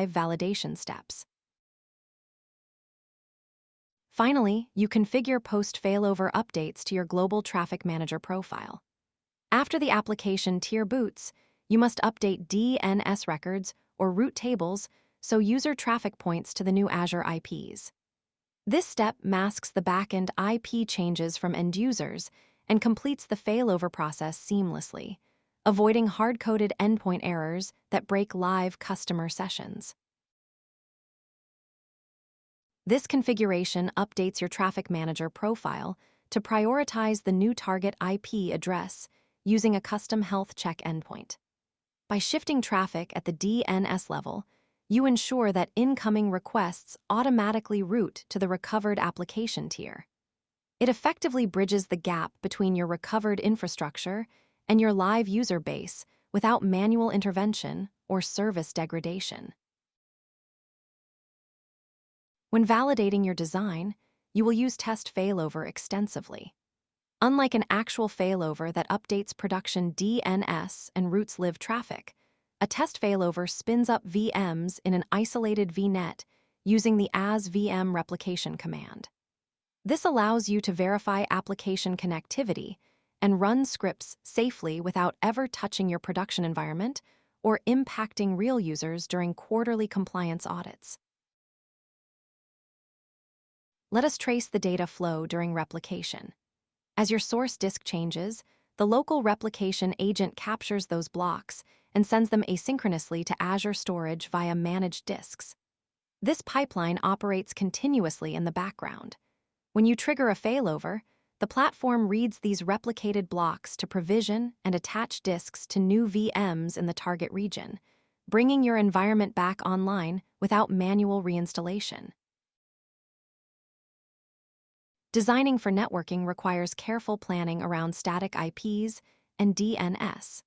validation steps. Finally, you configure post-failover updates to your Global Traffic Manager profile. After the application tier boots, you must update DNS records or route tables so user traffic points to the new Azure IPs. This step masks the backend IP changes from end users and completes the failover process seamlessly, avoiding hard-coded endpoint errors that break live customer sessions. This configuration updates your Traffic Manager profile to prioritize the new target IP address using a custom health check endpoint. By shifting traffic at the DNS level, you ensure that incoming requests automatically route to the recovered application tier. It effectively bridges the gap between your recovered infrastructure and your live user base without manual intervention or service degradation. When validating your design, you will use test failover extensively. Unlike an actual failover that updates production DNS and routes live traffic, a test failover spins up VMs in an isolated VNet using the AS-VM replication command. This allows you to verify application connectivity and run scripts safely without ever touching your production environment or impacting real users during quarterly compliance audits. Let us trace the data flow during replication. As your source disk changes, the local replication agent captures those blocks and sends them asynchronously to Azure storage via managed disks. This pipeline operates continuously in the background. When you trigger a failover, the platform reads these replicated blocks to provision and attach disks to new VMs in the target region, bringing your environment back online without manual reinstallation. Designing for networking requires careful planning around static IPs and DNS.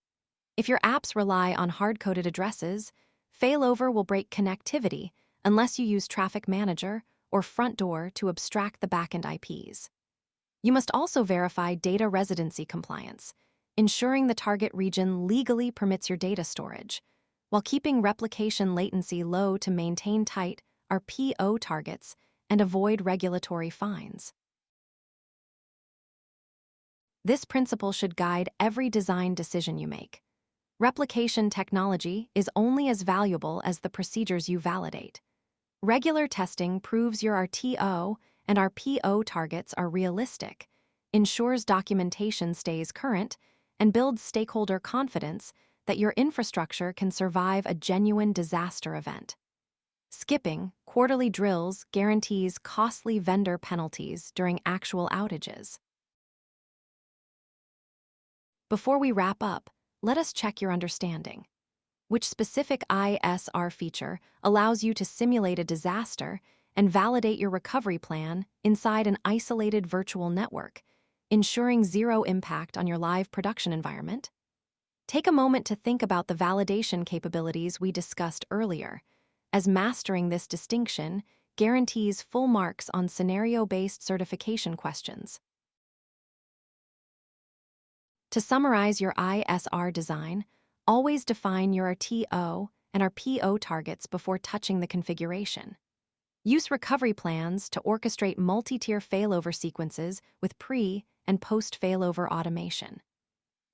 If your apps rely on hard-coded addresses, failover will break connectivity unless you use Traffic Manager or Front Door to abstract the backend IPs. You must also verify data residency compliance, ensuring the target region legally permits your data storage, while keeping replication latency low to maintain tight RPO targets and avoid regulatory fines. This principle should guide every design decision you make. Replication technology is only as valuable as the procedures you validate. Regular testing proves your RTO and RPO targets are realistic, ensures documentation stays current, and builds stakeholder confidence that your infrastructure can survive a genuine disaster event. Skipping quarterly drills guarantees costly vendor penalties during actual outages. Before we wrap up, let us check your understanding. Which specific ISR feature allows you to simulate a disaster and validate your recovery plan inside an isolated virtual network, ensuring zero impact on your live production environment? Take a moment to think about the validation capabilities we discussed earlier, as mastering this distinction guarantees full marks on scenario-based certification questions. To summarize your ISR design, always define your RTO and RPO targets before touching the configuration. Use recovery plans to orchestrate multi-tier failover sequences with pre- and post-failover automation.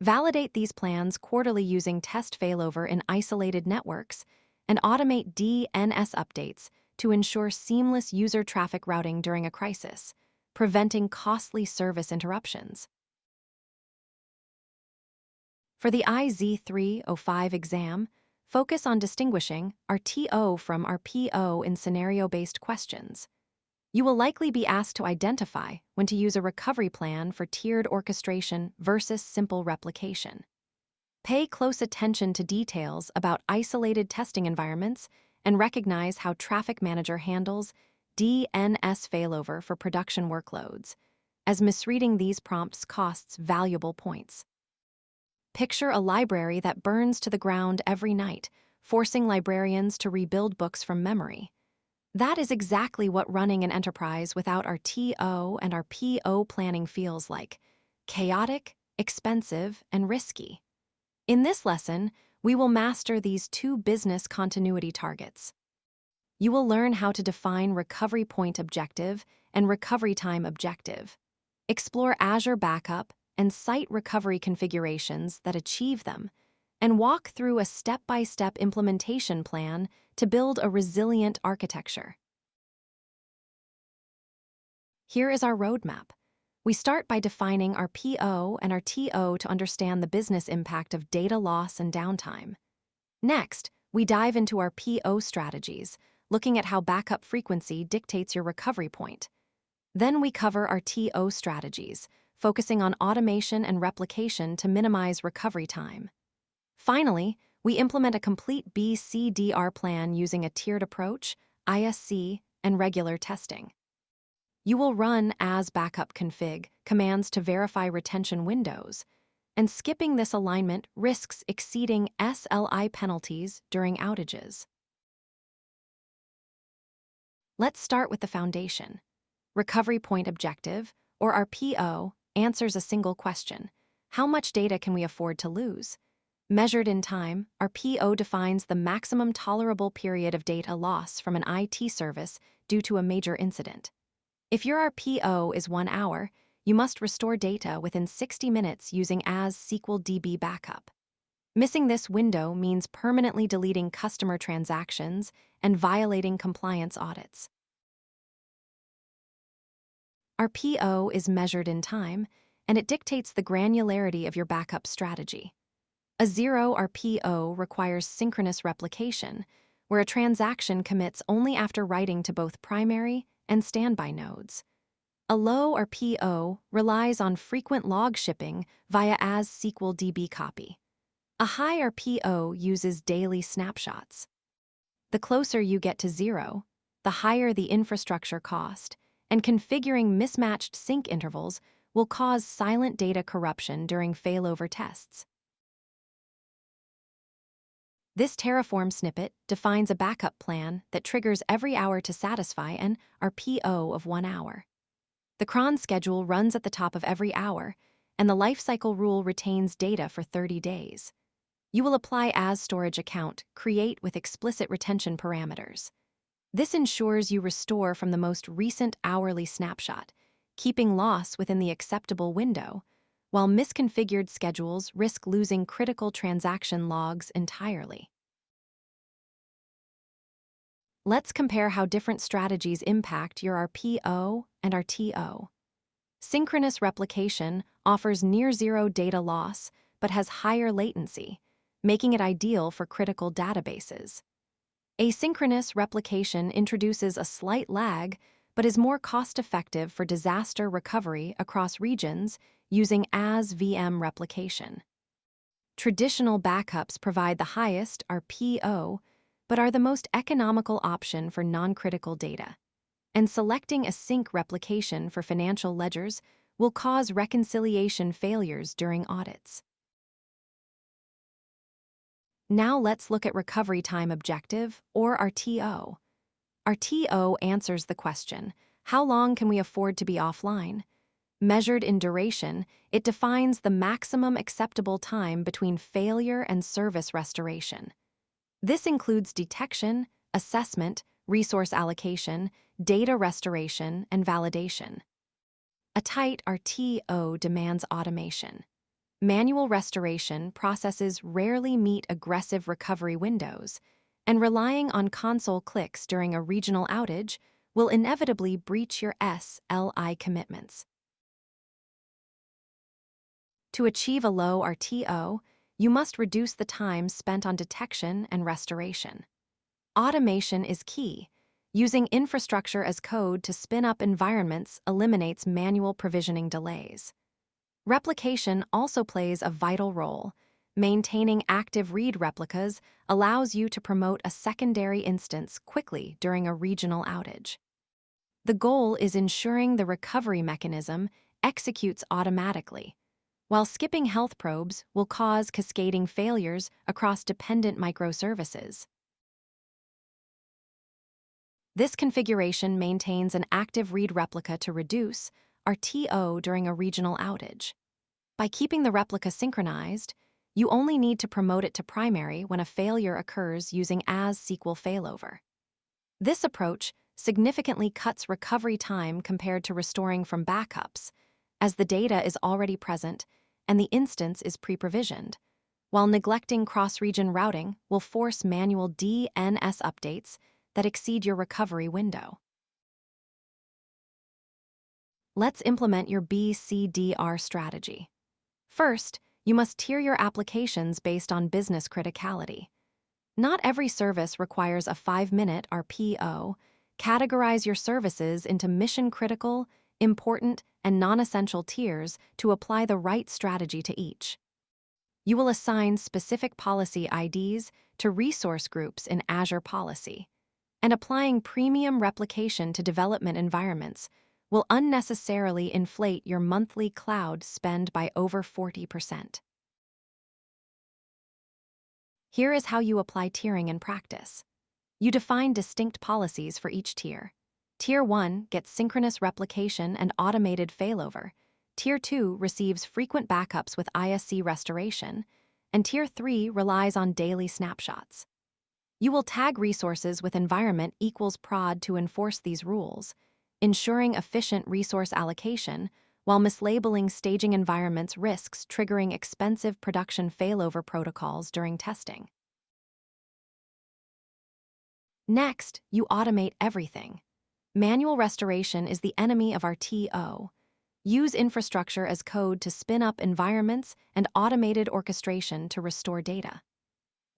Validate these plans quarterly using test failover in isolated networks and automate DNS updates to ensure seamless user traffic routing during a crisis, preventing costly service interruptions. For the AZ-305 exam, focus on distinguishing RTO from RPO in scenario-based questions. You will likely be asked to identify when to use a recovery plan for tiered orchestration versus simple replication. Pay close attention to details about isolated testing environments and recognize how Traffic Manager handles DNS failover for production workloads, as misreading these prompts costs valuable points. Picture a library that burns to the ground every night, forcing librarians to rebuild books from memory. That is exactly what running an enterprise without our TO and our PO planning feels like: chaotic, expensive, and risky. In this lesson, we will master these two business continuity targets. You will learn how to define recovery point objective and recovery time objective, explore Azure Backup and Site Recovery configurations that achieve them, and walk through a step-by-step implementation plan to build a resilient architecture. Here is our roadmap. We start by defining our PO and our TO to understand the business impact of data loss and downtime. Next, we dive into our PO strategies, looking at how backup frequency dictates your recovery point. Then we cover our TO strategies, focusing on automation and replication to minimize recovery time. Finally, we implement a complete BCDR plan using a tiered approach, ISC, and regular testing. You will run as backup config commands to verify retention windows, and skipping this alignment risks exceeding SLI penalties during outages. Let's start with the foundation. Recovery point objective, or our PO, answers a single question: how much data can we afford to lose? Measured in time, our PO defines the maximum tolerable period of data loss from an IT service due to a major incident. If your RPO is 1 hour, you must restore data within 60 minutes using AZ-SQL Backup. Missing this window means permanently deleting customer transactions and violating compliance audits. Our PO is measured in time, and it dictates the granularity of your backup strategy. A 0 RPO requires synchronous replication, where a transaction commits only after writing to both primary and standby nodes. A low RPO relies on frequent log shipping via AZ-SQL copy. A high RPO uses daily snapshots. The closer you get to 0, the higher the infrastructure cost, and configuring mismatched sync intervals will cause silent data corruption during failover tests. This Terraform snippet defines a backup plan that triggers every hour to satisfy an RPO of 1 hour. The cron schedule runs at the top of every hour, and the lifecycle rule retains data for 30 days. You will apply as storage account, create with explicit retention parameters. This ensures you restore from the most recent hourly snapshot, keeping loss within the acceptable window, while misconfigured schedules risk losing critical transaction logs entirely. Let's compare how different strategies impact your RPO and RTO. Synchronous replication offers near-zero data loss but has higher latency, making it ideal for critical databases. Asynchronous replication introduces a slight lag but is more cost-effective for disaster recovery across regions using as-VM replication. Traditional backups provide the highest RPO, but are the most economical option for non-critical data. And selecting a sync replication for financial ledgers will cause reconciliation failures during audits. Now let's look at recovery time objective, or RTO. RTO answers the question: how long can we afford to be offline? Measured in duration, it defines the maximum acceptable time between failure and service restoration. This includes detection, assessment, resource allocation, data restoration, and validation. A tight RTO demands automation. Manual restoration processes rarely meet aggressive recovery windows, and relying on console clicks during a regional outage will inevitably breach your SLI commitments. To achieve a low RTO, you must reduce the time spent on detection and restoration. Automation is key, Using infrastructure as code to spin up environments eliminates manual provisioning delays. Replication also plays a vital role. Maintaining active read replicas allows you to promote a secondary instance quickly during a regional outage. The goal is ensuring the recovery mechanism executes automatically, while skipping health probes will cause cascading failures across dependent microservices. This configuration maintains an active read replica to reduce RTO during a regional outage. By keeping the replica synchronized, you only need to promote it to primary when a failure occurs using AZ-SQL failover. This approach significantly cuts recovery time compared to restoring from backups, as the data is already present and the instance is pre-provisioned, while neglecting cross-region routing will force manual DNS updates that exceed your recovery window. Let's implement your BCDR strategy. First, you must tier your applications based on business criticality. Not every service requires a 5-minute RPO. Categorize your services into mission-critical, important, and non-essential tiers to apply the right strategy to each. You will assign specific policy IDs to resource groups in Azure Policy, and applying premium replication to development environments will unnecessarily inflate your monthly cloud spend by over 40%. Here is how you apply tiering in practice. You define distinct policies for each tier. Tier 1 gets synchronous replication and automated failover. Tier 2 receives frequent backups with ISC restoration, and Tier 3 relies on daily snapshots. You will tag resources with environment equals prod to enforce these rules, ensuring efficient resource allocation while mislabeling staging environments risks triggering expensive production failover protocols during testing. Next, you automate everything. Manual restoration is the enemy of RTO. Use infrastructure as code to spin up environments and automated orchestration to restore data.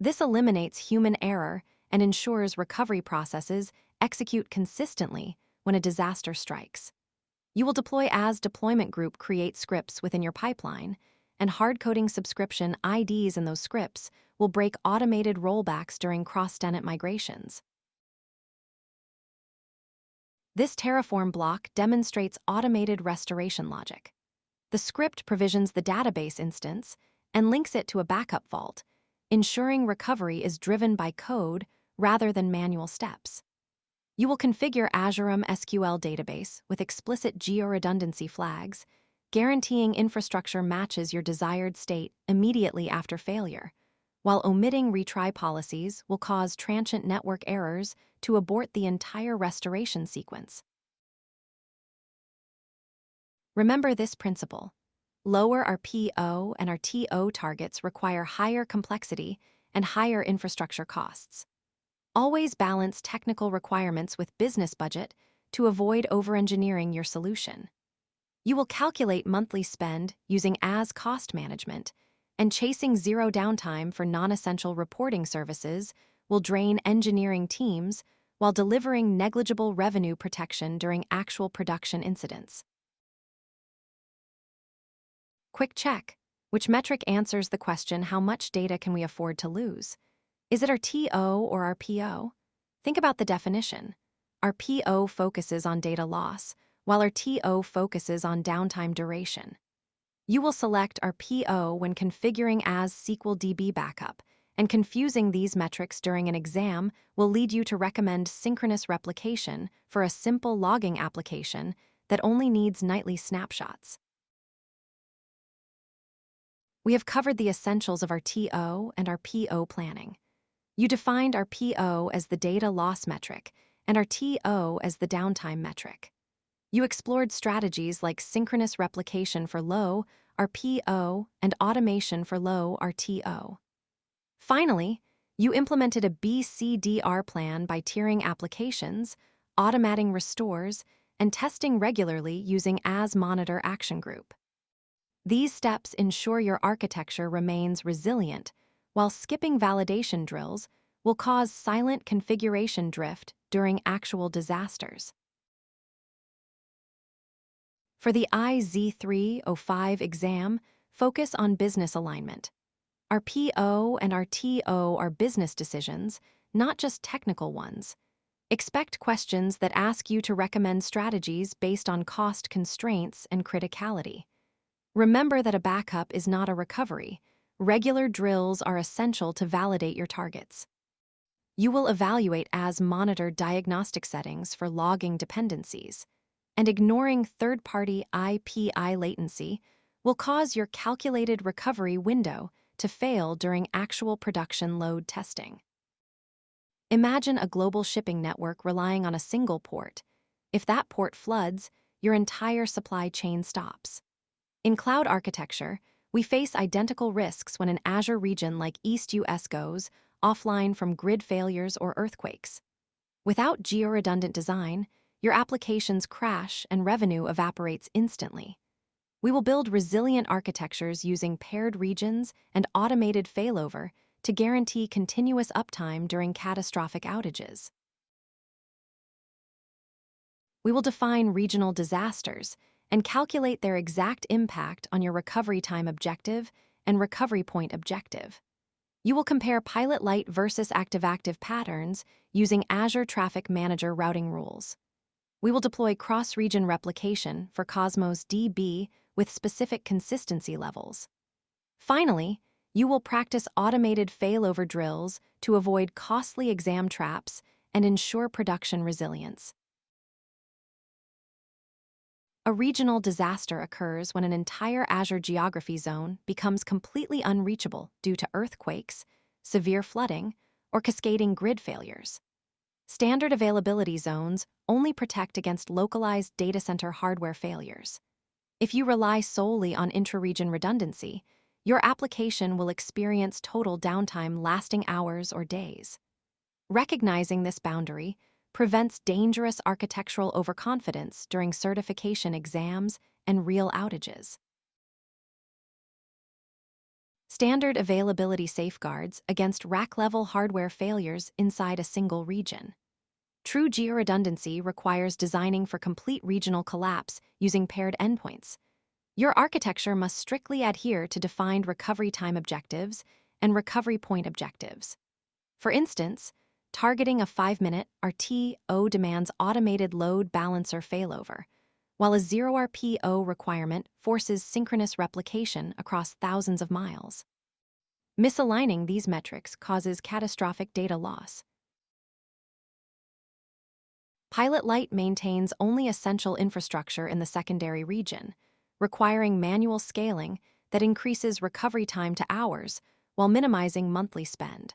This eliminates human error and ensures recovery processes execute consistently when a disaster strikes. You will deploy as deployment group create scripts within your pipeline, and hard-coding subscription IDs in those scripts will break automated rollbacks during cross-tenant migrations. This Terraform block demonstrates automated restoration logic. The script provisions the database instance and links it to a backup vault, ensuring recovery is driven by code rather than manual steps. You will configure Azure SQL database with explicit geo-redundancy flags, guaranteeing infrastructure matches your desired state immediately after failure, while omitting retry policies will cause transient network errors to abort the entire restoration sequence. Remember this principle. Lower RPO and RTO targets require higher complexity and higher infrastructure costs. Always balance technical requirements with business budget to avoid over-engineering your solution. You will calculate monthly spend using as cost management, and chasing zero downtime for non-essential reporting services will drain engineering teams while delivering negligible revenue protection during actual production incidents. Quick check. Which metric answers the question, how much data can we afford to lose? Is it RTO or RPO? Think about the definition. RPO focuses on data loss, while RTO focuses on downtime duration. You will select RPO when configuring as SQL DB backup, and confusing these metrics during an exam will lead you to recommend synchronous replication for a simple logging application that only needs nightly snapshots. We have covered the essentials of RTO and RPO planning. You defined RPO as the data loss metric and RTO as the downtime metric. You explored strategies like synchronous replication for low RPO and automation for low RTO. Finally, you implemented a BCDR plan by tiering applications, automating restores, and testing regularly using as monitor action group. These steps ensure your architecture remains resilient while skipping validation drills will cause silent configuration drift during actual disasters. For the AZ-305 exam, focus on business alignment. Our PO and our TO are business decisions, not just technical ones. Expect questions that ask you to recommend strategies based on cost constraints and criticality. Remember that a backup is not a recovery. Regular drills are essential to validate your targets. You will evaluate as-monitored diagnostic settings for logging dependencies, and ignoring third-party IPI latency will cause your calculated recovery window to fail during actual production load testing. Imagine a global shipping network relying on a single port. If that port floods, your entire supply chain stops. In cloud architecture, we face identical risks when an Azure region like East US goes offline from grid failures or earthquakes. Without geo-redundant design, your applications crash and revenue evaporates instantly. We will build resilient architectures using paired regions and automated failover to guarantee continuous uptime during catastrophic outages. We will define regional disasters and calculate their exact impact on your recovery time objective and recovery point objective. You will compare pilot light versus active-active patterns using Azure Traffic Manager routing rules. We will deploy cross-region replication for Cosmos DB with specific consistency levels. Finally, you will practice automated failover drills to avoid costly exam traps and ensure production resilience. A regional disaster occurs when an entire Azure geography zone becomes completely unreachable due to earthquakes, severe flooding, or cascading grid failures. Standard availability zones only protect against localized data center hardware failures. If you rely solely on intra-region redundancy, your application will experience total downtime lasting hours or days. Recognizing this boundary prevents dangerous architectural overconfidence during certification exams and real outages. Standard availability safeguards against rack-level hardware failures inside a single region. True geo-redundancy requires designing for complete regional collapse using paired endpoints. Your architecture must strictly adhere to defined recovery time objectives and recovery point objectives. For instance, targeting a 5-minute RTO demands automated load balancer failover, while a 0 RPO requirement forces synchronous replication across thousands of miles. Misaligning these metrics causes catastrophic data loss. Pilot Light maintains only essential infrastructure in the secondary region, requiring manual scaling that increases recovery time to hours while minimizing monthly spend.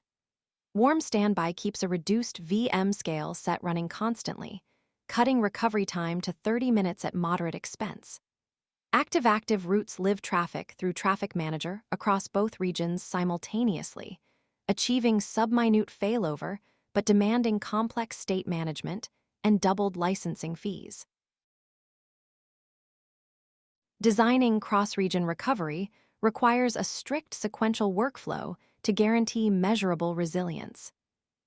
Warm Standby keeps a reduced VM scale set running constantly, cutting recovery time to 30 minutes at moderate expense. Active-active routes live traffic through Traffic Manager across both regions simultaneously, achieving sub-minute failover but demanding complex state management and doubled licensing fees. Designing cross-region recovery requires a strict sequential workflow to guarantee measurable resilience.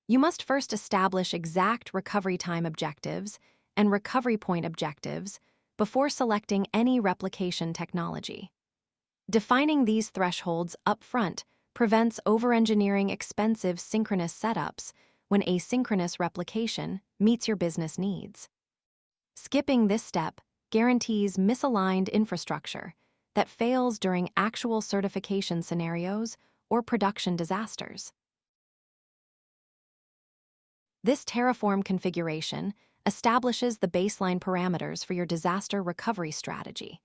You must first establish exact recovery time objectives and recovery point objectives before selecting any replication technology. Defining these thresholds upfront prevents over-engineering expensive synchronous setups when asynchronous replication meets your business needs. Skipping this step guarantees misaligned infrastructure that fails during actual certification scenarios or production disasters. This Terraform configuration establishes the baseline parameters for your disaster recovery strategy.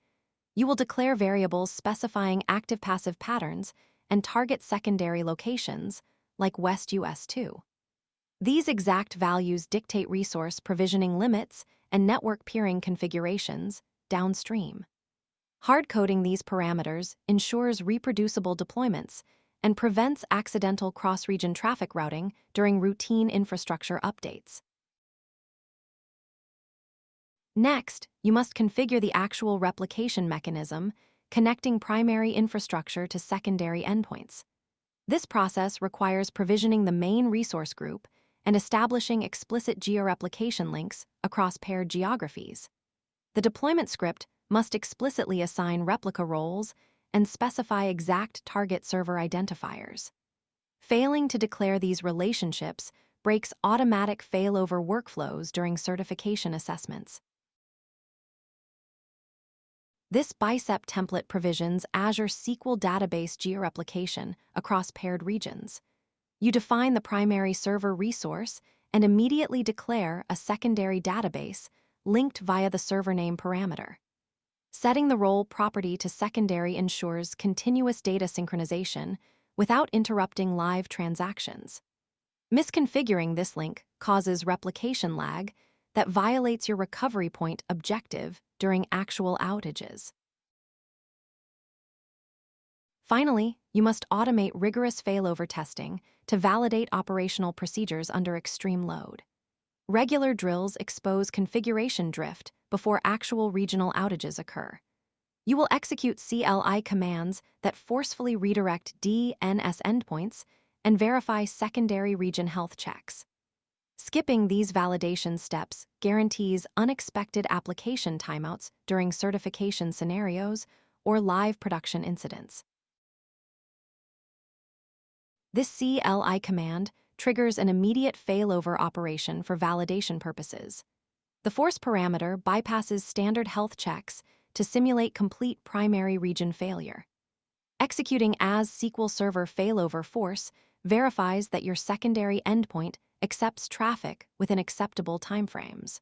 You will declare variables specifying active-passive patterns and target secondary locations, like West US 2. These exact values dictate resource provisioning limits and network peering configurations downstream. Hard-coding these parameters ensures reproducible deployments and prevents accidental cross-region traffic routing during routine infrastructure updates. Next, you must configure the actual replication mechanism connecting primary infrastructure to secondary endpoints. This process requires provisioning the main resource group and establishing explicit georeplication links across paired geographies. The deployment script must explicitly assign replica roles and specify exact target server identifiers. Failing to declare these relationships breaks automatic failover workflows during certification assessments. This bicep template provisions Azure SQL database georeplication across paired regions. You define the primary server resource and immediately declare a secondary database linked via the server name parameter. Setting the role property to secondary ensures continuous data synchronization without interrupting live transactions. Misconfiguring this link causes replication lag that violates your recovery point objective during actual outages. Finally, you must automate rigorous failover testing to validate operational procedures under extreme load. Regular drills expose configuration drift before actual regional outages occur. You will execute CLI commands that forcefully redirect DNS endpoints and verify secondary region health checks. Skipping these validation steps guarantees unexpected application timeouts during certification scenarios or live production incidents. This CLI command triggers an immediate failover operation for validation purposes. The force parameter bypasses standard health checks to simulate complete primary region failure. Executing as SQL Server failover force verifies that your secondary endpoint accepts traffic within acceptable timeframes.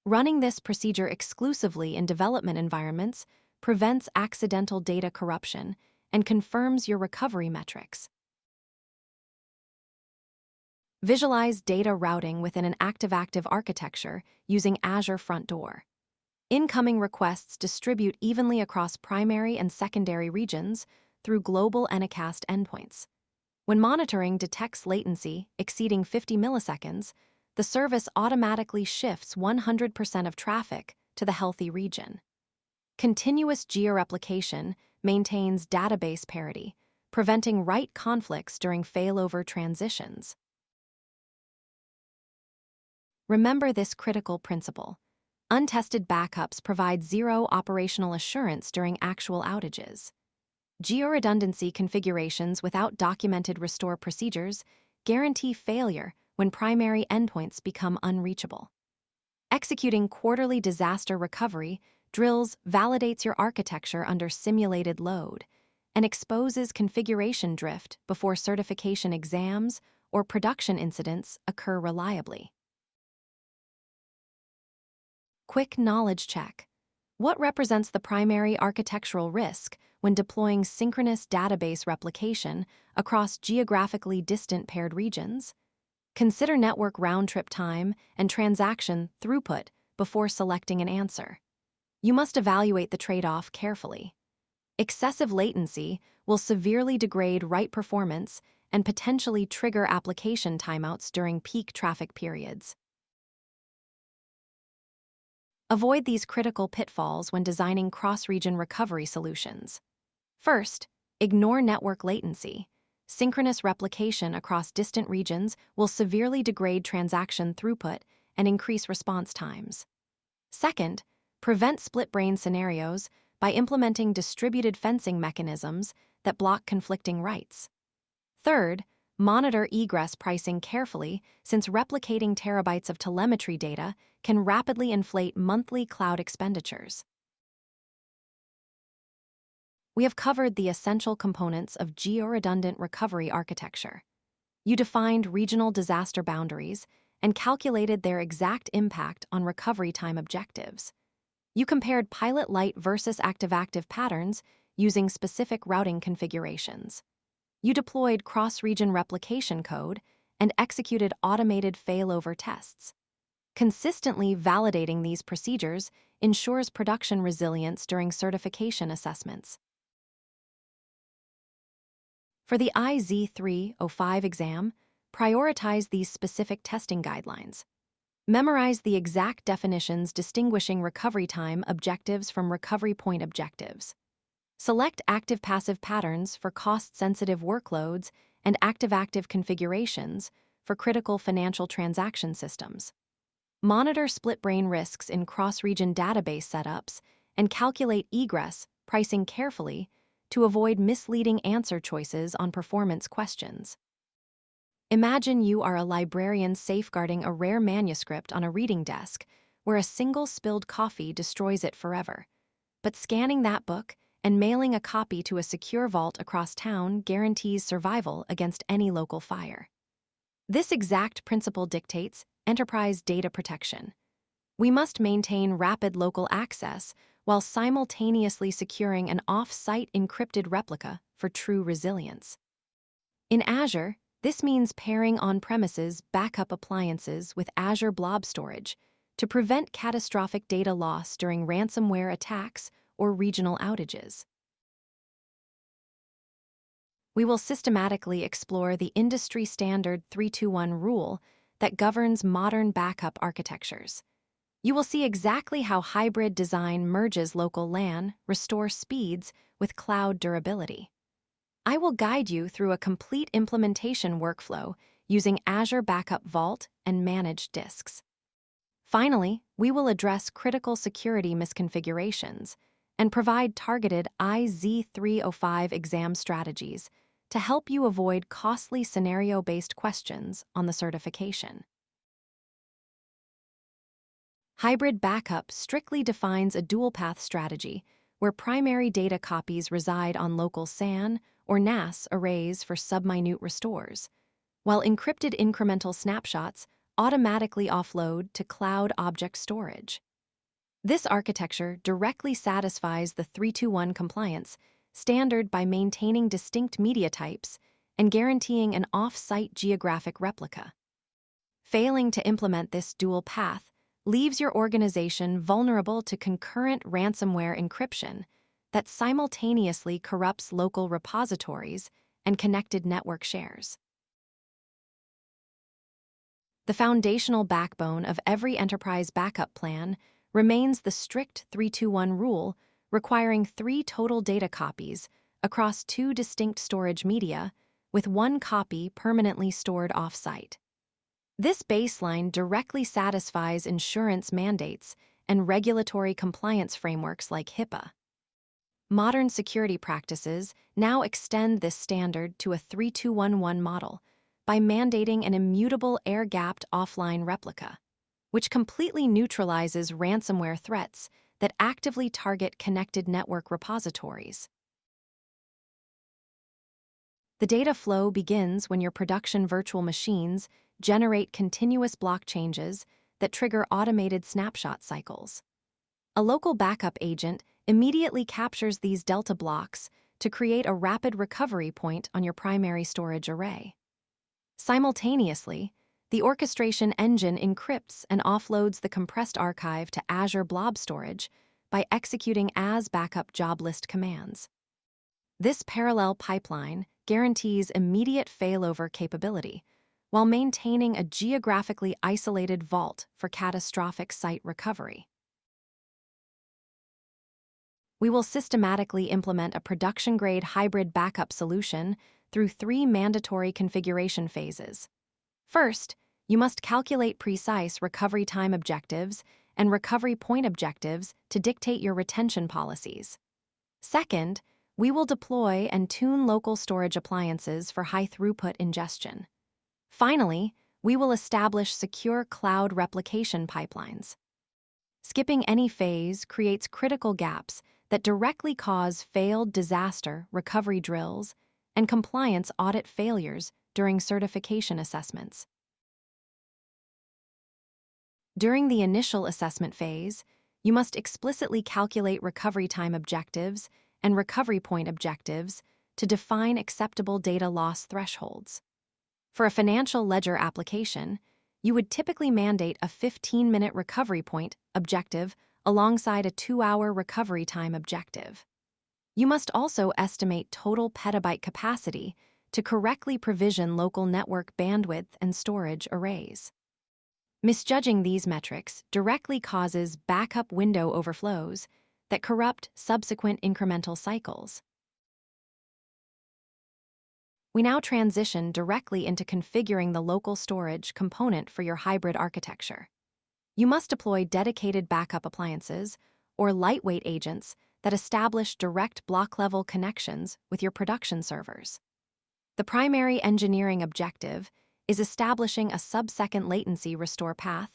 Running this procedure exclusively in development environments prevents accidental data corruption and confirms your recovery metrics. Visualize data routing within an active-active architecture using Azure Front Door. Incoming requests distribute evenly across primary and secondary regions through global Anycast endpoints. When monitoring detects latency exceeding 50 milliseconds, the service automatically shifts 100% of traffic to the healthy region. Continuous georeplication maintains database parity, preventing write conflicts during failover transitions. Remember this critical principle. Untested backups provide zero operational assurance during actual outages. Geo-redundancy configurations without documented restore procedures guarantee failure when primary endpoints become unreachable. Executing quarterly disaster recovery drills validates your architecture under simulated load and exposes configuration drift before certification exams or production incidents occur reliably. Quick knowledge check. What represents the primary architectural risk when deploying synchronous database replication across geographically distant paired regions? Consider network round-trip time and transaction throughput before selecting an answer. You must evaluate the trade-off carefully. Excessive latency will severely degrade write performance and potentially trigger application timeouts during peak traffic periods. Avoid these critical pitfalls when designing cross-region recovery solutions. First, ignore network latency. Synchronous replication across distant regions will severely degrade transaction throughput and increase response times. Second, prevent split-brain scenarios by implementing distributed fencing mechanisms that block conflicting writes. Third, monitor egress pricing carefully since replicating terabytes of telemetry data can rapidly inflate monthly cloud expenditures. We have covered the essential components of geo-redundant recovery architecture. You defined regional disaster boundaries and calculated their exact impact on recovery time objectives. You compared pilot light versus active-active patterns using specific routing configurations. You deployed cross-region replication code and executed automated failover tests. Consistently validating these procedures ensures production resilience during certification assessments. For the AZ-305 exam, prioritize these specific testing guidelines. Memorize the exact definitions distinguishing recovery time objectives from recovery point objectives. Select active-passive patterns for cost-sensitive workloads and active-active configurations for critical financial transaction systems. Monitor split-brain risks in cross-region database setups and calculate egress pricing carefully to avoid misleading answer choices on performance questions. Imagine you are a librarian safeguarding a rare manuscript on a reading desk where a single spilled coffee destroys it forever. But scanning that book and mailing a copy to a secure vault across town guarantees survival against any local fire. This exact principle dictates enterprise data protection. We must maintain rapid local access while simultaneously securing an off-site encrypted replica for true resilience. In Azure, this means pairing on-premises backup appliances with Azure Blob Storage to prevent catastrophic data loss during ransomware attacks or regional outages. We will systematically explore the industry-standard 321 rule that governs modern backup architectures. You will see exactly how hybrid design merges local LAN, restore speeds with cloud durability. I will guide you through a complete implementation workflow using Azure Backup Vault and managed disks. Finally, we will address critical security misconfigurations and provide targeted AZ-305 exam strategies to help you avoid costly scenario-based questions on the certification. Hybrid backup strictly defines a dual-path strategy where primary data copies reside on local SAN or NAS arrays for subminute restores, while encrypted incremental snapshots automatically offload to cloud object storage. This architecture directly satisfies the 321 compliance standard by maintaining distinct media types and guaranteeing an off-site geographic replica. Failing to implement this dual path leaves your organization vulnerable to concurrent ransomware encryption that simultaneously corrupts local repositories and connected network shares. The foundational backbone of every enterprise backup plan remains the strict 321 rule, requiring 3 total data copies across 2 distinct storage media, with 1 copy permanently stored off-site. This baseline directly satisfies insurance mandates and regulatory compliance frameworks like HIPAA. Modern security practices now extend this standard to a 3211 model by mandating an immutable air-gapped offline replica, which completely neutralizes ransomware threats that actively target connected network repositories. The data flow begins when your production virtual machines generate continuous block changes that trigger automated snapshot cycles. A local backup agent immediately captures these delta blocks to create a rapid recovery point on your primary storage array. Simultaneously, the orchestration engine encrypts and offloads the compressed archive to Azure Blob Storage by executing as backup job list commands. This parallel pipeline guarantees immediate failover capability while maintaining a geographically isolated vault for catastrophic site recovery. We will systematically implement a production-grade hybrid backup solution through 3 mandatory configuration phases. First, you must calculate precise recovery time objectives and recovery point objectives to dictate your retention policies. Second, we will deploy and tune local storage appliances for high-throughput ingestion. Finally, we will establish secure cloud replication pipelines. Skipping any phase creates critical gaps that directly cause failed disaster recovery drills and compliance audit failures during certification assessments. During the initial assessment phase, you must explicitly calculate recovery time objectives and recovery point objectives to define acceptable data loss thresholds. For a financial ledger application, you would typically mandate a 15-minute recovery point objective alongside a 2-hour recovery time objective. You must also estimate total petabyte capacity to correctly provision local network bandwidth and storage arrays. Misjudging these metrics directly causes backup window overflows that corrupt subsequent incremental cycles. We now transition directly into configuring the local storage component for your hybrid architecture. You must deploy dedicated backup appliances or lightweight agents that establish direct block-level connections with your production servers. The primary engineering objective is establishing a sub-second latency restore path,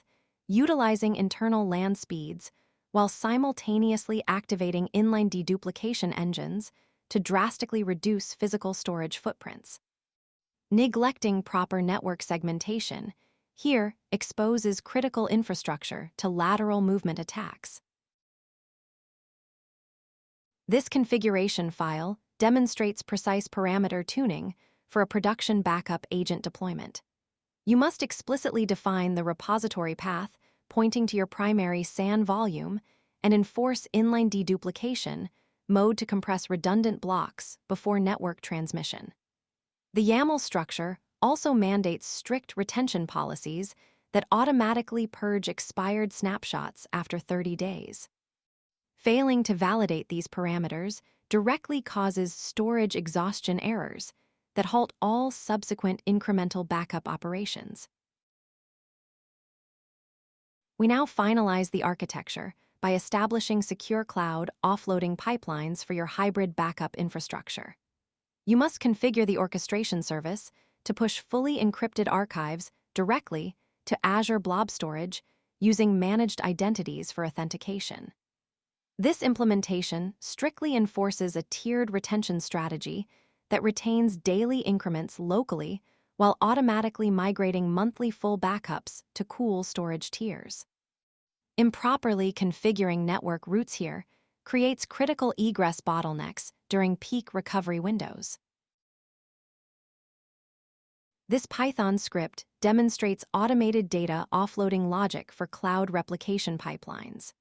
utilizing internal LAN speeds, while simultaneously activating inline deduplication engines to drastically reduce physical storage footprints. Neglecting proper network segmentation here exposes critical infrastructure to lateral movement attacks. This configuration file demonstrates precise parameter tuning for a production backup agent deployment. You must explicitly define the repository path pointing to your primary SAN volume and enforce inline deduplication mode to compress redundant blocks before network transmission. The YAML structure also mandates strict retention policies that automatically purge expired snapshots after 30 days. Failing to validate these parameters directly causes storage exhaustion errors that halt all subsequent incremental backup operations. We now finalize the architecture by establishing secure cloud offloading pipelines for your hybrid backup infrastructure. You must configure the orchestration service to push fully encrypted archives directly to Azure Blob Storage using managed identities for authentication. This implementation strictly enforces a tiered retention strategy that retains daily increments locally while automatically migrating monthly full backups to cool storage tiers. Improperly configuring network routes here creates critical egress bottlenecks during peak recovery windows. This Python script demonstrates automated data offloading logic for cloud replication pipelines.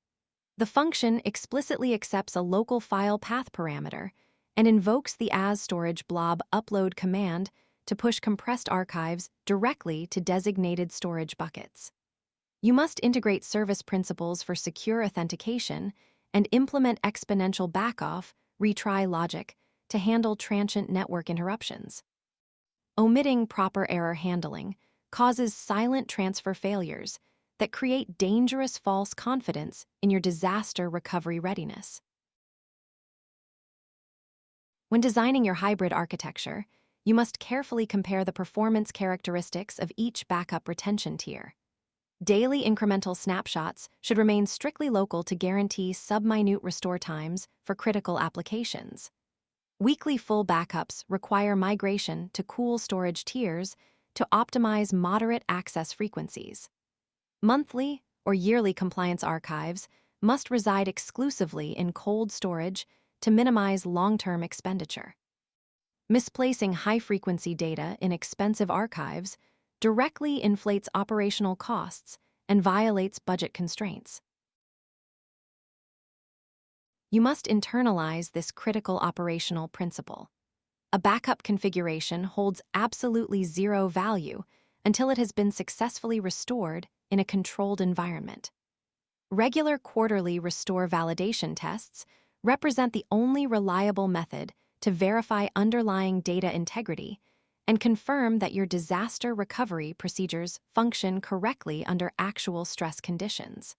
The function explicitly accepts a local file path parameter and invokes the AZ-storage blob upload command to push compressed archives directly to designated storage buckets. You must integrate service principals for secure authentication and implement exponential backoff retry logic to handle transient network interruptions. Omitting proper error handling causes silent transfer failures that create dangerous false confidence in your disaster recovery readiness. When designing your hybrid architecture, you must carefully compare the performance characteristics of each backup retention tier. Daily incremental snapshots should remain strictly local to guarantee sub-minute restore times for critical applications. Weekly full backups require migration to cool storage tiers to optimize moderate access frequencies. Monthly or yearly compliance archives must reside exclusively in cold storage to minimize long-term expenditure. Misplacing high-frequency data in expensive archives directly inflates operational costs and violates budget constraints. You must internalize this critical operational principle. A backup configuration holds absolutely zero value until it has been successfully restored in a controlled environment. Regular quarterly restore validation tests represent the only reliable method to verify underlying data integrity and confirm that your disaster recovery procedures function correctly under actual stress conditions.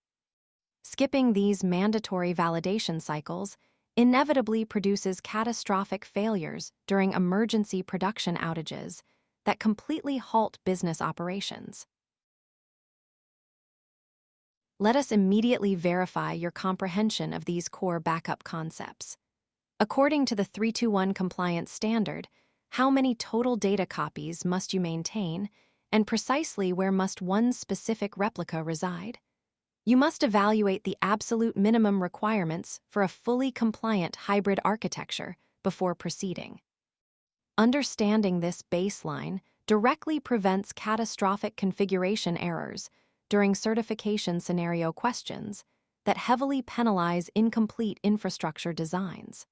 Skipping these mandatory validation cycles inevitably produces catastrophic failures during emergency production outages that completely halt business operations. Let us immediately verify your comprehension of these core backup concepts. According to the 321 compliance standard, how many total data copies must you maintain, and precisely where must one specific replica reside? You must evaluate the absolute minimum requirements for a fully compliant hybrid architecture before proceeding. Understanding this baseline directly prevents catastrophic configuration errors during certification scenario questions that heavily penalize incomplete infrastructure designs.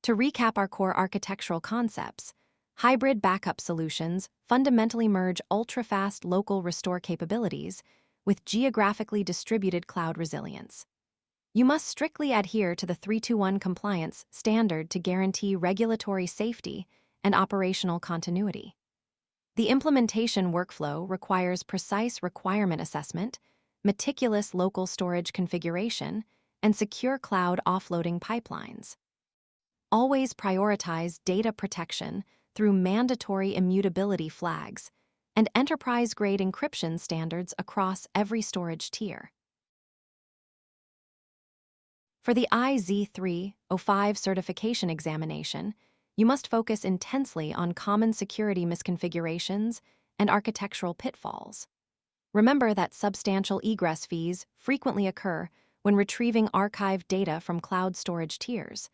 To recap our core architectural concepts, hybrid backup solutions fundamentally merge ultra-fast local restore capabilities with geographically distributed cloud resilience. You must strictly adhere to the 321 compliance standard to guarantee regulatory safety and operational continuity. The implementation workflow requires precise requirement assessment, meticulous local storage configuration, and secure cloud offloading pipelines. Always prioritize data protection through mandatory immutability flags and enterprise-grade encryption standards across every storage tier. For the AZ-305 certification examination, you must focus intensely on common security misconfigurations and architectural pitfalls. Remember that substantial egress fees frequently occur when retrieving archived data from cloud storage tiers,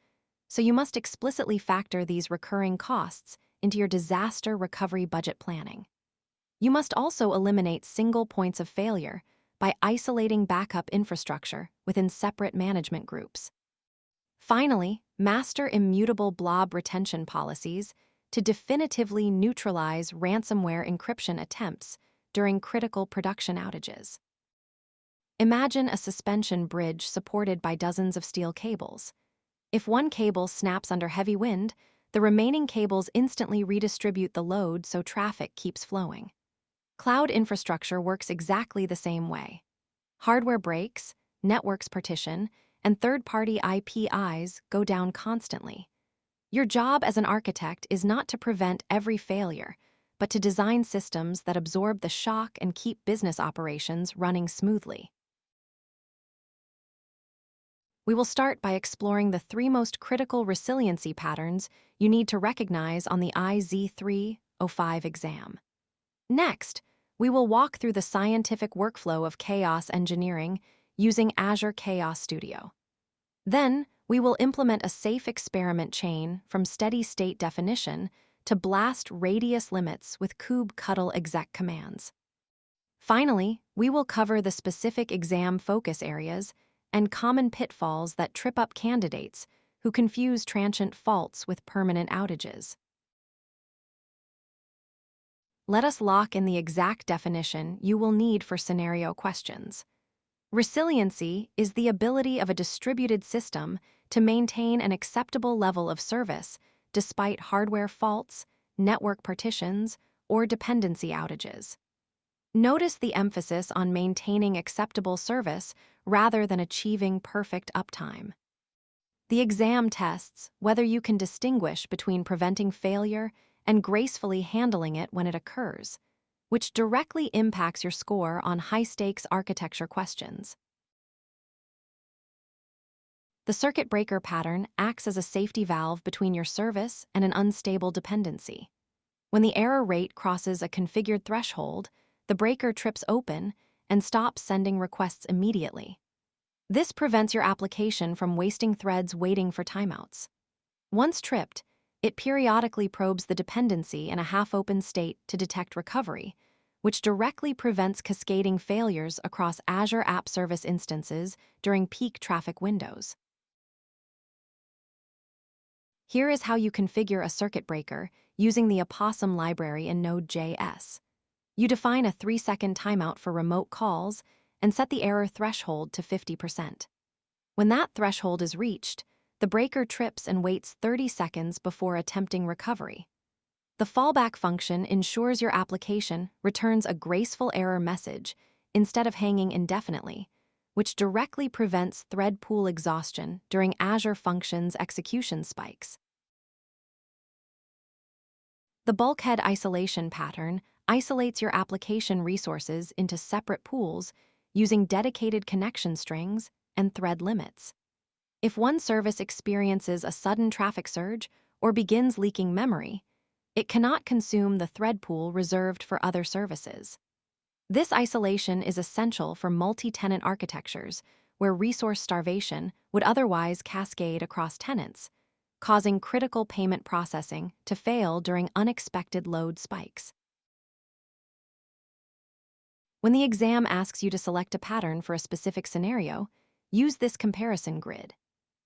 so you must explicitly factor these recurring costs into your disaster recovery budget planning. You must also eliminate single points of failure by isolating backup infrastructure within separate management groups. Finally, master immutable blob retention policies to definitively neutralize ransomware encryption attempts during critical production outages. Imagine a suspension bridge supported by dozens of steel cables. If one cable snaps under heavy wind, the remaining cables instantly redistribute the load so traffic keeps flowing. Cloud infrastructure works exactly the same way. Hardware breaks, networks partition, and third-party IPIs go down constantly. Your job as an architect is not to prevent every failure, but to design systems that absorb the shock and keep business operations running smoothly. We will start by exploring the 3 most critical resiliency patterns you need to recognize on the AZ-305 exam. Next, we will walk through the scientific workflow of chaos engineering using Azure Chaos Studio. Then, we will implement a safe experiment chain from steady-state definition to blast radius limits with kubectl exec commands. Finally, we will cover the specific exam focus areas and common pitfalls that trip up candidates who confuse transient faults with permanent outages. Let us lock in the exact definition you will need for scenario questions. Resiliency is the ability of a distributed system to maintain an acceptable level of service despite hardware faults, network partitions, or dependency outages. Notice the emphasis on maintaining acceptable service rather than achieving perfect uptime. The exam tests whether you can distinguish between preventing failure and gracefully handling it when it occurs, which directly impacts your score on high-stakes architecture questions. The circuit breaker pattern acts as a safety valve between your service and an unstable dependency. When the error rate crosses a configured threshold, the breaker trips open and stops sending requests immediately. This prevents your application from wasting threads waiting for timeouts. Once tripped, it periodically probes the dependency in a half-open state to detect recovery, which directly prevents cascading failures across Azure App Service instances during peak traffic windows. Here is how you configure a circuit breaker using the Opossum library in Node.js. You define a 3-second timeout for remote calls and set the error threshold to 50%. When that threshold is reached, the breaker trips and waits 30 seconds before attempting recovery. The fallback function ensures your application returns a graceful error message instead of hanging indefinitely, which directly prevents thread pool exhaustion during Azure Functions execution spikes. The bulkhead isolation pattern isolates your application resources into separate pools using dedicated connection strings and thread limits. If one service experiences a sudden traffic surge or begins leaking memory, it cannot consume the thread pool reserved for other services. This isolation is essential for multi-tenant architectures where resource starvation would otherwise cascade across tenants, causing critical payment processing to fail during unexpected load spikes. When the exam asks you to select a pattern for a specific scenario, use this comparison grid.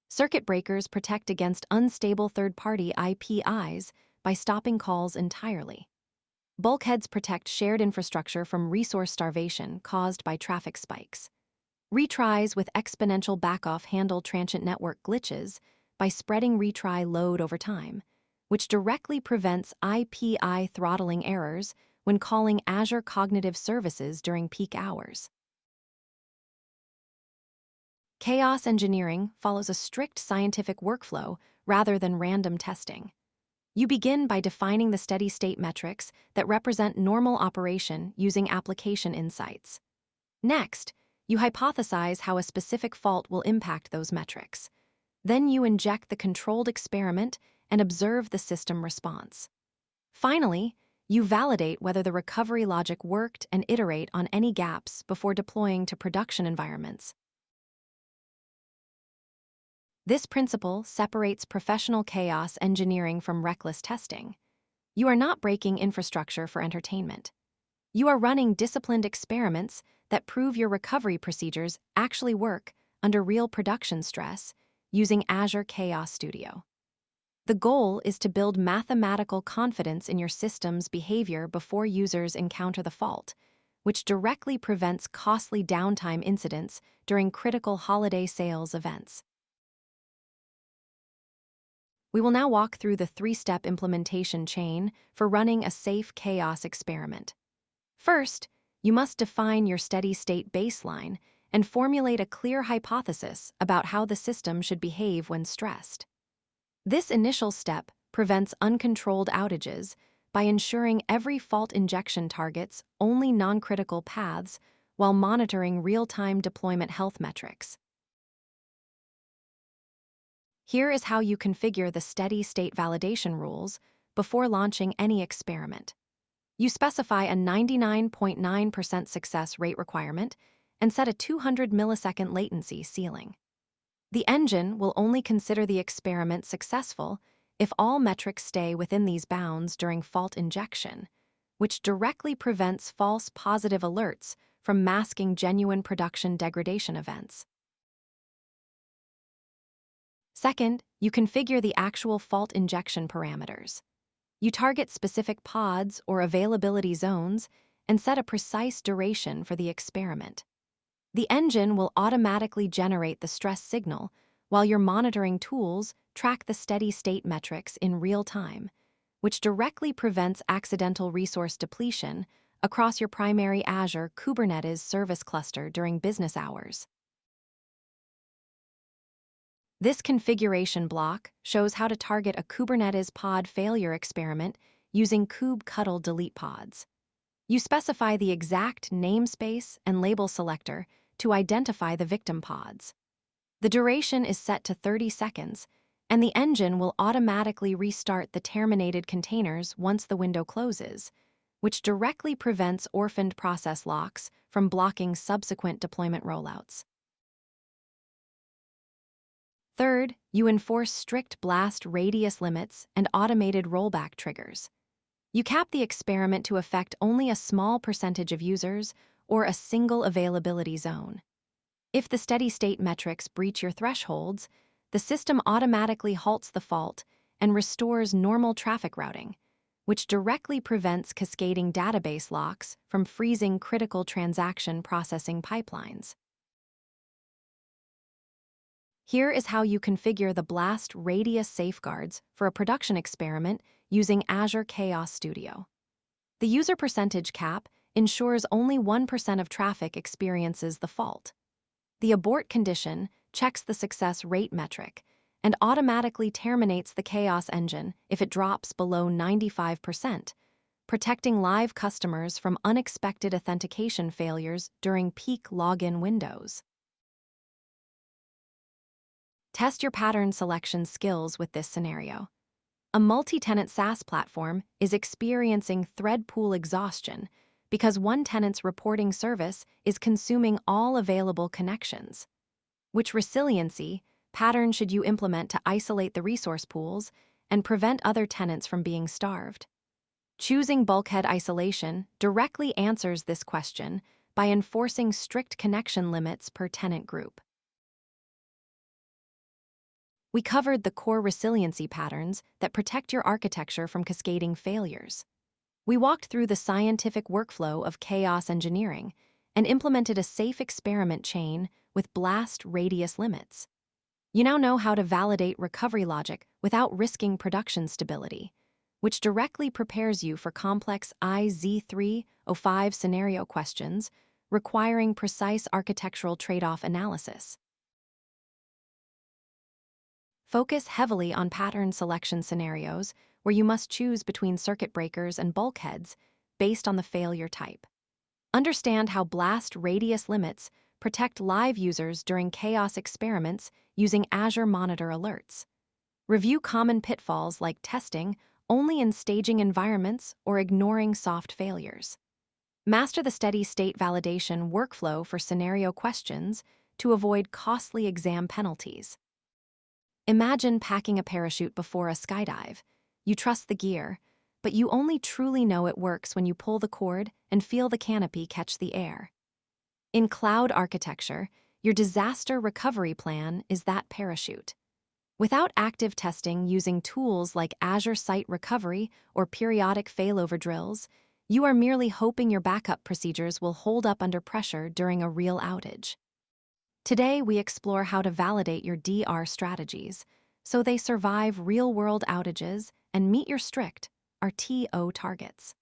Circuit breakers protect against unstable third-party IPIs by stopping calls entirely. Bulkheads protect shared infrastructure from resource starvation caused by traffic spikes. Retries with exponential backoff handle transient network glitches by spreading retry load over time, which directly prevents IPI throttling errors when calling Azure Cognitive Services during peak hours. Chaos engineering follows a strict scientific workflow rather than random testing. You begin by defining the steady-state metrics that represent normal operation using application insights. Next, you hypothesize how a specific fault will impact those metrics. Then you inject the controlled experiment and observe the system response. Finally, you validate whether the recovery logic worked and iterate on any gaps before deploying to production environments. This principle separates professional chaos engineering from reckless testing. You are not breaking infrastructure for entertainment. You are running disciplined experiments that prove your recovery procedures actually work under real production stress using Azure Chaos Studio. The goal is to build mathematical confidence in your system's behavior before users encounter the fault, which directly prevents costly downtime incidents during critical holiday sales events. We will now walk through the three-step implementation chain for running a safe chaos experiment. First, you must define your steady-state baseline and formulate a clear hypothesis about how the system should behave when stressed. This initial step prevents uncontrolled outages by ensuring every fault injection targets only non-critical paths while monitoring real-time deployment health metrics. Here is how you configure the steady-state validation rules before launching any experiment. You specify a 99.9% success rate requirement and set a 200 millisecond latency ceiling. The engine will only consider the experiment successful if all metrics stay within these bounds during fault injection, which directly prevents false positive alerts from masking genuine production degradation events. Second, you configure the actual fault injection parameters. You target specific pods or availability zones and set a precise duration for the experiment. The engine will automatically generate the stress signal while your monitoring tools track the steady-state metrics in real time, which directly prevents accidental resource depletion across your primary Azure Kubernetes service cluster during business hours. This configuration block shows how to target a Kubernetes pod failure experiment using kubectl delete pods. You specify the exact namespace and label selector to identify the victim pods. The duration is set to 30 seconds, and the engine will automatically restart the terminated containers once the window closes, which directly prevents orphaned process locks from blocking subsequent deployment rollouts. Third, you enforce strict blast radius limits and automated rollback triggers. You cap the experiment to affect only a small percentage of users or a single availability zone. If the steady-state metrics breach your thresholds, the system automatically halts the fault and restores normal traffic routing, which directly prevents cascading database locks from freezing critical transaction processing pipelines. Here is how you configure the blast radius safeguards for a production experiment using Azure Chaos Studio. The user percentage cap ensures only 1% of traffic experiences the fault. The abort condition checks the success rate metric and automatically terminates the chaos engine if it drops below 95%, protecting live customers from unexpected authentication failures during peak login windows. Test your pattern selection skills with this scenario. A multi-tenant SaaS platform is experiencing thread pool exhaustion because one tenant's reporting service is consuming all available connections. Which resiliency pattern should you implement to isolate the resource pools and prevent other tenants from being starved? Choosing bulkhead isolation directly answers this question by enforcing strict connection limits per tenant group. We covered the core resiliency patterns that protect your architecture from cascading failures. We walked through the scientific workflow of chaos engineering and implemented a safe experiment chain with blast radius limits. You now know how to validate recovery logic without risking production stability, which directly prepares you for complex AZ-305 scenario questions requiring precise architectural trade-off analysis. Focus heavily on pattern selection scenarios where you must choose between circuit breakers and bulkheads based on the failure type. Understand how blast radius limits protect live users during chaos experiments using Azure Monitor alerts. Review common pitfalls like testing only in staging environments or ignoring soft failures. Master the steady-state validation workflow for scenario questions to avoid costly exam penalties. Imagine packing a parachute before a skydive. You trust the gear, but you only truly know it works when you pull the cord and feel the canopy catch the air. In cloud architecture, your disaster recovery plan is that parachute. Without active testing using tools like Azure Site Recovery or periodic failover drills, you are merely hoping your backup procedures will hold up under pressure during a real outage. Today, we explore how to validate your DR strategies so they survive real-world outages and meet your strict RTO targets.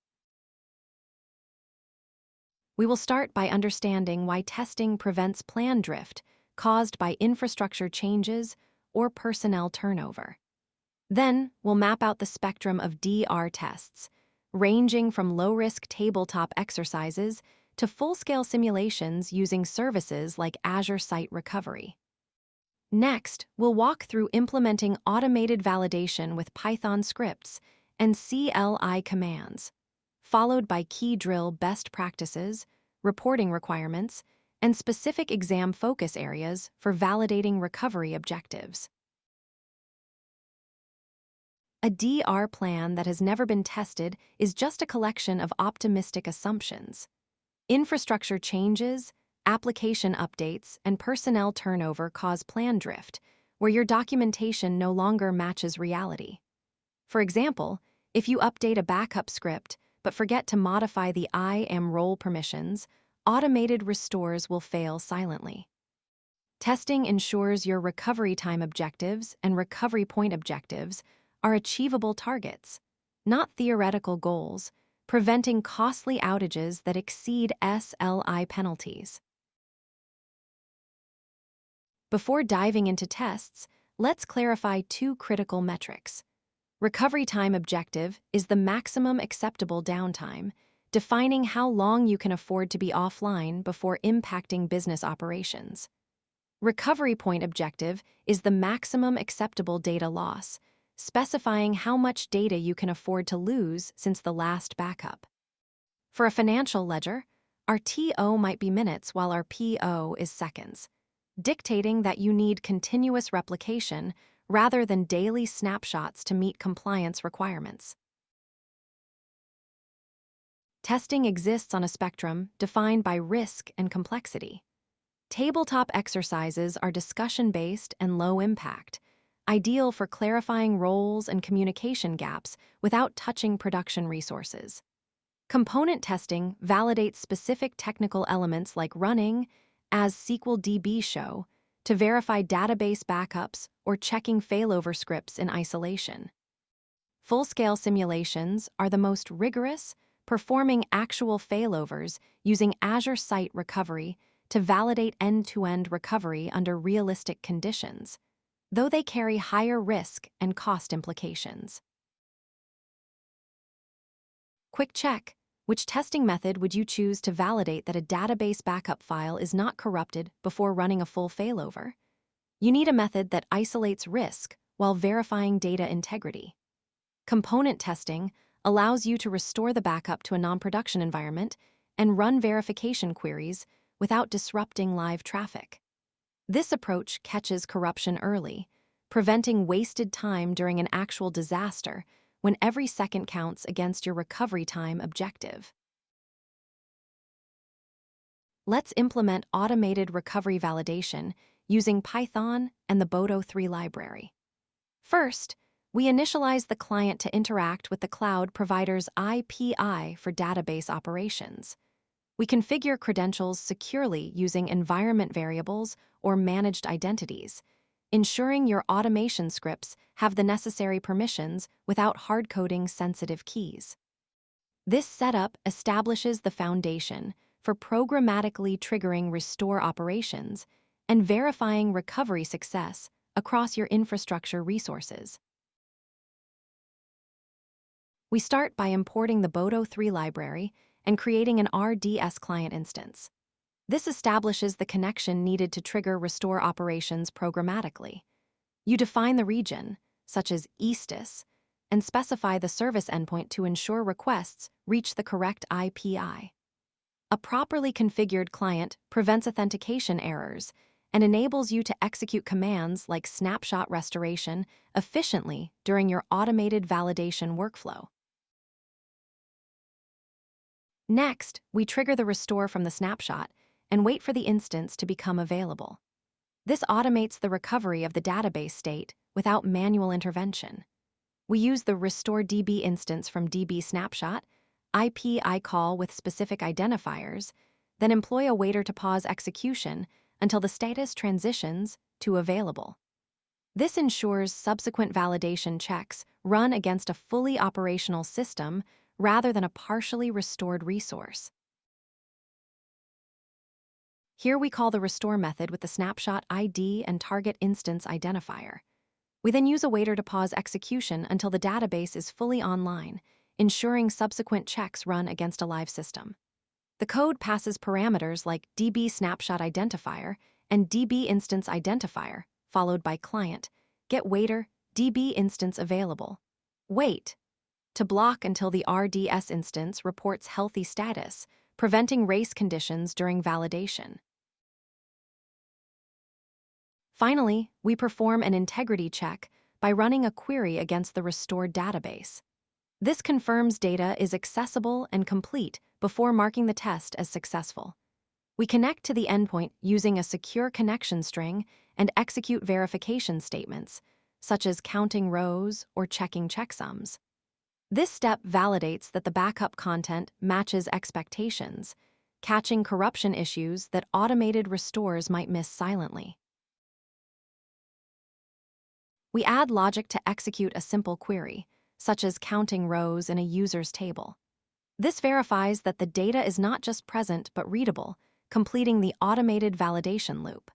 We will start by understanding why testing prevents plan drift caused by infrastructure changes or personnel turnover. Then, we'll map out the spectrum of DR tests, ranging from low-risk tabletop exercises to full-scale simulations using services like Azure Site Recovery. Next, we'll walk through implementing automated validation with Python scripts and CLI commands, followed by key drill best practices, reporting requirements, and specific exam focus areas for validating recovery objectives. A DR plan that has never been tested is just a collection of optimistic assumptions. Infrastructure changes, application updates, and personnel turnover cause plan drift, where your documentation no longer matches reality. For example, if you update a backup script but forget to modify the IAM role permissions, automated restores will fail silently. Testing ensures your recovery time objectives and recovery point objectives are achievable targets, not theoretical goals, preventing costly outages that exceed SLI penalties. Before diving into tests, let's clarify two critical metrics. Recovery time objective is the maximum acceptable downtime, defining how long you can afford to be offline before impacting business operations. Recovery point objective is the maximum acceptable data loss, specifying how much data you can afford to lose since the last backup. For a financial ledger, our TO might be minutes while our PO is seconds, dictating that you need continuous replication rather than daily snapshots to meet compliance requirements. Testing exists on a spectrum defined by risk and complexity. Tabletop exercises are discussion-based and low impact, ideal for clarifying roles and communication gaps without touching production resources. Component testing validates specific technical elements like running, as SQL show, to verify database backups or checking failover scripts in isolation. Full-scale simulations are the most rigorous, performing actual failovers using Azure Site Recovery to validate end-to-end recovery under realistic conditions, though they carry higher risk and cost implications. Quick check: which testing method would you choose to validate that a database backup file is not corrupted before running a full failover? You need a method that isolates risk while verifying data integrity. Component testing allows you to restore the backup to a non-production environment and run verification queries without disrupting live traffic. This approach catches corruption early, preventing wasted time during an actual disaster when every second counts against your recovery time objective. Let's implement automated recovery validation using Python and the Boto 3 library. First, We initialize the client to interact with the cloud provider's IPI for database operations. We configure credentials securely using environment variables or managed identities, ensuring your automation scripts have the necessary permissions without hard-coding sensitive keys. This setup establishes the foundation for programmatically triggering restore operations and verifying recovery success across your infrastructure resources. We start by importing the Bodo3 library and creating an RDS client instance. This establishes the connection needed to trigger restore operations programmatically. You define the region, such as EASTIS, and specify the service endpoint to ensure requests reach the correct IPI. A properly configured client prevents authentication errors and enables you to execute commands like snapshot restoration efficiently during your automated validation workflow. Next, we trigger the restore from the snapshot and wait for the instance to become available. This automates the recovery of the database state without manual intervention. We use the restore DB instance from DB snapshot, IPI call with specific identifiers, then employ a waiter to pause execution until the status transitions to available. This ensures subsequent validation checks run against a fully operational system rather than a partially restored resource. Here we call the restore method with the snapshot ID and target instance identifier. We then use a waiter to pause execution until the database is fully online, ensuring subsequent checks run against a live system. The code passes parameters like DB snapshot identifier and DB instance identifier, followed by client, get waiter, DB instance available. Wait to block until the RDS instance reports healthy status, preventing race conditions during validation. Finally, we perform an integrity check by running a query against the restored database. This confirms data is accessible and complete before marking the test as successful. We connect to the endpoint using a secure connection string and execute verification statements, such as counting rows or checking checksums. This step validates that the backup content matches expectations, catching corruption issues that automated restores might miss silently. We add logic to execute a simple query, such as counting rows in a user's table. This verifies that the data is not just present but readable, completing the automated validation loop.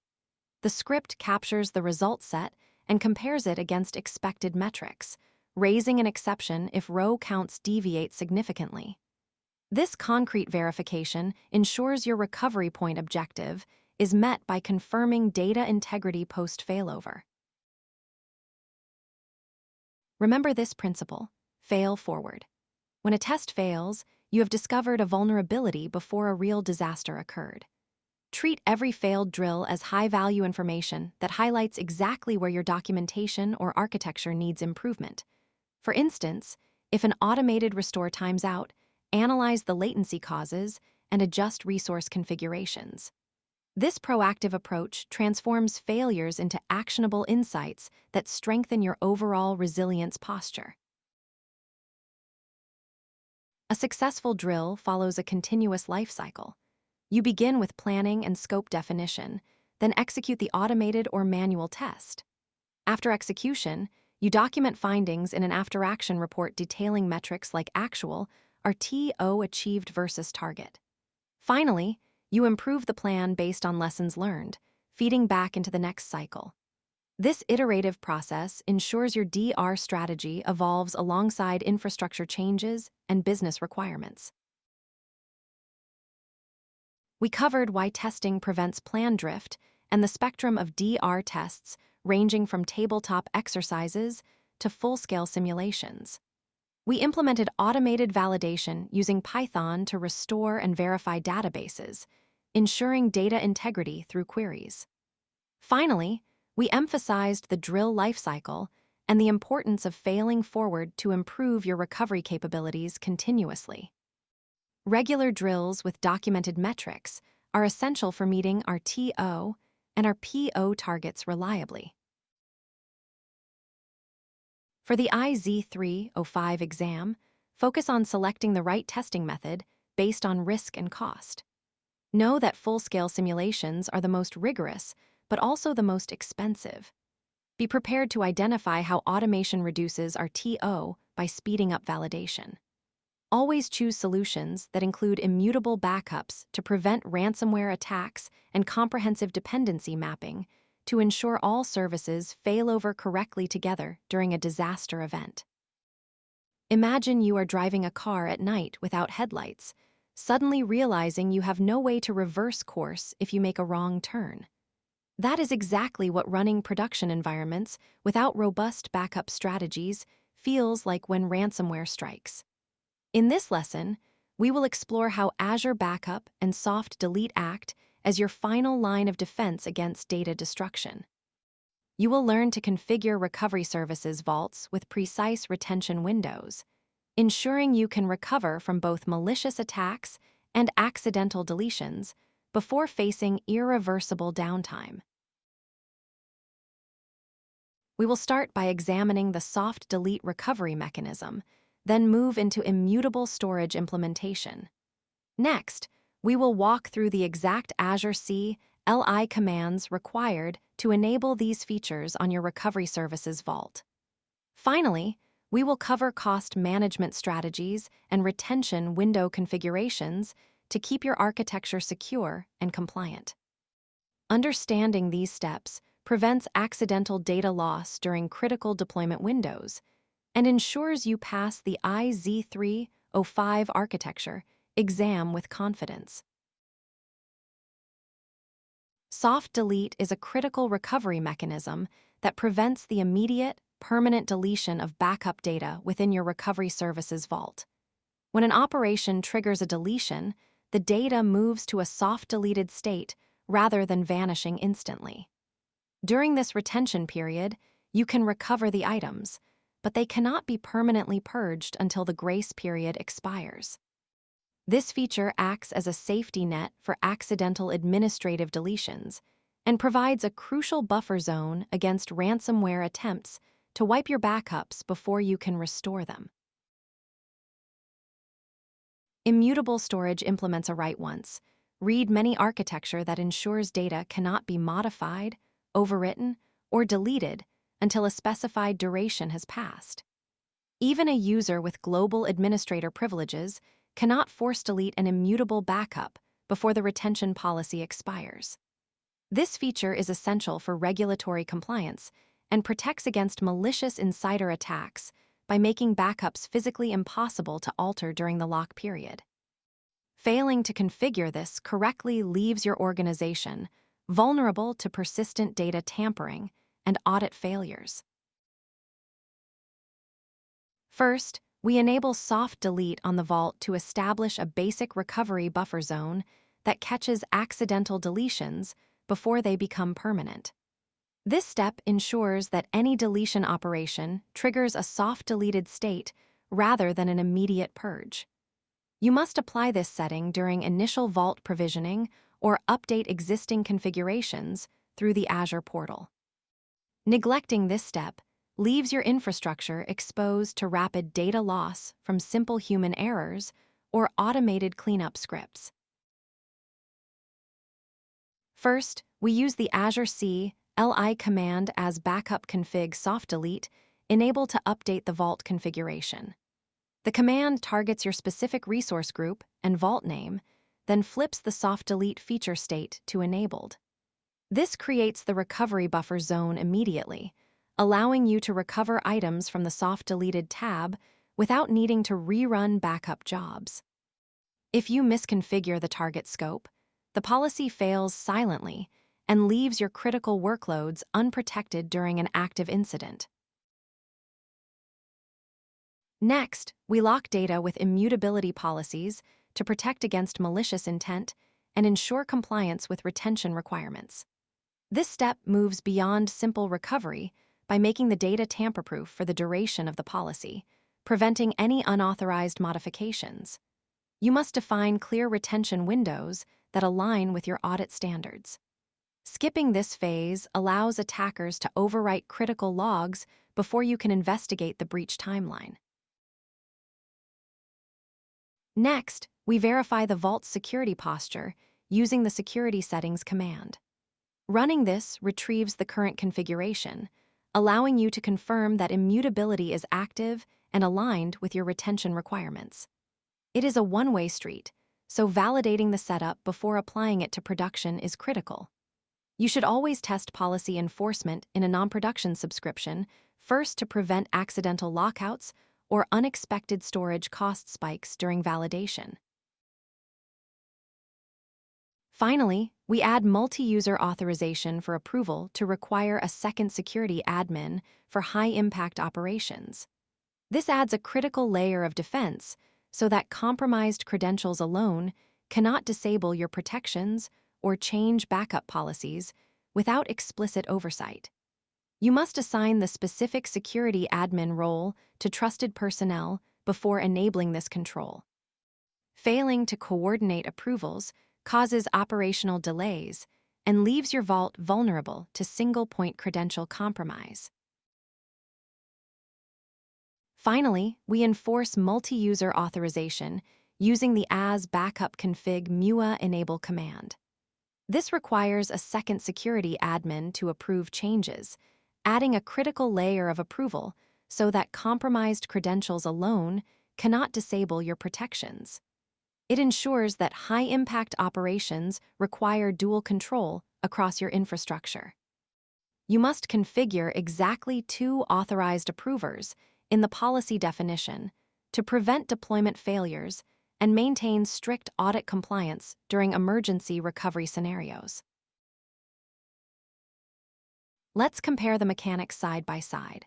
The script captures the result set and compares it against expected metrics, raising an exception if row counts deviate significantly. This concrete verification ensures your recovery point objective is met by confirming data integrity post-failover. Remember this principle: fail forward. When a test fails, you have discovered a vulnerability before a real disaster occurred. Treat every failed drill as high-value information that highlights exactly where your documentation or architecture needs improvement. For instance, if an automated restore times out, analyze the latency causes and adjust resource configurations. This proactive approach transforms failures into actionable insights that strengthen your overall resilience posture. A successful drill follows a continuous life cycle. You begin with planning and scope definition, then execute the automated or manual test. After execution, you document findings in an after-action report detailing metrics like actual or TO achieved versus target. Finally, you improve the plan based on lessons learned, feeding back into the next cycle. This iterative process ensures your DR strategy evolves alongside infrastructure changes and business requirements. We covered why testing prevents plan drift and the spectrum of DR tests ranging from tabletop exercises to full-scale simulations. We implemented automated validation using Python to restore and verify databases, ensuring data integrity through queries. Finally, we emphasized the drill lifecycle and the importance of failing forward to improve your recovery capabilities continuously. Regular drills with documented metrics are essential for meeting our TO and our PO targets reliably. For the AZ-305 exam, focus on selecting the right testing method based on risk and cost. Know that full-scale simulations are the most rigorous, but also the most expensive. Be prepared to identify how automation reduces our TO by speeding up validation. Always choose solutions that include immutable backups to prevent ransomware attacks and comprehensive dependency mapping to ensure all services failover correctly together during a disaster event. Imagine you are driving a car at night without headlights, suddenly realizing you have no way to reverse course if you make a wrong turn. That is exactly what running production environments without robust backup strategies feels like when ransomware strikes. In this lesson, we will explore how Azure Backup and Soft Delete act as your final line of defense against data destruction. You will learn to configure recovery services vaults with precise retention windows, ensuring you can recover from both malicious attacks and accidental deletions before facing irreversible downtime. We will start by examining the soft delete recovery mechanism, then move into immutable storage implementation. Next, we will walk through the exact Azure CLI commands required to enable these features on your recovery services vault. Finally, we will cover cost management strategies and retention window configurations to keep your architecture secure and compliant. Understanding these steps prevents accidental data loss during critical deployment windows and ensures you pass the AZ-305 architecture exam with confidence. Soft delete is a critical recovery mechanism that prevents the immediate, permanent deletion of backup data within your recovery services vault. When an operation triggers a deletion, the data moves to a soft deleted state rather than vanishing instantly. During this retention period, you can recover the items, but they cannot be permanently purged until the grace period expires. This feature acts as a safety net for accidental administrative deletions and provides a crucial buffer zone against ransomware attempts to wipe your backups before you can restore them. Immutable storage implements a write-once, read-many architecture that ensures data cannot be modified, overwritten, or deleted until a specified duration has passed. Even a user with global administrator privileges cannot force delete an immutable backup before the retention policy expires. This feature is essential for regulatory compliance and protects against malicious insider attacks by making backups physically impossible to alter during the lock period. Failing to configure this correctly leaves your organization vulnerable to persistent data tampering and audit failures. First, we enable soft delete on the vault to establish a basic recovery buffer zone that catches accidental deletions before they become permanent. This step ensures that any deletion operation triggers a soft deleted state rather than an immediate purge. You must apply this setting during initial vault provisioning or update existing configurations through the Azure portal. Neglecting this step leaves your infrastructure exposed to rapid data loss from simple human errors or automated cleanup scripts. First, we use the Azure CLI command as backup config soft delete enabled to update the vault configuration. The command targets your specific resource group and vault name, then flips the soft delete feature state to enabled. This creates the recovery buffer zone immediately, allowing you to recover items from the soft deleted tab without needing to rerun backup jobs. If you misconfigure the target scope, the policy fails silently and leaves your critical workloads unprotected during an active incident. Next, we lock data with immutability policies to protect against malicious intent and ensure compliance with retention requirements. This step moves beyond simple recovery by making the data tamper-proof for the duration of the policy, preventing any unauthorized modifications. You must define clear retention windows that align with your audit standards. Skipping this phase allows attackers to overwrite critical logs before you can investigate the breach timeline. Next, we verify the vault's security posture using the Security Settings command. Running this retrieves the current configuration, allowing you to confirm that immutability is active and aligned with your retention requirements. It is a one-way street, so validating the setup before applying it to production is critical. You should always test policy enforcement in a non-production subscription first to prevent accidental lockouts or unexpected storage cost spikes during validation. Finally, we add multi-user authorization for approval to require a second security admin for high-impact operations. This adds a critical layer of defense so that compromised credentials alone cannot disable your protections or change backup policies without explicit oversight. You must assign the specific security admin role to trusted personnel before enabling this control. Failing to coordinate approvals causes operational delays and leaves your vault vulnerable to single-point credential compromise. Finally, we enforce multi-user authorization using the Azure Backup config MUA enable command. This requires a second security admin to approve changes, adding a critical layer of approval so that compromised credentials alone cannot disable your protections. It ensures that high-impact operations require dual control across your infrastructure. You must configure exactly 2 authorized approvers in the policy definition to prevent deployment failures and maintain strict audit compliance during emergency recovery scenarios. Let's compare the mechanics side by side.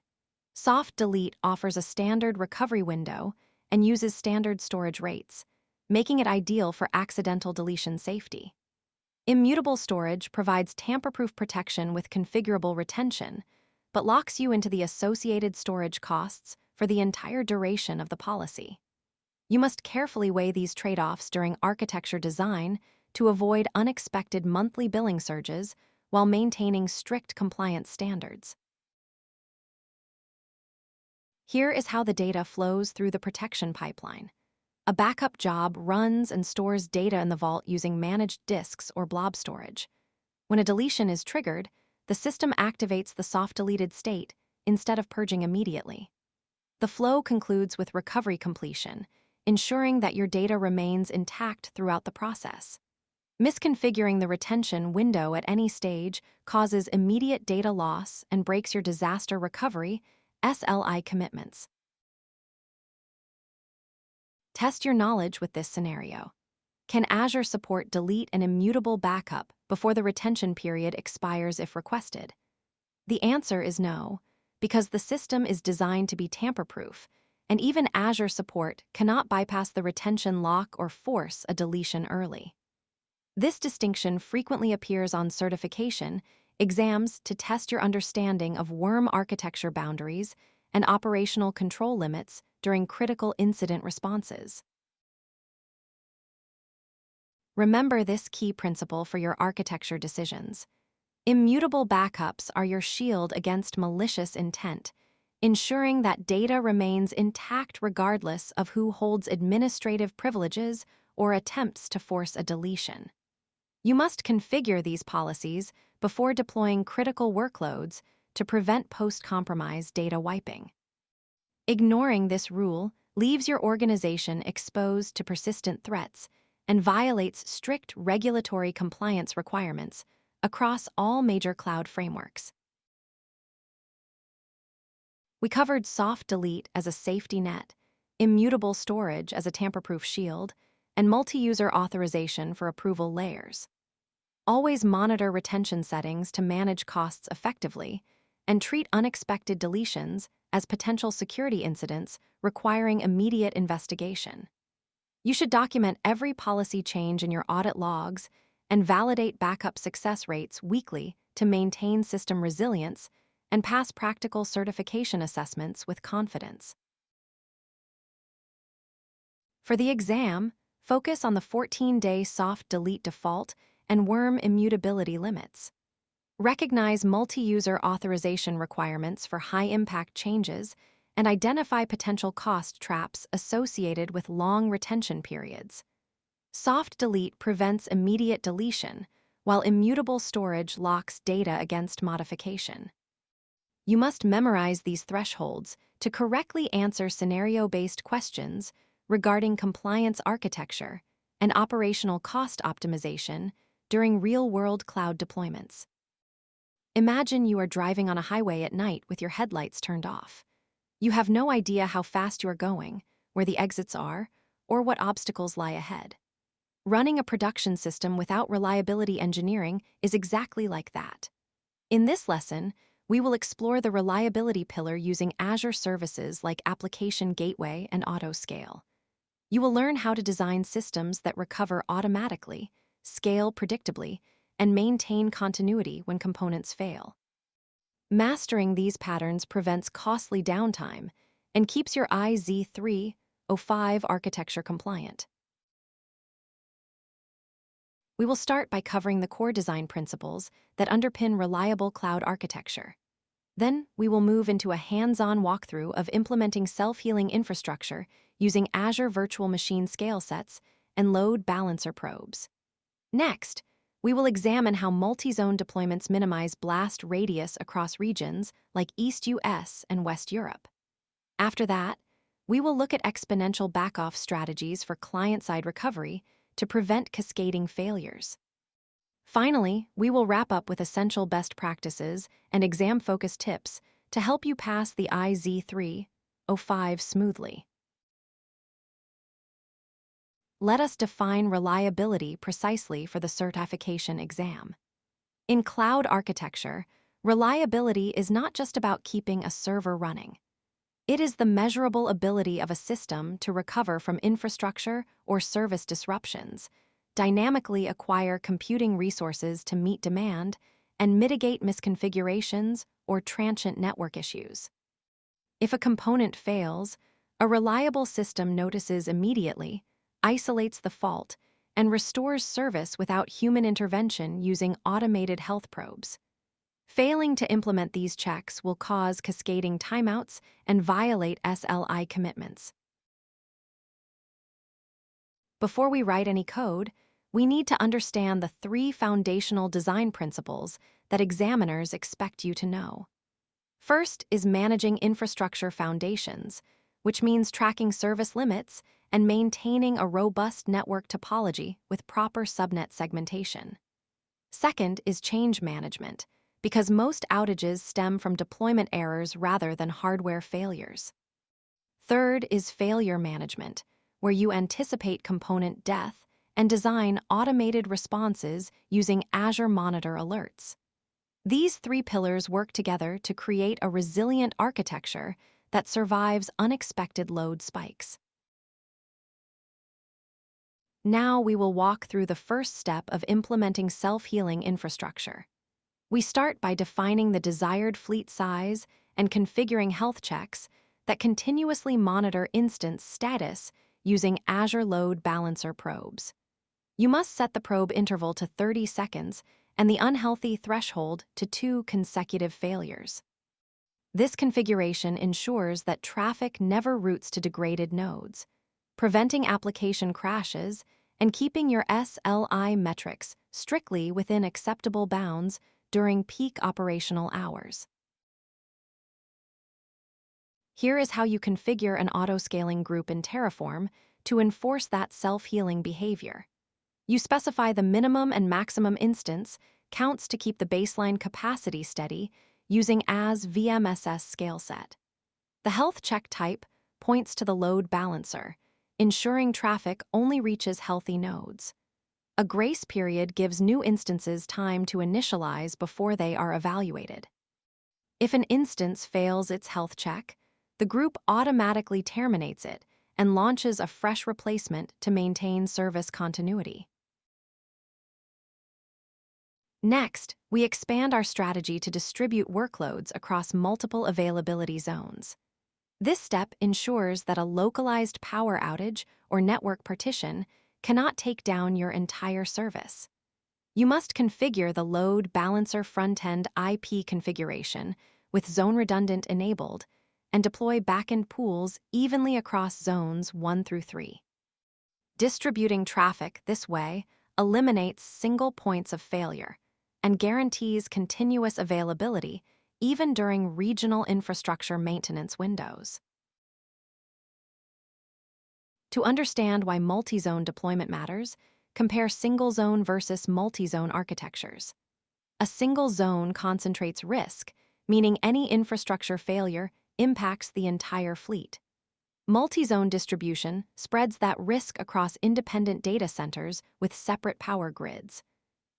Soft Delete offers a standard recovery window and uses standard storage rates, making it ideal for accidental deletion safety. Immutable storage provides tamper-proof protection with configurable retention, but locks you into the associated storage costs for the entire duration of the policy. You must carefully weigh these trade-offs during architecture design to avoid unexpected monthly billing surges while maintaining strict compliance standards. Here is how the data flows through the protection pipeline. A backup job runs and stores data in the vault using managed disks or blob storage. When a deletion is triggered, the system activates the soft deleted state instead of purging immediately. The flow concludes with recovery completion, ensuring that your data remains intact throughout the process. Misconfiguring the retention window at any stage causes immediate data loss and breaks your disaster recovery (SLI) commitments. Test your knowledge with this scenario. Can Azure support delete an immutable backup before the retention period expires if requested? The answer is no, because the system is designed to be tamper-proof, and even Azure support cannot bypass the retention lock or force a deletion early. This distinction frequently appears on certification exams to test your understanding of worm architecture boundaries and operational control limits during critical incident responses. Remember this key principle for your architecture decisions. Immutable backups are your shield against malicious intent, ensuring that data remains intact regardless of who holds administrative privileges or attempts to force a deletion. You must configure these policies before deploying critical workloads to prevent post-compromise data wiping. Ignoring this rule leaves your organization exposed to persistent threats and violates strict regulatory compliance requirements across all major cloud frameworks. We covered soft delete as a safety net, immutable storage as a tamper-proof shield, and multi-user authorization for approval layers. Always monitor retention settings to manage costs effectively, and treat unexpected deletions as potential security incidents requiring immediate investigation. You should document every policy change in your audit logs and validate backup success rates weekly to maintain system resilience and pass practical certification assessments with confidence. For the exam, focus on the 14-day soft delete default and worm immutability limits. Recognize multi-user authorization requirements for high-impact changes and identify potential cost traps associated with long retention periods. Soft delete prevents immediate deletion, while immutable storage locks data against modification. You must memorize these thresholds to correctly answer scenario-based questions regarding compliance architecture and operational cost optimization during real-world cloud deployments. Imagine you are driving on a highway at night with your headlights turned off. You have no idea how fast you are going, where the exits are, or what obstacles lie ahead. Running a production system without reliability engineering is exactly like that. In this lesson, we will explore the reliability pillar using Azure services like Application Gateway and Autoscale. You will learn how to design systems that recover automatically, scale predictably, and maintain continuity when components fail. Mastering these patterns prevents costly downtime and keeps your AZ-305 architecture compliant. We will start by covering the core design principles that underpin reliable cloud architecture. Then, we will move into a hands-on walkthrough of implementing self-healing infrastructure using Azure Virtual Machine Scale Sets and Load Balancer probes. Next, we will examine how multi-zone deployments minimize blast radius across regions like East US and West Europe. After that, we will look at exponential backoff strategies for client-side recovery to prevent cascading failures. Finally, we will wrap up with essential best practices and exam-focused tips to help you pass the AZ-305 smoothly. Let us define reliability precisely for the certification exam. In cloud architecture, reliability is not just about keeping a server running. It is the measurable ability of a system to recover from infrastructure or service disruptions, dynamically acquire computing resources to meet demand, and mitigate misconfigurations or transient network issues. If a component fails, a reliable system notices immediately, isolates the fault, and restores service without human intervention using automated health probes. Failing to implement these checks will cause cascading timeouts and violate SLI commitments. Before we write any code, we need to understand the 3 foundational design principles that examiners expect you to know. First is managing infrastructure foundations, which means tracking service limits and maintaining a robust network topology with proper subnet segmentation. Second is change management, because most outages stem from deployment errors rather than hardware failures. Third is failure management, where you anticipate component death and design automated responses using Azure Monitor alerts. These 3 pillars work together to create a resilient architecture that survives unexpected load spikes. Now we will walk through the first step of implementing self-healing infrastructure. We start by defining the desired fleet size and configuring health checks that continuously monitor instance status using Azure Load Balancer probes. You must set the probe interval to 30 seconds and the unhealthy threshold to 2 consecutive failures. This configuration ensures that traffic never routes to degraded nodes, preventing application crashes and keeping your SLI metrics strictly within acceptable bounds during peak operational hours. Here is how you configure an autoscaling group in Terraform to enforce that self-healing behavior. You specify the minimum and maximum instance counts to keep the baseline capacity steady using AZ-VMSS scaleset. The health check type points to the load balancer, ensuring traffic only reaches healthy nodes. A grace period gives new instances time to initialize before they are evaluated. If an instance fails its health check, the group automatically terminates it and launches a fresh replacement to maintain service continuity. Next, we expand our strategy to distribute workloads across multiple availability zones. This step ensures that a localized power outage or network partition cannot take down your entire service. You must configure the Load Balancer front-end IP configuration with zone redundant enabled and deploy backend pools evenly across zones 1 through 3. Distributing traffic this way eliminates single points of failure and guarantees continuous availability even during regional infrastructure maintenance windows. To understand why multi-zone deployment matters, compare single-zone versus multi-zone architectures. A single zone concentrates risk, meaning any infrastructure failure impacts the entire fleet. Multi-zone distribution spreads that risk across independent data centers with separate power grids.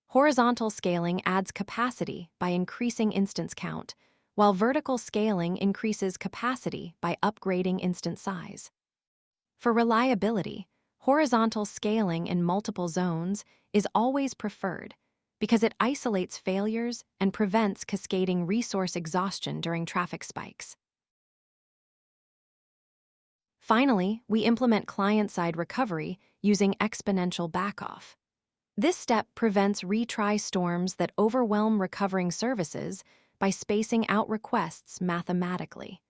Horizontal scaling adds capacity by increasing instance count, while vertical scaling increases capacity by upgrading instance size. For reliability, horizontal scaling in multiple zones is always preferred because it isolates failures and prevents cascading resource exhaustion during traffic spikes. Finally, we implement client-side recovery using exponential backoff. This step prevents retry storms that overwhelm recovering services by spacing out requests mathematically.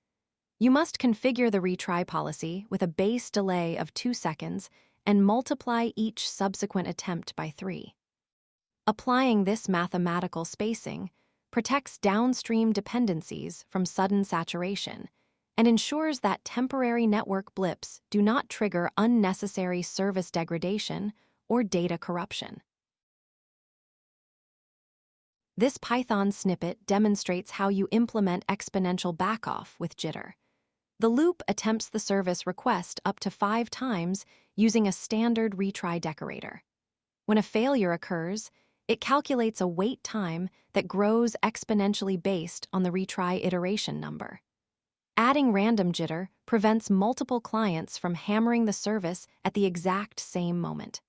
You must configure the retry policy with a base delay of 2 seconds and multiply each subsequent attempt by 3. Applying this mathematical spacing protects downstream dependencies from sudden saturation and ensures that temporary network blips do not trigger unnecessary service degradation or data corruption. This Python snippet demonstrates how you implement exponential backoff with jitter. The loop attempts the service request up to 5 times using a standard retry decorator. When a failure occurs, it calculates a wait time that grows exponentially based on the retry iteration number. Adding random jitter prevents multiple clients from hammering the service at the exact same moment.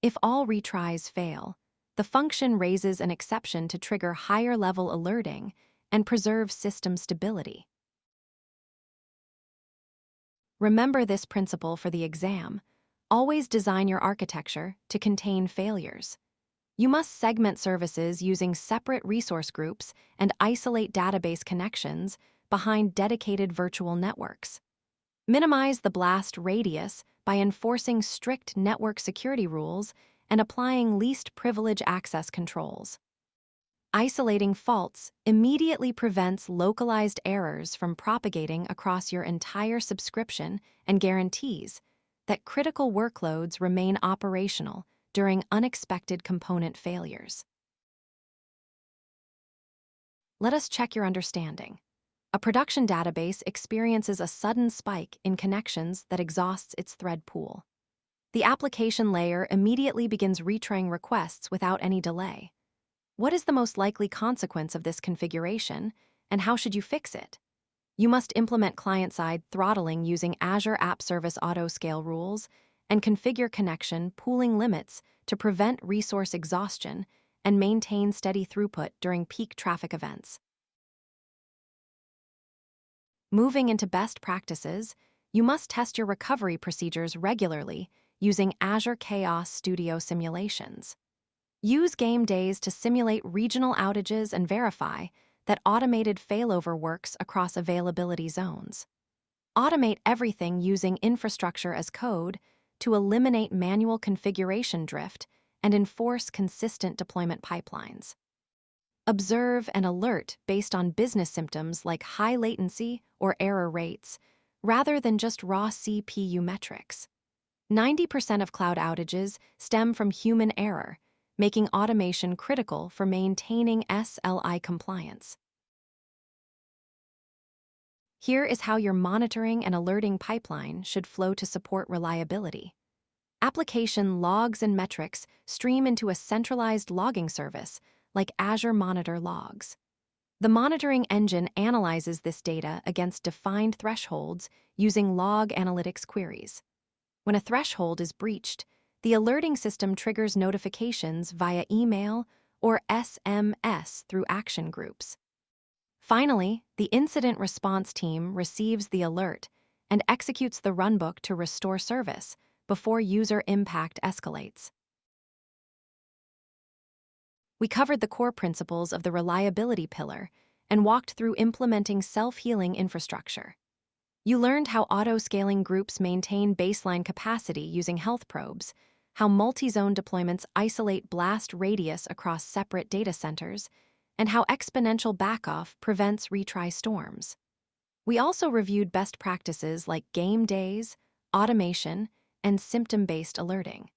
If all retries fail, the function raises an exception to trigger higher-level alerting and preserve system stability. Remember this principle for the exam. Always design your architecture to contain failures. You must segment services using separate resource groups and isolate database connections behind dedicated virtual networks. Minimize the blast radius by enforcing strict network security rules and applying least privilege access controls. Isolating faults immediately prevents localized errors from propagating across your entire subscription and guarantees that critical workloads remain operational during unexpected component failures. Let us check your understanding. A production database experiences a sudden spike in connections that exhausts its thread pool. The application layer immediately begins retrying requests without any delay. What is the most likely consequence of this configuration, and how should you fix it? You must implement client-side throttling using Azure App Service Autoscale rules and configure connection pooling limits to prevent resource exhaustion and maintain steady throughput during peak traffic events. Moving into best practices, you must test your recovery procedures regularly using Azure Chaos Studio simulations. Use game days to simulate regional outages and verify that automated failover works across availability zones. Automate everything using infrastructure as code to eliminate manual configuration drift and enforce consistent deployment pipelines. Observe and alert based on business symptoms like high latency or error rates, rather than just raw CPU metrics. 90% of cloud outages stem from human error, making automation critical for maintaining SLI compliance. Here is how your monitoring and alerting pipeline should flow to support reliability. Application logs and metrics stream into a centralized logging service like Azure Monitor Logs. The monitoring engine analyzes this data against defined thresholds using log analytics queries. When a threshold is breached, the alerting system triggers notifications via email or SMS through action groups. Finally, the incident response team receives the alert and executes the runbook to restore service before user impact escalates. We covered the core principles of the reliability pillar and walked through implementing self-healing infrastructure. You learned how auto-scaling groups maintain baseline capacity using health probes, how multi-zone deployments isolate blast radius across separate data centers, and how exponential backoff prevents retry storms. We also reviewed best practices like game days, automation, and symptom-based alerting.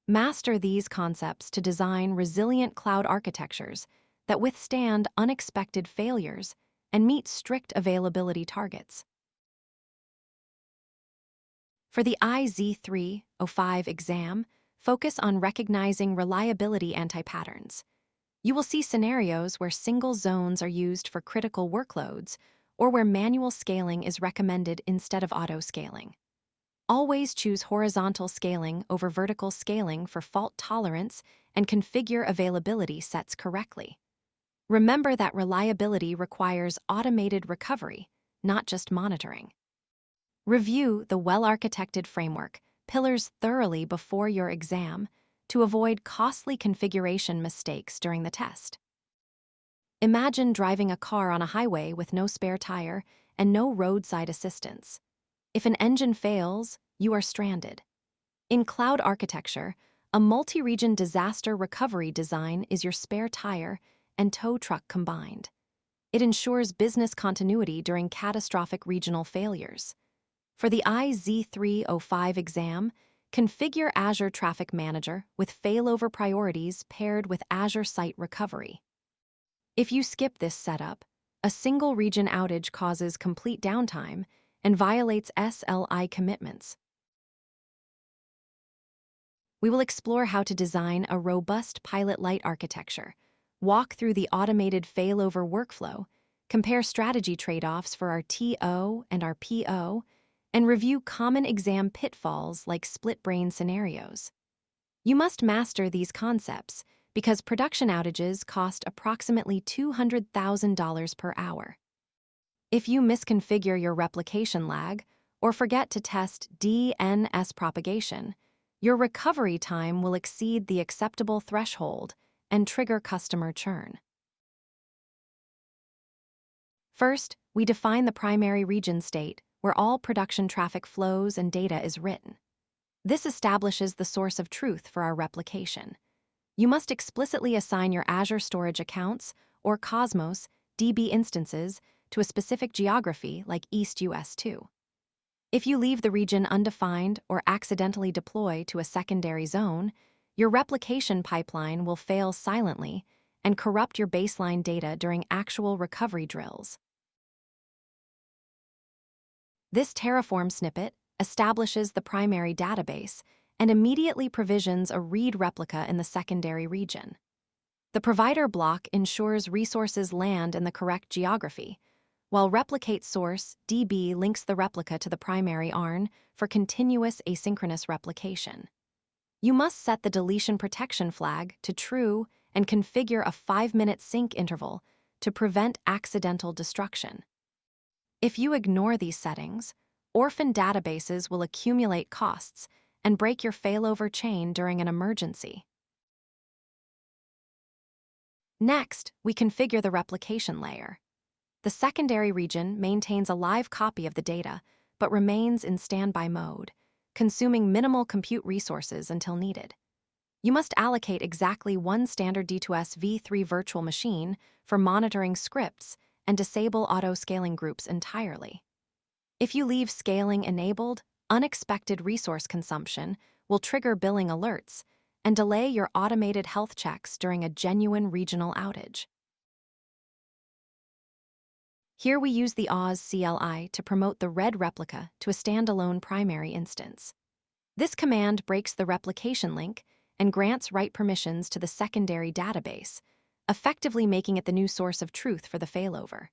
Master these concepts to design resilient cloud architectures that withstand unexpected failures and meet strict availability targets. For the AZ-305 exam, focus on recognizing reliability anti-patterns. You will see scenarios where single zones are used for critical workloads or where manual scaling is recommended instead of auto-scaling. Always choose horizontal scaling over vertical scaling for fault tolerance and configure availability sets correctly. Remember that reliability requires automated recovery, not just monitoring. Review the well-architected framework pillars thoroughly before your exam to avoid costly configuration mistakes during the test. Imagine driving a car on a highway with no spare tire and no roadside assistance. If an engine fails, you are stranded. In cloud architecture, a multi-region disaster recovery design is your spare tire and tow truck combined. It ensures business continuity during catastrophic regional failures. For the AZ-305 exam, configure Azure Traffic Manager with failover priorities paired with Azure Site Recovery. If you skip this setup, a single region outage causes complete downtime and violates SLI commitments. We will explore how to design a robust pilot-light architecture, walk through the automated failover workflow, compare strategy trade-offs for our TO and our PO, and review common exam pitfalls like split-brain scenarios. You must master these concepts because production outages cost approximately $200,000 per hour. If you misconfigure your replication lag or forget to test DNS propagation, your recovery time will exceed the acceptable threshold and trigger customer churn. First, we define the primary region state, where all production traffic flows and data is written. This establishes the source of truth for our replication. You must explicitly assign your Azure storage accounts or Cosmos DB instances to a specific geography like East US 2. If you leave the region undefined or accidentally deploy to a secondary zone, your replication pipeline will fail silently and corrupt your baseline data during actual recovery drills. This Terraform snippet establishes the primary database and immediately provisions a read replica in the secondary region. The provider block ensures resources land in the correct geography, while replicate source DB links the replica to the primary ARN for continuous asynchronous replication. You must set the deletion protection flag to true and configure a 5-minute sync interval to prevent accidental destruction. If you ignore these settings, orphan databases will accumulate costs and break your failover chain during an emergency. Next, we configure the replication layer. The secondary region maintains a live copy of the data, but remains in standby mode, consuming minimal compute resources until needed. You must allocate exactly one standard D2S v3 virtual machine for monitoring scripts and disable auto-scaling groups entirely. If you leave scaling enabled, unexpected resource consumption will trigger billing alerts and delay your automated health checks during a genuine regional outage. Here we use the AZ CLI to promote the red replica to a standalone primary instance. This command breaks the replication link and grants write permissions to the secondary database, effectively making it the new source of truth for the failover.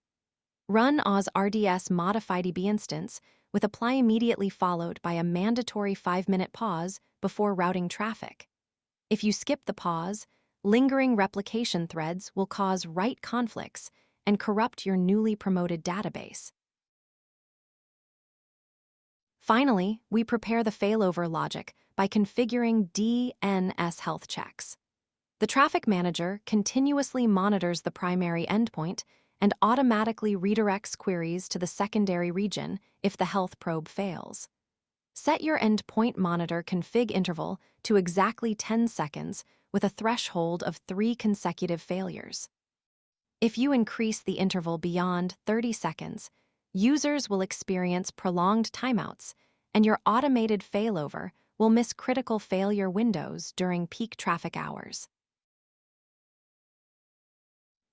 Run AZ RDS modify DB instance with apply immediately followed by a mandatory 5-minute pause before routing traffic. If you skip the pause, lingering replication threads will cause write conflicts and corrupt your newly promoted database. Finally, we prepare the failover logic by configuring DNS health checks. The traffic manager continuously monitors the primary endpoint and automatically redirects queries to the secondary region if the health probe fails. Set your endpoint monitor config interval to exactly 10 seconds with a threshold of 3 consecutive failures. If you increase the interval beyond 30 seconds, users will experience prolonged timeouts, and your automated failover will miss critical failure windows during peak traffic hours.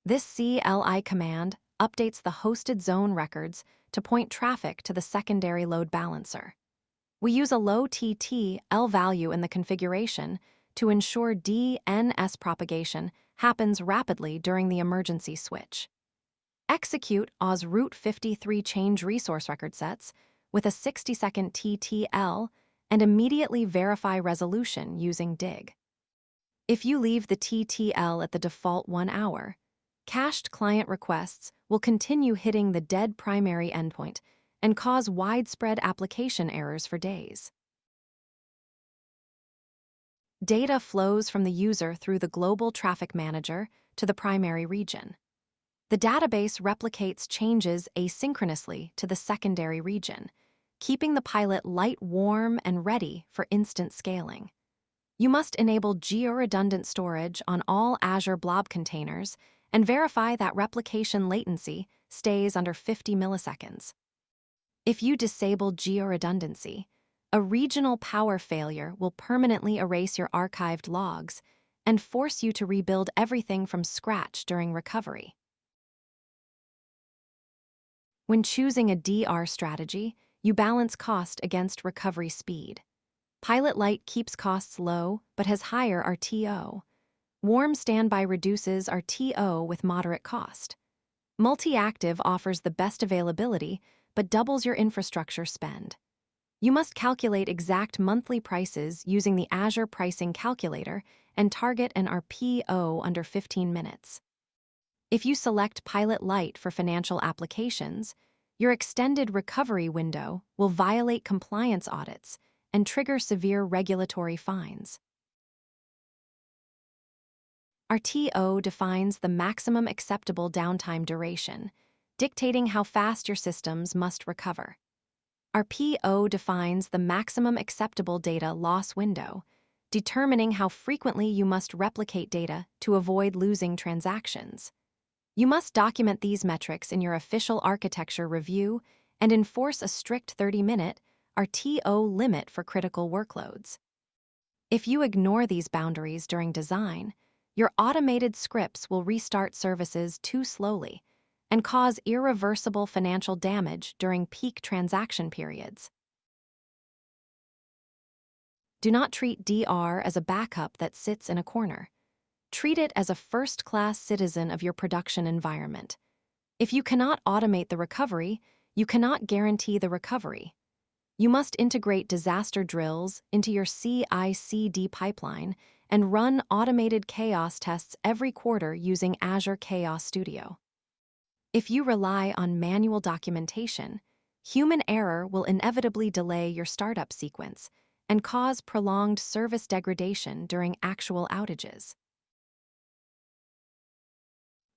This CLI command updates the hosted zone records to point traffic to the secondary load balancer. We use a low TTL value in the configuration to ensure DNS propagation happens rapidly during the emergency switch. Execute AZ Route 53 change resource record sets with a 60-second TTL and immediately verify resolution using dig. If you leave the TTL at the default 1 hour, cached client requests will continue hitting the dead primary endpoint and cause widespread application errors for days. Data flows from the user through the global traffic manager to the primary region. The database replicates changes asynchronously to the secondary region, keeping the pilot light, warm, and ready for instant scaling. You must enable geo-redundant storage on all Azure Blob containers and verify that replication latency stays under 50 milliseconds. If you disable geo-redundancy, a regional power failure will permanently erase your archived logs and force you to rebuild everything from scratch during recovery. When choosing a DR strategy, you balance cost against recovery speed. Pilot Light keeps costs low but has higher RTO. Warm Standby reduces RTO with moderate cost. Multi-Active offers the best availability but doubles your infrastructure spend. You must calculate exact monthly prices using the Azure Pricing Calculator and target an RPO under 15 minutes. If you select Pilot Light for financial applications, your extended recovery window will violate compliance audits and trigger severe regulatory fines. RTO defines the maximum acceptable downtime duration, dictating how fast your systems must recover. RPO defines the maximum acceptable data loss window, determining how frequently you must replicate data to avoid losing transactions. You must document these metrics in your official architecture review and enforce a strict 30-minute RTO limit for critical workloads. If you ignore these boundaries during design, your automated scripts will restart services too slowly and cause irreversible financial damage during peak transaction periods. Do not treat DR as a backup that sits in a corner. Treat it as a first-class citizen of your production environment. If you cannot automate the recovery, you cannot guarantee the recovery. You must integrate disaster drills into your CI/CD pipeline and run automated chaos tests every quarter using Azure Chaos Studio. If you rely on manual documentation, human error will inevitably delay your startup sequence and cause prolonged service degradation during actual outages.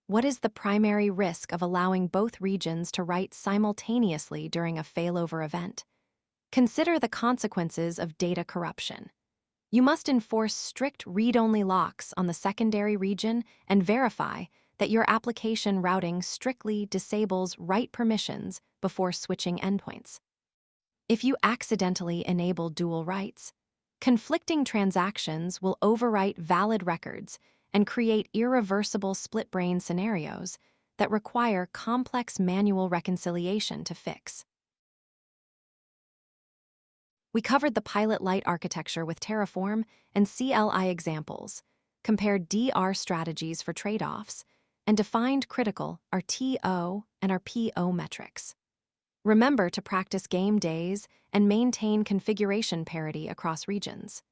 What is the primary risk of allowing both regions to write simultaneously during a failover event? Consider the consequences of data corruption. You must enforce strict read-only locks on the secondary region and verify that your application routing strictly disables write permissions before switching endpoints. If you accidentally enable dual writes, conflicting transactions will overwrite valid records and create irreversible split-brain scenarios that require complex manual reconciliation to fix. We covered the Pilot Light architecture with Terraform and CLI examples, compared DR strategies for trade-offs, and defined critical RTO and RPO metrics. Remember to practice game days and maintain configuration parity across regions.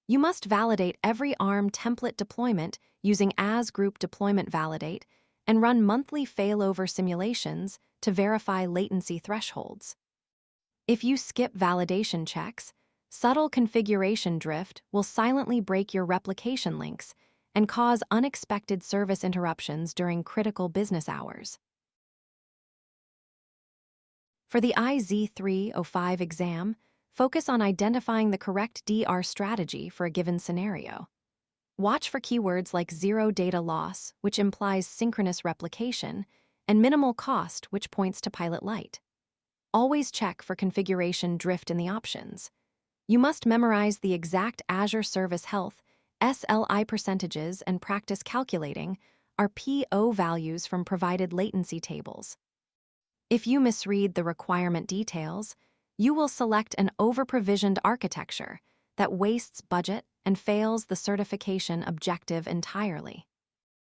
You must validate every ARM template deployment using AZ Group Deployment Validate and run monthly failover simulations to verify latency thresholds. If you skip validation checks, subtle configuration drift will silently break your replication links and cause unexpected service interruptions during critical business hours. For the AZ-305 exam, focus on identifying the correct DR strategy for a given scenario. Watch for keywords like zero data loss, which implies synchronous replication, and minimal cost, which points to pilot light. Always check for configuration drift in the options. You must memorize the exact Azure Service Health SLI percentages and practice calculating our PO values from provided latency tables. If you misread the requirement details, you will select an over-provisioned architecture that wastes budget and fails the certification objective entirely.